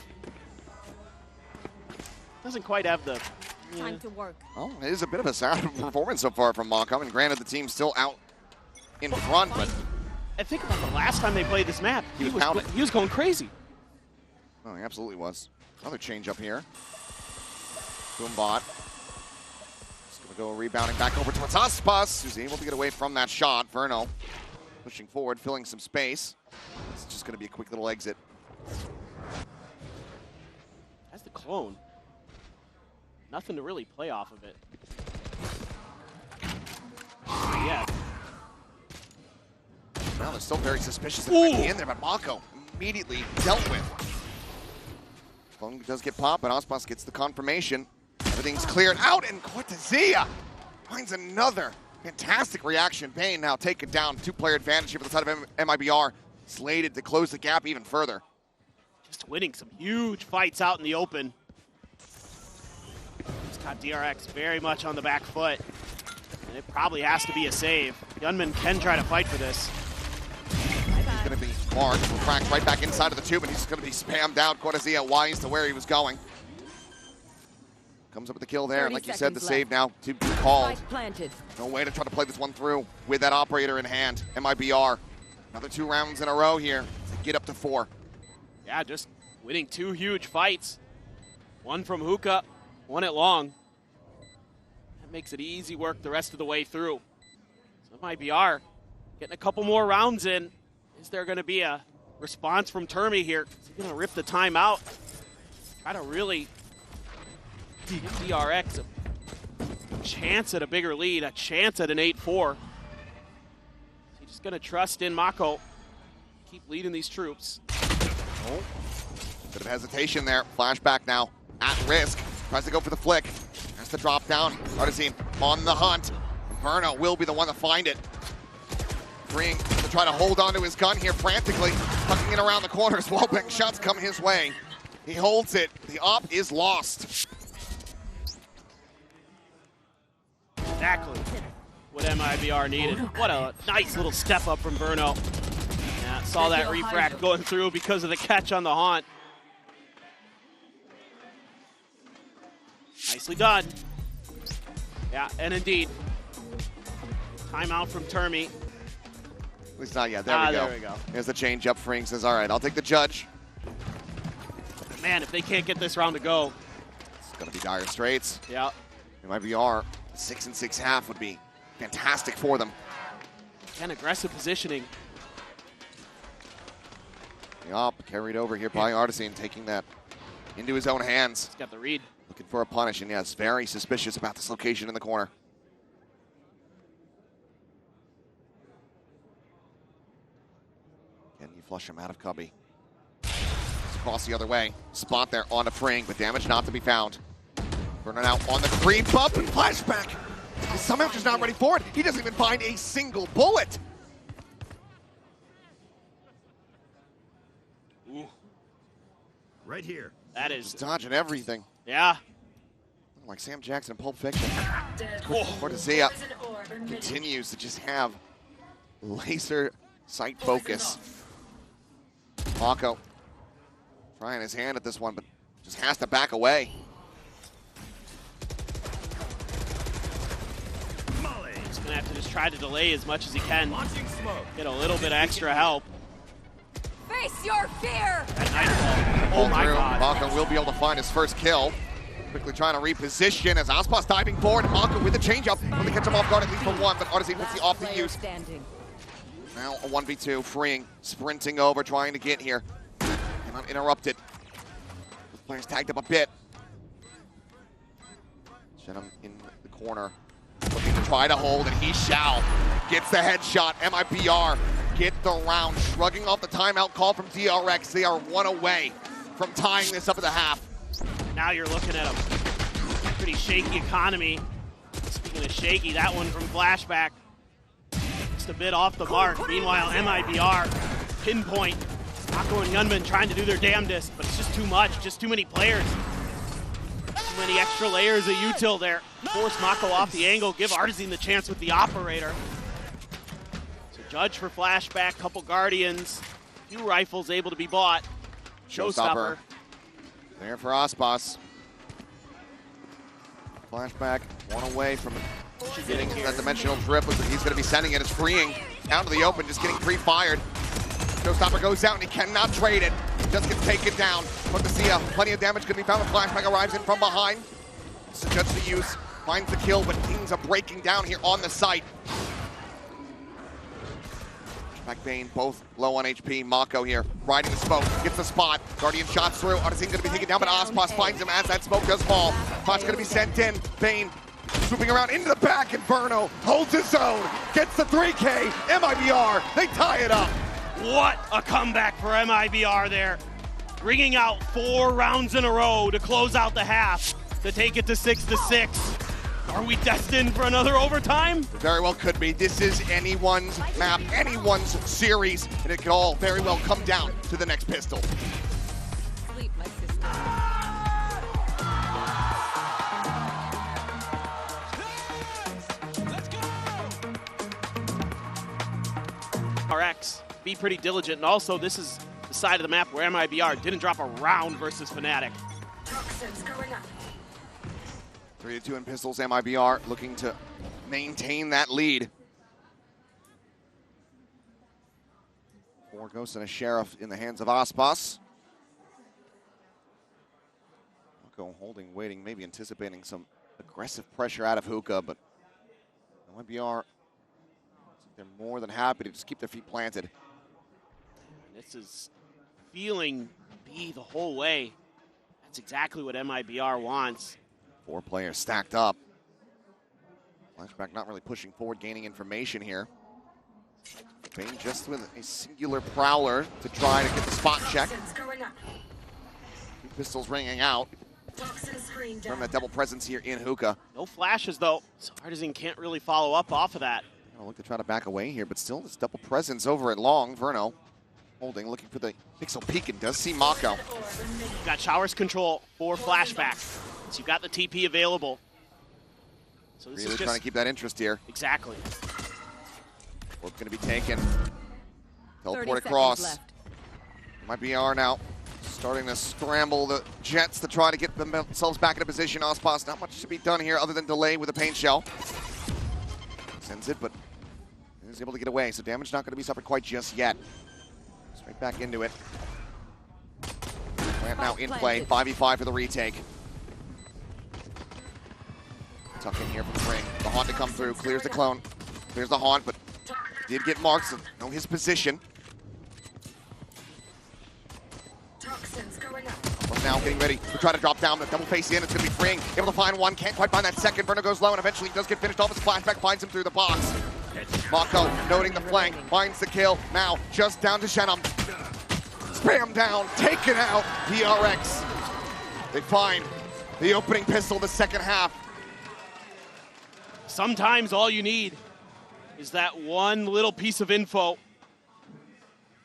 Doesn't quite have the... Time to work. Oh, it is a bit of a sad performance so far from Mako, and granted the team's still out in front, but... I think about the last time they played this map, He was going crazy. Oh, he absolutely was. Another change up here. Boombot. Just going to go rebounding back over towards Aspas, who's able to get away from that shot. Verno pushing forward, filling some space. It's just going to be a quick little exit. That's the clone. Nothing to really play off of it. Yeah. Well, they're still very suspicious of the in there, but Mako immediately dealt with. Clone does get popped, but Aspas gets the confirmation. Everything's cleared out, and Cortezia finds another fantastic reaction. Payne now taken down. 2-player advantage here for the side of MIBR. Slated to close the gap even further. Just winning some huge fights out in the open. It's got DRX very much on the back foot. And it probably has to be a save. Hyunmin can try to fight for this. He's going to be marked, cracked right back inside of the tube, and he's going to be spammed out. Cortezia wise to where he was going. Comes up with the kill there, and like you said, the save now to be called. Planted. No way to try to play this one through with that operator in hand. MIBR. Another 2 rounds in a row here to get up to 4. Yeah, just winning 2 huge fights. One from Hookah, one at long. That makes it easy work the rest of the way through. So MIBR getting a couple more rounds in. Is there going to be a response from Termi here? Is he going to rip the timeout? Try to really give DRX a chance at a bigger lead, a chance at an 8-4. He's just going to trust in Mako. Keep leading these troops. Oh, bit of hesitation there. Flashback now at risk. Tries to go for the flick. Has to drop down. Martezine on the hunt. Verno will be the one to find it. Freeing to try to hold on to his gun here frantically. Tucking it around the corners. Wallbang shots come his way. He holds it. The op is lost. Exactly what MIBR needed. What a nice little step up from Verno. Yeah, saw that refract going through because of the catch on the haunt. Nicely done. Yeah, and indeed, timeout from Termi. At least not yet. There we go. There we go. Here's the change up. Fring says, all right, I'll take the judge. Man, if they can't get this round to go. It's going to be dire straits. Yeah. MIBR, 6 and 6 half would be fantastic for them. And aggressive positioning. Yup, carried over here by Artisan, taking that into his own hands. He's got the read. Looking for a punish, and yes, very suspicious about this location in the corner. Can you flush him out of Cubby? Cross the other way. Spot there on a Fring, but damage not to be found. Burning out on the creep up and flashback. He's somehow just not ready for it. He doesn't even find a single bullet. Ooh. Right here. That is. Just dodging everything. Yeah. Like Sam Jackson in Pulp Fiction. Oh. Cortezia continues to just have laser sight focus. Mako trying his hand at this one, but just has to back away. He's going to have to just try to delay as much as he can. Get a little bit of extra help. Face your fear! That nightfall. Oh my god. Mako will be able to find his first kill. Quickly trying to reposition as Aspas diving forward. Mako with the changeup. When they catch him off guard at least for one, but Artisan puts the off the use. Now a 1v2, freeing, sprinting over, trying to get here. Cannot interrupt it. The players tagged up a bit. Shenum in the corner, looking to try to hold, and he shall. Gets the headshot. MIBR get the round, shrugging off the timeout call from DRX. They are one away from tying this up at the half. Now you're looking at a pretty shaky economy. Speaking of shaky, that one from Flashback. Just a bit off the mark. Meanwhile, MIBR, pinpoint. Mako and Yunman trying to do their damnedest, but it's just too much, just too many players. Too many extra layers of util there. Force Mako off the angle, give Artisan the chance with the operator. So Judge for Flashback, couple Guardians, few rifles able to be bought. Showstopper. There for Aspas. Flashback, one away from getting that dimensional drip. Looks like he's going to be sending it. It's freeing out to the open, just getting pre-fired. Showstopper goes out and he cannot trade it. Just gets taken down. Cortezia, plenty of damage could be found. The Flashback arrives in from behind. Suggests the use, finds the kill, but things are breaking down here on the site. Bane both low on HP. Mako here, riding the smoke, gets the spot. Guardian shots through. Artisan's gonna be taken down, but Aspas finds him as that smoke does fall. Spot's gonna be sent in. Bane swooping around into the back, and Verno holds his own. Gets the 3K. MIBR, they tie it up. What a comeback for MIBR there. Ringing out 4 rounds in a row to close out the half, to take it to 6-6. Are we destined for another overtime? Very well could be. This is anyone's map, anyone's series, and it could all very well come down to the next pistol. Sleep, my sister. DRX, be pretty diligent, and also this is the side of the map where MIBR didn't drop a round versus Fnatic. 3-2 in pistols. MIBR looking to maintain that lead. 4 ghosts and a sheriff in the hands of Aspas. Mako holding, waiting, maybe anticipating some aggressive pressure out of Hookah, but MIBR, they're more than happy to just keep their feet planted. This is feeling B the whole way. That's exactly what MIBR wants. 4 players stacked up. Flashback not really pushing forward, gaining information here. Bane just with a singular prowler to try to get the spot check. 2 pistols ringing out from that double presence here in Hookah. No flashes though, so Artisan can't really follow up off of that. Gonna look to try to back away here, but still this double presence over at Long. Verno holding, looking for the pixel peek, and does see Mako. Got showers control for Flashback. So you've got the TP available. So this Really is just trying to keep that interest here. exactly. Both going to be taken. 30 Teleport seconds across. left. MIBR now starting to scramble the Jets to try to get themselves back into position. Ospas, not much to be done here other than delay with a paint shell. Sends it, but he's able to get away, so damage not going to be suffered quite just yet. Straight back into it. Plant now in play, 5v5 for the retake. Tuck in here from the ring. The Haunt to come through, clears the clone. Clears the Haunt, but did get marked, so know his position. Well, now getting ready to try to drop down, the double face in, it's going to be freeing. Able to find one, can't quite find that second. Verno goes low and eventually does get finished off. His flashback finds him through the box. Mako noting the flank, finds the kill. Now just down to Shenum. Spam down, taken out, DRX. They find the opening pistol the second half. Sometimes all you need is that one little piece of info.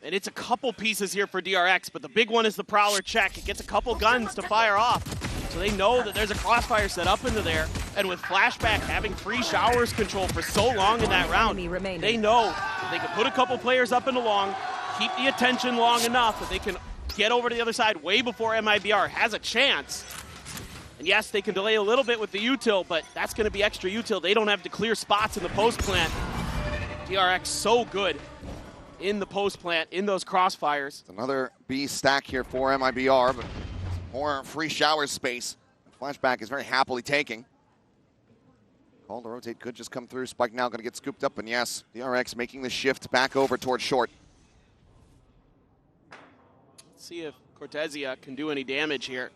And it's a couple pieces here for DRX, but the big one is the Prowler check. It gets a couple guns to fire off. So they know that there's a crossfire set up into there. And with Flashback having free showers control for so long in that round, they know that they can put a couple players up and along, keep the attention long enough that they can get over to the other side way before MIBR has a chance. And yes, they can delay a little bit with the util, but that's going to be extra util. They don't have to clear spots in the post plant. DRX so good in the post plant, in those crossfires. It's another B stack here for MIBR, but more free shower space. Flashback is very happily taking. Call to rotate could just come through. Spike now going to get scooped up, and yes, DRX making the shift back over towards short. Let's see if Cortezia can do any damage here.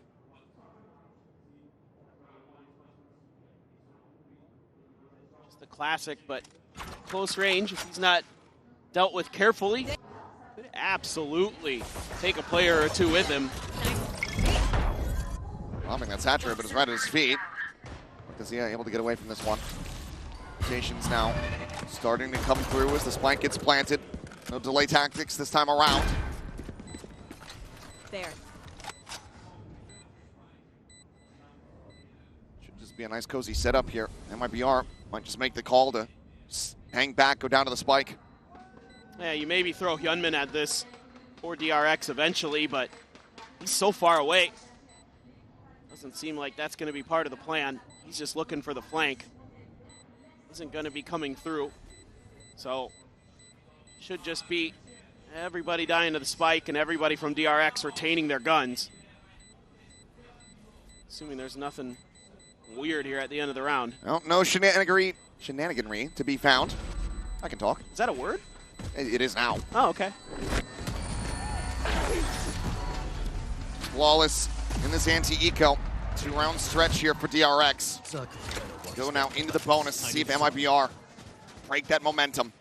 Just the classic, but close range. If he's not dealt with carefully, could absolutely take a player or two with him. Bombing that saturator, but is right at his feet. Cortezia able to get away from this one. Rotations now starting to come through as the spike gets planted. No delay tactics this time around. There. Should just be a nice cozy setup here. MIBR might just make the call to hang back, go down to the spike. Yeah, you maybe throw Hyunmin at this or DRX eventually, but he's so far away. Doesn't seem like that's going to be part of the plan. He's just looking for the flank. Isn't going to be coming through. So, should just be everybody dying to the spike and everybody from DRX retaining their guns. Assuming there's nothing weird here at the end of the round. Well, no shenaniganry to be found. I can talk. Is that a word? It is now. Oh, okay. Flawless in this anti-eco. 2-round stretch here for DRX. Go now into the bonus to see if MIBR break that momentum.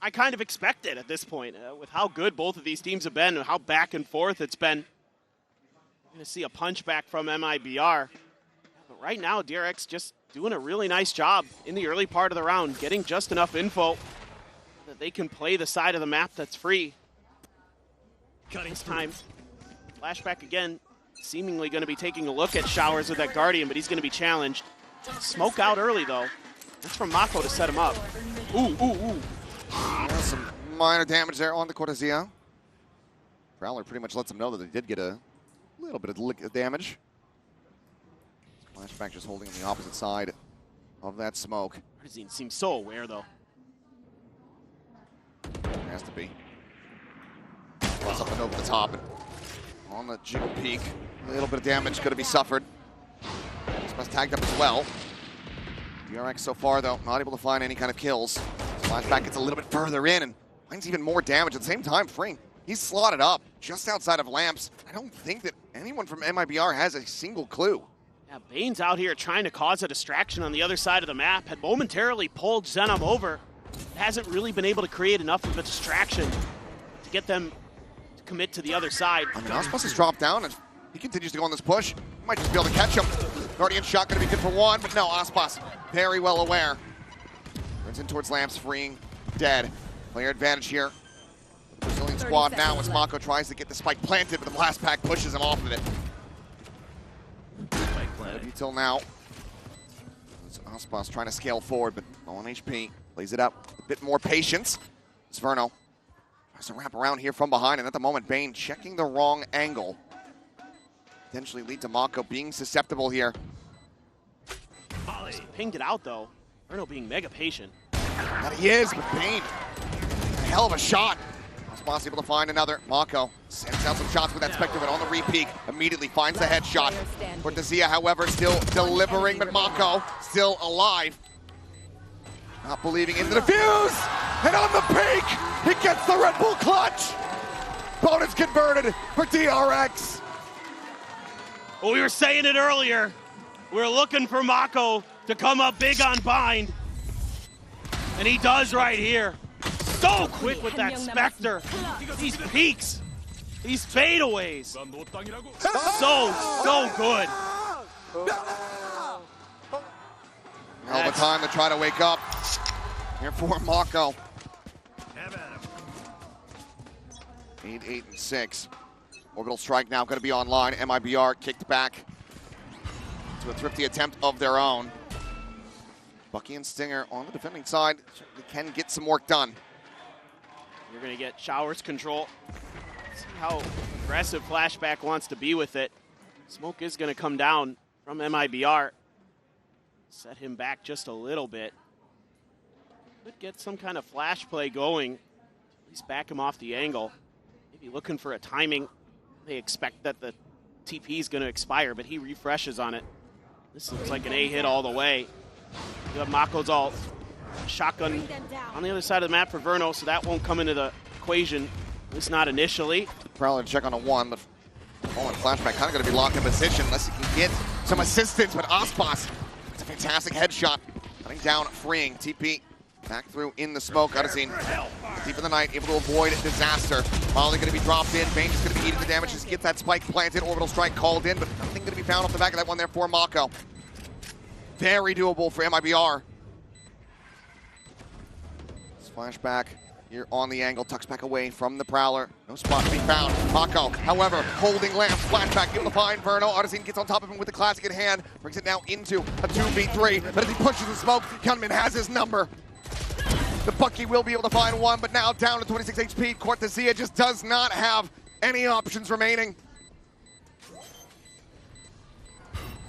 I kind of expect it at this point. With how good both of these teams have been and how back and forth it's been. We're going to see a punch back from MIBR. But right now, DRX just doing a really nice job in the early part of the round, getting just enough info that they can play the side of the map that's free. This time, Flashback again, seemingly going to be taking a look at Showers with that Guardian, but he's going to be challenged. Smoke out early, though. That's from Mako to set him up. Ooh, ooh, ooh. Yeah, some minor damage there on the Cortezia. Prowler pretty much lets him know that they did get a little bit of damage. Flashback just holding on the opposite side of that smoke. Partizan seems so aware, though. Has to be. Plus up and over the top. And on the jiggle peak, a little bit of damage could have been suffered. Express tagged up as well. DRX so far, though, not able to find any kind of kills. Flashback gets a little bit further in and finds even more damage. At the same time, Freeing, he's slotted up just outside of lamps. I don't think that anyone from MIBR has a single clue. Yeah, Bane's out here trying to cause a distraction on the other side of the map. Had momentarily pulled Zenom over. Hasn't really been able to create enough of a distraction to get them to commit to the other side. I mean, Ospas has dropped down, and he continues to go on this push. He might just be able to catch him. Guardian shot going to be good for one, but no, Ospas very well aware. Turns in towards lamps, Freeing, dead. Player advantage here. Brazilian squad now as Mako tries to get the spike planted, but the blast pack pushes him off of it. Right up until now. Aspas trying to scale forward, but low on HP. Plays it up. A bit more patience. Zverno tries to wrap around here from behind, and at the moment, Bane checking the wrong angle. Potentially lead to Mako being susceptible here. Pinged it out, though. Zverno being mega patient. That he is, but Bane, a hell of a shot. Aspas able to find another. Mako sends out some shots with that Spectre, but on the re-peek, immediately finds the headshot. Cortezia, however, still delivering, but Mako still alive. Not believing in the defuse, and on the peak, he gets the Red Bull clutch. Bonus converted for DRX. Well, we were saying it earlier. We were looking for Mako to come up big on bind, and he does right here. So quick with that Spectre. These peaks, these fadeaways. So good. Hell of a time to try to wake up here for Mako. 8, 6. Orbital Strike now going to be online. MIBR kicked back to a thrifty attempt of their own. Bucky and Stinger on the defending side certainly can get some work done. You're going to get Showers control. See how aggressive Flashback wants to be with it. Smoke is going to come down from MIBR. Set him back just a little bit. Could get some kind of flash play going. At least back him off the angle. Maybe looking for a timing. They expect that the TP is going to expire, but he refreshes on it. This looks like an A hit all the way. You have Mako's ult. Shotgun on the other side of the map for Verno, so that won't come into the equation. At least not initially. Prowler check on a 1, but Flashback kind of going to be locked in position unless he can get some assistance. But Aspas, it's a fantastic headshot. Cutting down, freeing. TP back through in the smoke. Odyssey deep in the night, able to avoid disaster. Molly going to be dropped in. Bane is going to be eating the damage. Just get that spike planted. Orbital Strike called in, but nothing going to be found off the back of that one there for Mako. Very doable for MIBR. Flashback here on the angle, tucks back away from the Prowler. No spot to be found. Mako, however, holding lamps. Flashback able to find Verno. Odyssey gets on top of him with the classic in hand. Brings it now into a 2v3. But as he pushes the smoke, Gunman has his number. The Bucky will be able to find one, but now down to 26 HP. Cortezia just does not have any options remaining.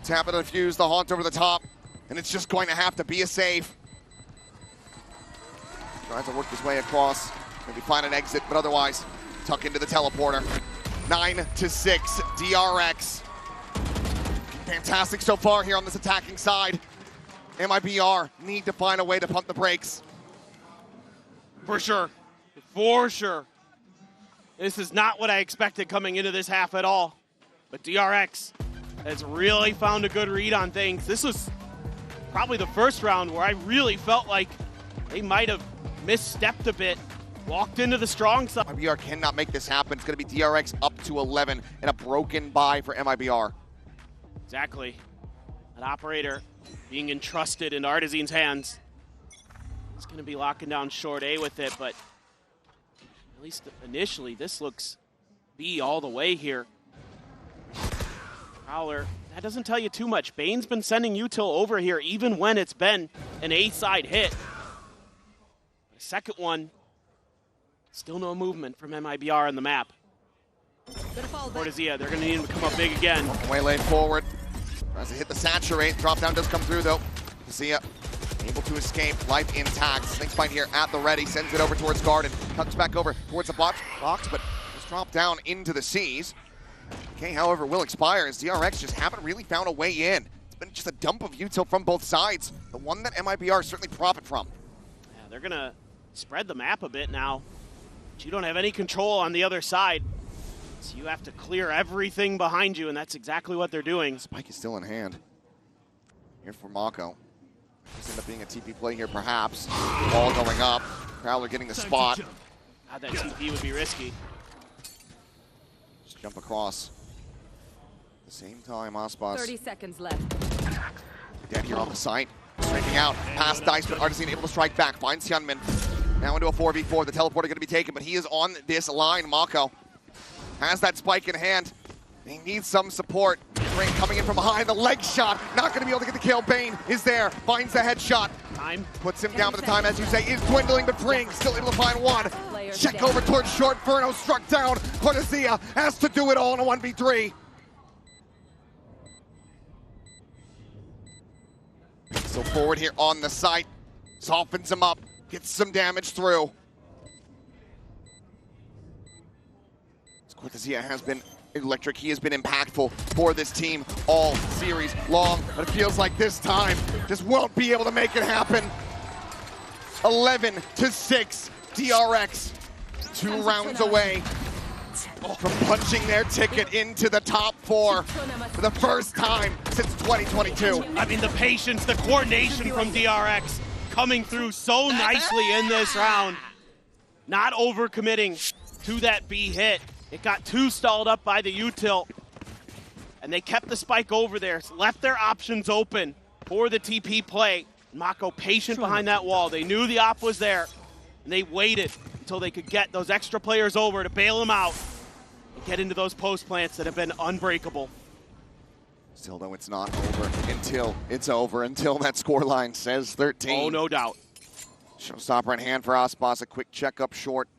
Tap it to defuse the haunt over the top, and it's just going to have to be a save. Tries to work his way across, maybe find an exit, but otherwise tuck into the teleporter. 9-6, DRX. Fantastic so far here on this attacking side. MIBR need to find a way to pump the brakes. For sure. For sure. This is not what I expected coming into this half at all. But DRX has really found a good read on things. This was probably the first round where I really felt like they might have misstepped a bit, walked into the strong side. MIBR cannot make this happen. It's going to be DRX up to 11 and a broken bye for MIBR. Exactly. That operator being entrusted in Artisan's hands. He's going to be locking down short A with it, but at least initially, this looks B all the way here. Prowler, that doesn't tell you too much. Bane's been sending util over here even when it's been an A-side hit. The second one, still no movement from MIBR on the map. Cortezia, they're going to need him to come up big again. Way lane forward. Tries to hit the saturate. Drop down does come through though. Cortezia able to escape, life intact. Snake Spine here at the ready, sends it over towards Garden. Cuts back over towards the box, but just dropped down into the seas. Okay, however, will expire as DRX just haven't really found a way in. It's been just a dump of util from both sides. The one that MIBR certainly profit from. Yeah, they're going to spread the map a bit now, but you don't have any control on the other side. So you have to clear everything behind you, and that's exactly what they're doing. Spike is still in hand. Here for Mako. This end up being a TP play here, perhaps. Ball going up. Prowler getting the spot. God, that TP would be risky. Just jump across. At the same time, Aspas 30 seconds left. dead here on the site. Striking out. Past Dice, but Artisan able to strike back. Finds Hyunmin. Now into a 4v4. The teleporter going to be taken, but he is on this line. Mako has that spike in hand. They need some support. Ring coming in from behind, the leg shot, not gonna be able to get the kill. Bane is there, finds the headshot. Time. Puts him down, but the time, as you say, is dwindling, but Fring still able to find one. Check over towards short, Furno struck down. Cortezia has to do it all in a 1v3. So forward here on the site, softens him up, gets some damage through. Cortezia has been electric. He has been impactful for this team all series long, but it feels like this time just won't be able to make it happen. 11-6, DRX, 2 rounds away from punching their ticket into the top 4 for the first time since 2022. I mean, the patience, the coordination from DRX coming through so nicely in this round. Not overcommitting to that B hit. It got too stalled up by the util, and they kept the spike over there, left their options open for the TP play. Mako patient behind that wall. They knew the op was there, and they waited until they could get those extra players over to bail them out and get into those post plants that have been unbreakable. Still though, it's not over until it's over, until that scoreline says 13. Oh, no doubt. Showstopper in hand for Aspas, a quick check up short.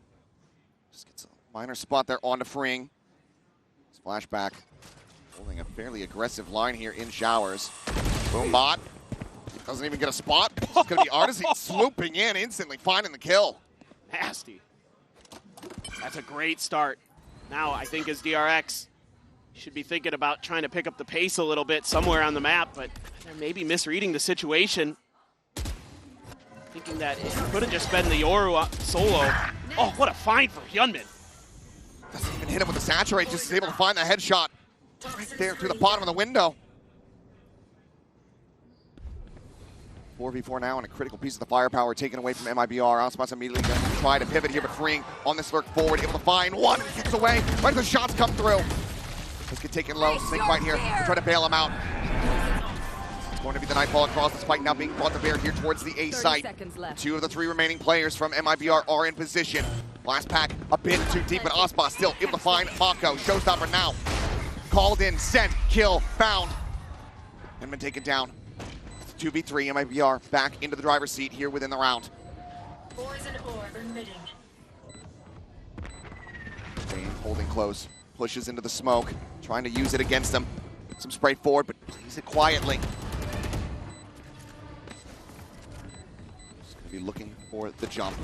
Just gets a minor spot there on to Fring. Splashback, holding a fairly aggressive line here in showers. Boombot doesn't even get a spot. It's going to be Artisan swooping in, instantly finding the kill. Nasty. That's a great start. Now, I think as DRX, should be thinking about trying to pick up the pace a little bit somewhere on the map, but they're maybe misreading the situation. Thinking that it could have just been the Yoru solo. Oh, what a find for Hyunmin. Doesn't even hit him with the saturate, just is able to find the headshot right there through the bottom of the window. 4v4 now, and a critical piece of the firepower taken away from MIBR. Aspas immediately going to try to pivot here, but Fring on this lurk forward, able to find one, gets away, right as the shots come through. Let's get taken low, Snake right here, try to bail him out. It's going to be the Nightfall across the spike now being brought to bear here towards the A site. 2 of the 3 remaining players from MIBR are in position. Last pack a bit too deep, but Aspas still able to find Mako. Showstopper now. Called in, sent, kill, found. And been taken down. 2v3, MIBR back into the driver's seat here within the round. Poison orb emitting. Bane holding close, pushes into the smoke, trying to use it against them. Some spray forward, but plays it quietly. Just gonna be looking for the jump.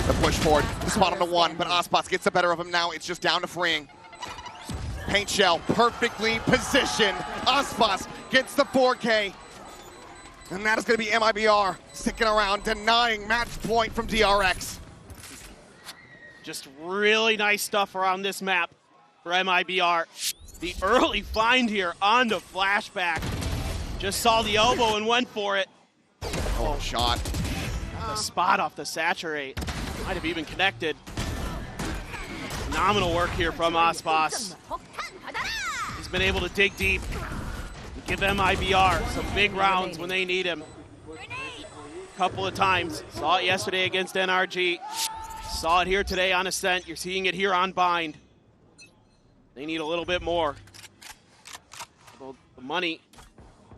The push forward, the spot on the 1, but Aspas gets the better of him now. It's just down to Fring. Paint shell, perfectly positioned. Aspas gets the 4K. And that is going to be MIBR sticking around, denying match point from DRX. Just really nice stuff around this map for MIBR. The early find here on the flashback. Just saw the elbow and went for it. Oh, shot. The spot off the saturate. Might have even connected. Phenomenal work here from Aspas. He's been able to dig deep. Give MIBR some big rounds when they need him. A couple of times. Saw it yesterday against NRG. Saw it here today on Ascent. You're seeing it here on Bind. They need a little bit more. Well, the money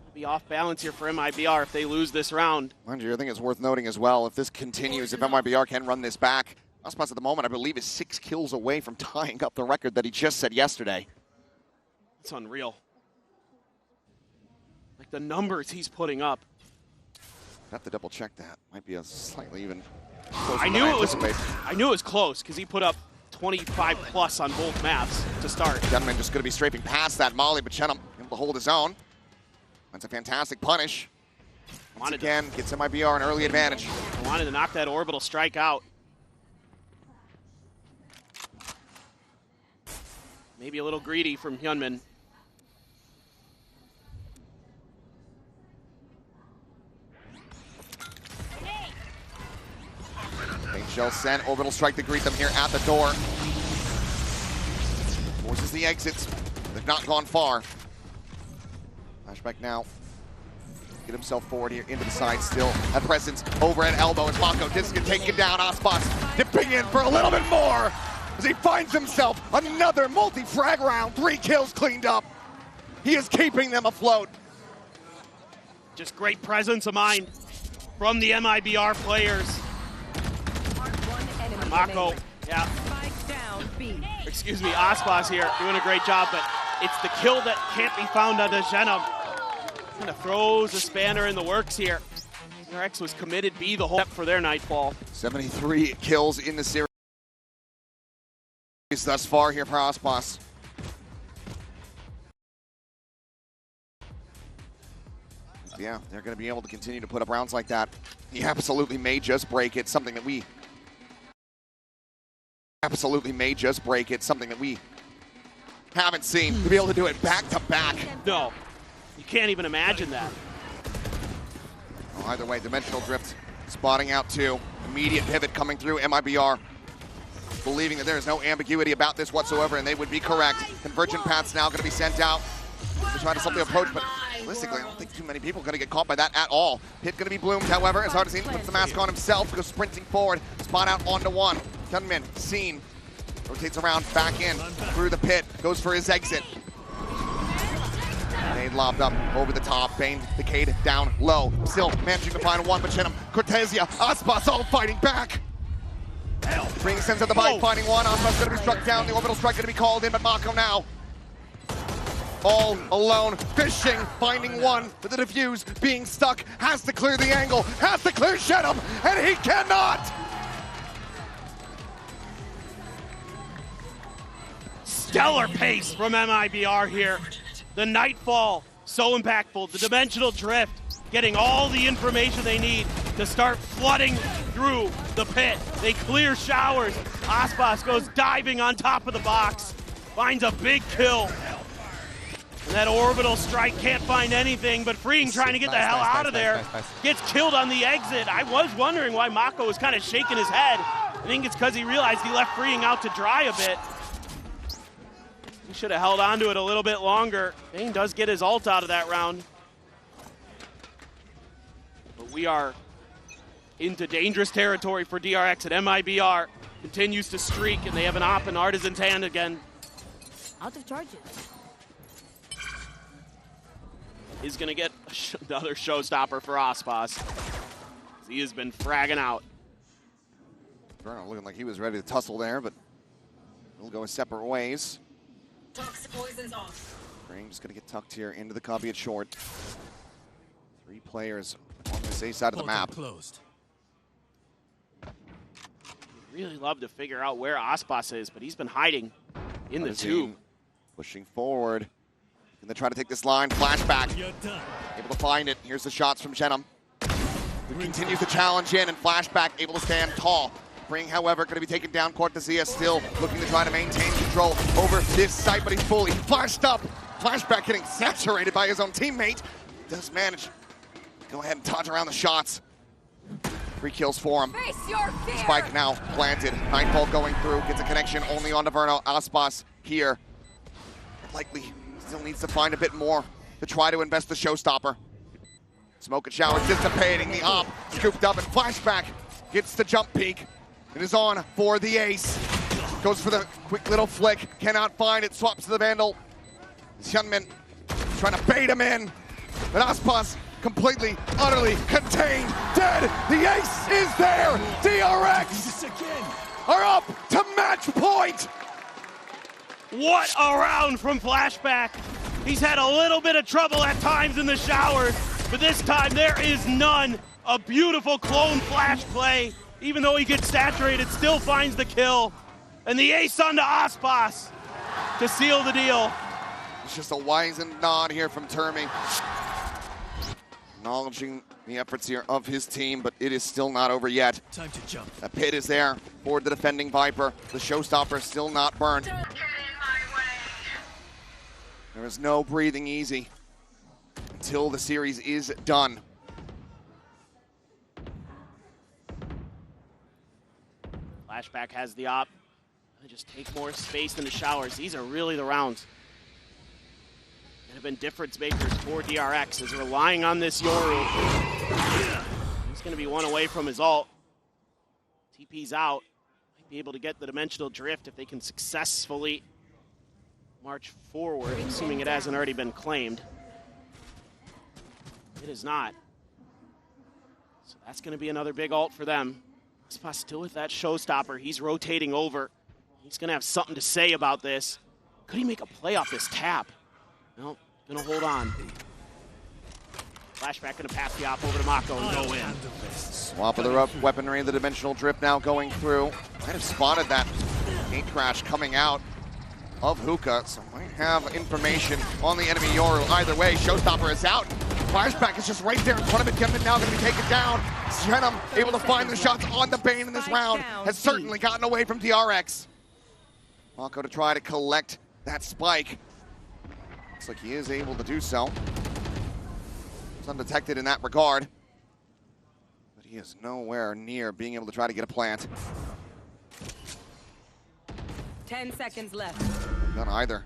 will be off balance here for MIBR if they lose this round. Mind you, I think it's worth noting as well, if this continues, if MIBR can run this back, Aspas at the moment, I believe, is 6 kills away from tying up the record that he just set yesterday. It's unreal. Like the numbers he's putting up. Have to double check that. Might be a slightly even I knew it was close because he put up 25 plus on both maps to start. Gunman just going to be strafing past that molly, but Chenum able to hold his own. That's a fantastic punish. Once again, gets MIBR an early advantage. Wanted to knock that orbital strike out. Maybe a little greedy from Hyunmin. Paint shell sent, orbital strike to greet them here at the door. Forces the exits. They've not gone far. Flashback now. Get himself forward here into the side still. At presence over at elbow as Mako just gonna take it down. Aspas dipping in for a little bit more. as he finds himself another multi-frag round. 3 kills cleaned up. He is keeping them afloat. Just great presence of mind from the MIBR players. One enemy Mako, remaining. yeah. Spike down, B. Excuse me, Aspas here, doing a great job, but it's the kill that can't be found on Dejenum. Kind of throws a spanner in the works here. DRX was committed B the whole step for their nightfall. 73 kills in the series thus far here for Aspas. Yeah, they're going to be able to continue to put up rounds like that. He absolutely may just break it, something that we haven't seen, to be able to do it back to back. No, you can't even imagine that. Well, either way, Dimensional Drift spotting out 2. Immediate pivot coming through. MIBR believing that there is no ambiguity about this whatsoever, and they would be correct. Convergent paths now going to be sent out to try to something approach, but realistically, I don't think too many people are going to get caught by that at all. Hit going to be bloomed, however, as hard as he puts the mask on himself, goes sprinting forward, spot out onto 1. Gunman seen, rotates around, back in, through the pit, goes for his exit. Nade lobbed up over the top, Bane decayed down low, still managing to find 1, but Chenem, Cortesia, Aspas all fighting back. Ring sends out the bike, finding 1, Aspas going to be struck down, the orbital strike going to be called in, but Mako now all alone, fishing, finding 1 with the defuse, being stuck, has to clear the angle, has to clear Chenem, and he cannot! Stellar pace from MIBR here. The Nightfall, so impactful. The Dimensional Drift, getting all the information they need to start flooding through the pit. They clear showers. Aspas goes diving on top of the box, finds a big kill. And that orbital strike can't find anything, but Freeing trying to get the hell out of there. Gets killed on the exit. I was wondering why Mako was kind of shaking his head. I think it's because he realized he left Freeing out to dry a bit. He should have held on to it a little bit longer. Bane does get his ult out of that round. But we are into dangerous territory for DRX, and MIBR continues to streak, and they have an op in Artisan's hand again. Out of charges. He's going to get another showstopper for Aspas. He has been fragging out. Bruno looking like he was ready to tussle there, but we'll go separate ways. Toxic poisons off. Green just going to get tucked here into the copy at short. 3 players on this A side of the map. Closed. Really love to figure out where Aspas is, but he's been hiding in the tube. Pushing forward. And they try to take this line. Flashback. You're done. Able to find it. Here's the shots from Chenem. Who continues to challenge in, and Flashback able to stand tall. Bring, however, going to be taken down. Cortesia still looking to try to maintain control over this site, but he's fully flashed up. Flashback getting saturated by his own teammate. Does manage to go ahead and dodge around the shots. 3 kills for him. Face your fear. Spike now planted. Nightfall going through. Gets a connection only onto Verno. Aspas here. Likely still needs to find a bit more to try to invest the showstopper. Smoke and showers dissipating. The op scooped up, and Flashback gets the jump peak. It is on for the ace. Goes for the quick little flick. Cannot find it. Swaps to the Vandal. Hyunmin trying to bait him in. But Aspas completely, utterly contained. Dead. The ace is there. DRX are up to match point. What a round from Flashback. He's had a little bit of trouble at times in the showers, but this time there is none. A beautiful clone flash play. Even though he gets saturated, still finds the kill. And the ace onto Aspas to seal the deal. It's just a wizened nod here from Termi. Acknowledging the efforts here of his team, but it is still not over yet. Time to jump. The pit is there for the defending Viper. The showstopper is still not burned. Don't get in my way. There is no breathing easy until the series is done. Flashback has the op. They just take more space in the showers. These are really the rounds that have been difference makers for DRX, is relying on this Yoru. He's going to be 1 away from his ult. TP's out. be able to get the dimensional drift if they can successfully march forward, assuming it hasn't already been claimed. It is not. So that's going to be another big ult for them. Aspas still with that showstopper. He's rotating over. He's going to have something to say about this. Could he make a play off this tap? No, going to hold on. Flashback going to pass the op over to Mako and go in. Swap of the weaponry, the dimensional drift now going through. Might have spotted that gate crash coming out of Hookah, so might have information on the enemy Yoru. Either way, showstopper is out. Flashback is just right there in front of it. Gunman now going to be taken down. Shenum able to find the shots on the Bane in this round. Has certainly gotten away from DRX. Mako to try to collect that spike. Looks like he is able to do so. It's undetected in that regard. But he is nowhere near being able to try to get a plant. 10 seconds left. None either.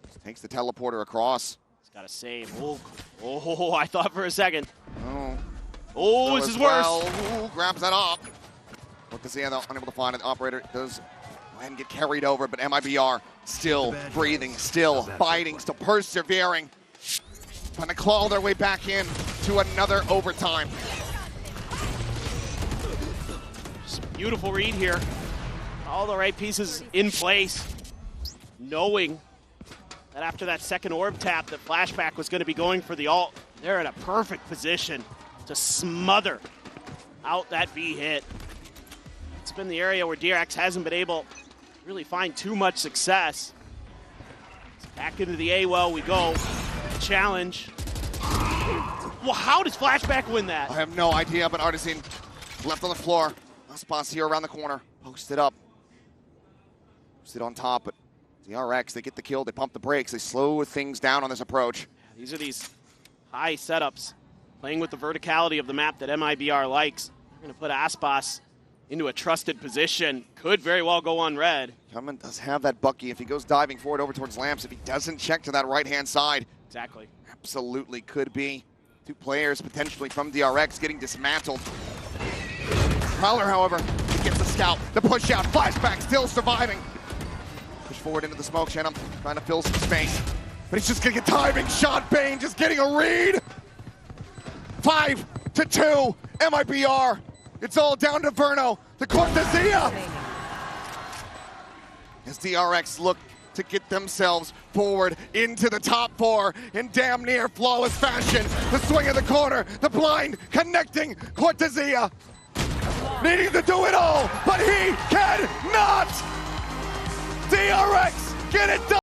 Just takes the teleporter across. He's got to save. Oh, I thought for a second. Oh. Oh, this is worse. Ooh, grabs that up. What does he have though? Unable to find it. Operator does go ahead and get carried over, but MIBR still breathing, still fighting, still persevering. Trying to claw their way back in to another overtime. Just beautiful read here. All the right pieces in place. Knowing that after that second orb tap, that Flashback was going to be going for the ult. They're in a perfect position to smother out that V hit. It's been the area where DRX hasn't been able to really find too much success. Back into the A well we go. Challenge. Well, how does Flashback win that? I have no idea, but Artisan left on the floor. Aspas here around the corner. Posted up. Posted on top, but DRX, they get the kill, they pump the brakes, they slow things down on this approach. These are these high setups, playing with the verticality of the map that MIBR likes. They're going to put Aspas into a trusted position. Could very well go on red. Gunman does have that Bucky. If he goes diving forward over towards Lamps, if he doesn't check to that right-hand side. Exactly. Absolutely could be. Two players potentially from DRX getting dismantled. Prowler, however, he gets the scout, the push out, Flashback still surviving. Push forward into the smoke, Shenum, trying to fill some space. But he's just gonna get timing shot, Bane just getting a read. 5-2, MIBR. It's all down to Verno, the Cortesia. As DRX look to get themselves forward into the top four in damn near flawless fashion. The swing of the corner, the blind connecting Cortesia. Needing to do it all, but he cannot! DRX, get it done!